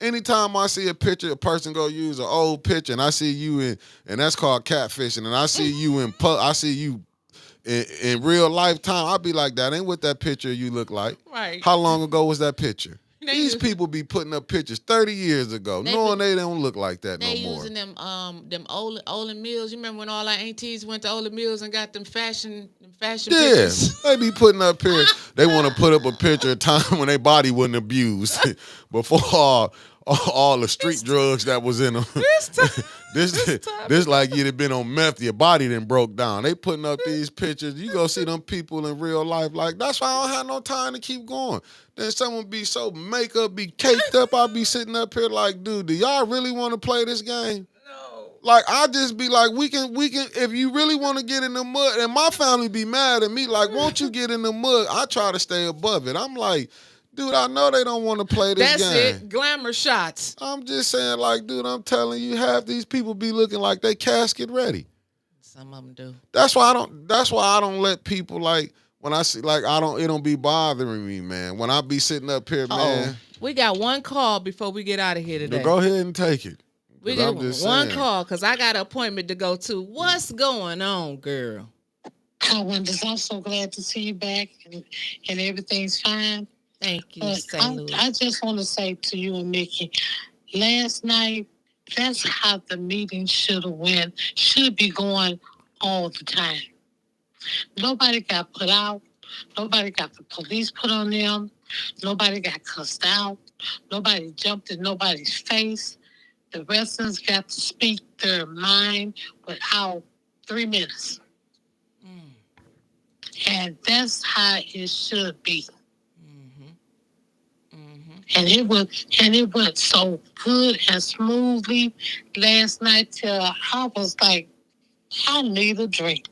Anytime I see a picture, a person go use an old picture, and I see you and that's called catfishing, and I see you I see you in real lifetime, I'll be like, that ain't what that picture you look like. Right. How long ago was that picture? They These use- people be putting up pictures 30 years ago, knowing they don't look like that They no more. using them Olin Mills. You remember when all our aunties went to Olin Mills and got them fashion Yeah, pictures? they be putting up here. They want to put up a picture of time when their body wasn't abused before all the street drugs that was in them. This like you'd have been on meth, your body then broke down. They putting up these pictures. You go see them people in real life. Like, that's why I don't have no time to keep going. Then someone be so makeup, be caked up. I be sitting up here like, dude, do y'all really want to play this game? No. Like, I just be like, we can, if you really want to get in the mud, and my family be mad at me, like, won't you get in the mud? I try to stay above it. I'm like, dude, I know they don't want to play this That's game. it. Glamour shots. I'm just saying, like, dude, I'm telling you, half these people be looking like they casket ready. Some of them do. That's why I don't let people, like, when I see, like, it don't be bothering me, man. When I be sitting up here, man. We got one call before we get out of here today. Go ahead and take it. We got I'm just one saying. call because I got an appointment to go to. What's going on, girl? Wonders, I'm so glad to see you back and everything's fine. Thank you, But St. Louis. I just want to say to you and Mickey, last night, that's how the meeting should be going all the time. Nobody got put out. Nobody got the police put on them. Nobody got cussed out. Nobody jumped in nobody's face. The residents got to speak their mind without 3 minutes. And that's how it should be. And it went so good and smoothly last night till I was like, I need a drink.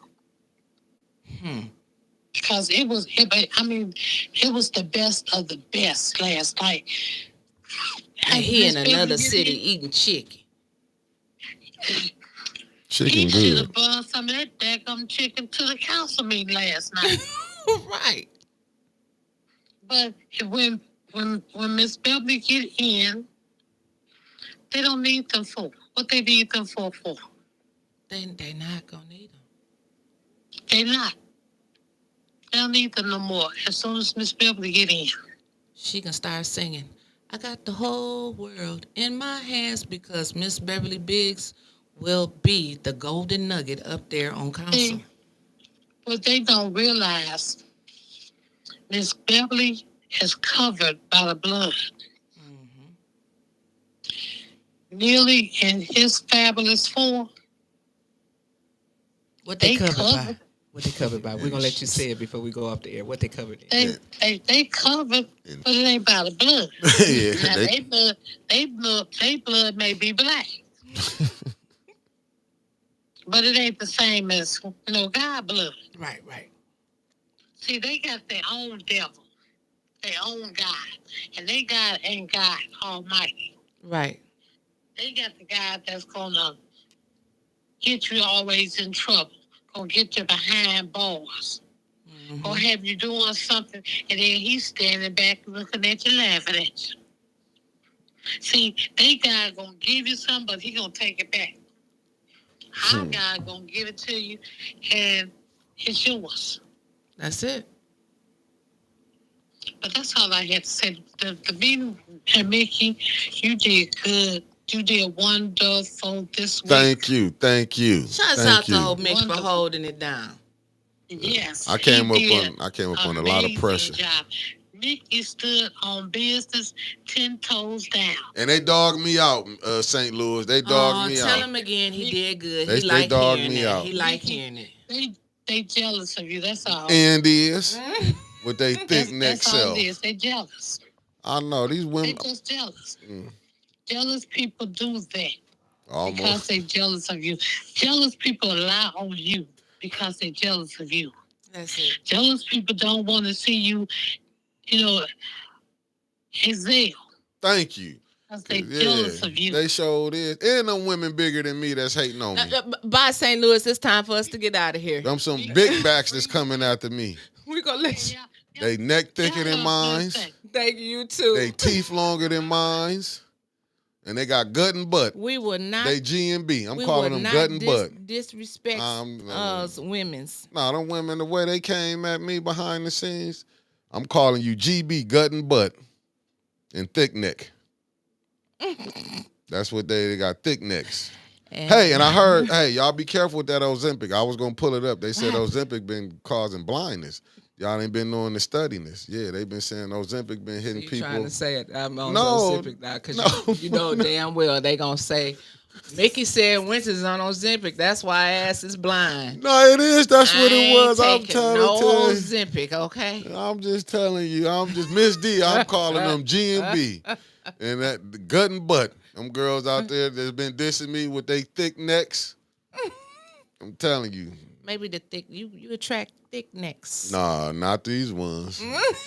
Because it was the best of the best last night. And he in another city eating chicken. Chicken He should good. have brought some of that daggum chicken to the council meeting last night. Right. But when Miss Beverly get in, they don't need them for what they need them for. They not gonna need them. They not. They don't need them no more. As soon as Miss Beverly get in, She can start singing. I got the whole world in my hands because Miss Beverly Biggs will be the golden nugget up there on council. But they don't realize Miss Beverly is covered by the blood. Nearly in his fabulous form. What they covered by? covered. What they covered by? We're gonna let you say it before we go off the air. What they covered in? They covered, but it ain't by the blood. Yeah, Now, they blood may be black. But it ain't the same as, God blood. Right. See, they got their own devil, their own God. And their God ain't God Almighty. Right. They got the God that's going to get you always in trouble, going to get you behind bars, going to have you doing something, and then he's standing back looking at you, laughing at you. See, they God going to give you something, but he going to take it back. Our God going to give it to you, and it's yours. That's it. But that's all I had to say. The meeting, and Mickey, you did good. You did wonderful this week. Thank you. Shouts Thank out you. to old Mitch for Wonderful. holding it down. Yes, I came he up did. on a lot of Amazing pressure. Job. Mickey stood on business 10 toes down. And they dogged me out, St. Louis. They dogged me Tell out. him again he did good. They He like dogged hearing me that. out. He like hearing it. They jealous of you, that's all. And is with they thick neck That's all self. it is. They jealous. I know these They women just jealous. Jealous people do that because almost. they jealous of you. Jealous people lie on you because they jealous of you. That's it. Jealous people don't want to see you, excel. Thank you. Because they jealous of you. They showed it. And them women bigger than me that's hating on me. Bye, St. Louis. It's time for us to get out of here. Them some big backs that's coming after me. We gonna let you. They neck thicker than mine. Thank you too. They teeth longer than mine. And they got gut and butt. We will not. They G and B. I'm calling them gut and butt. Disrespect us women's. Nah, them women, the way they came at me behind the scenes, I'm calling you GB, gut and butt, and thick neck. That's what they got, thick necks. And I heard, y'all be careful with that Ozempic. I was going to pull it up. They said Ozempic been causing blindness. Y'all ain't been knowing the studying this. Yeah, they been saying Ozempic been hitting people. Trying to say it. I'm on Ozempic now because you know damn well they going to say, Mickey said Winters on Ozempic. That's why ass is blind. No, it is. That's what it was. I'm telling you. No Ozempic, okay? I'm just telling you. I'm just Miss D. I'm calling them G and B. And that the gut and butt. Them girls out there that's been dissing me with they thick necks. I'm telling you. Maybe the thick, you attract thick necks. Nah, not these ones.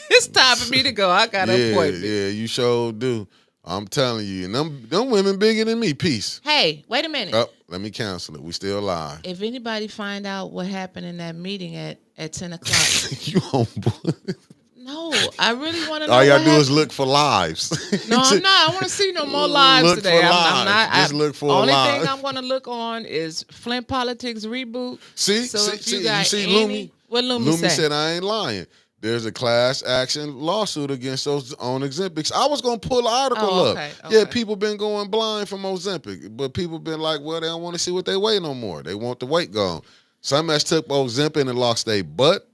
It's time for me to go. I got an appointment. Yeah, you sure do. I'm telling you. And them women bigger than me. Peace. Hey, wait a minute. Oh, let me cancel it. We still live. If anybody find out what happened in that meeting at 10 o'clock. You on board? No, I really want to know. All you gotta do is look for lives. No, I'm not. I want to see no more lives look today. For I'm not. Just look for only live. thing I'm going to look on is Flint Politics Reboot. See, so see, you see Lumi? What Lumi Lumi say? said I ain't lying. There's a class action lawsuit against those on Ozempics. I was gonna pull an article up. Okay. Yeah, people been going blind from Ozempic, but people been like, well, they don't want to see what they weigh no more. They want the weight gone. Some has took Ozempic and lost their butt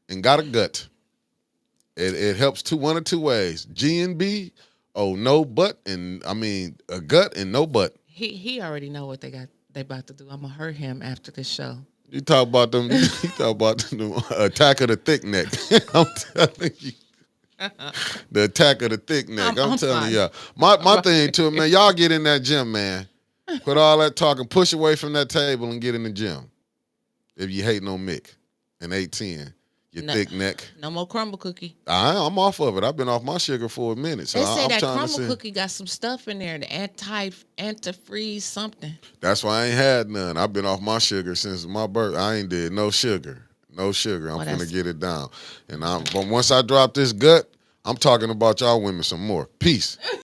and got a gut. It helps one of two ways. G and B, no butt, and I mean a gut and no butt. He already know what they about to do. I'm gonna hurt him after this show. You talk about them. You talk about the attack of the thick neck. I'm telling you, the attack of the thick neck. I'm telling you, my thing too, man. Y'all get in that gym, man. Quit all that talking. Push away from that table and get in the gym. If you hating on Mick and 810. Thick neck. No more crumble cookie. I'm off of it. I've been off my sugar for a minute. So they say I'm that trying crumble to cookie got some stuff in there, the antifreeze something. That's why I ain't had none. I've been off my sugar since my birth. I ain't did no sugar. No sugar. I'm gonna get it down. But once I drop this gut, I'm talking about y'all women some more. Peace.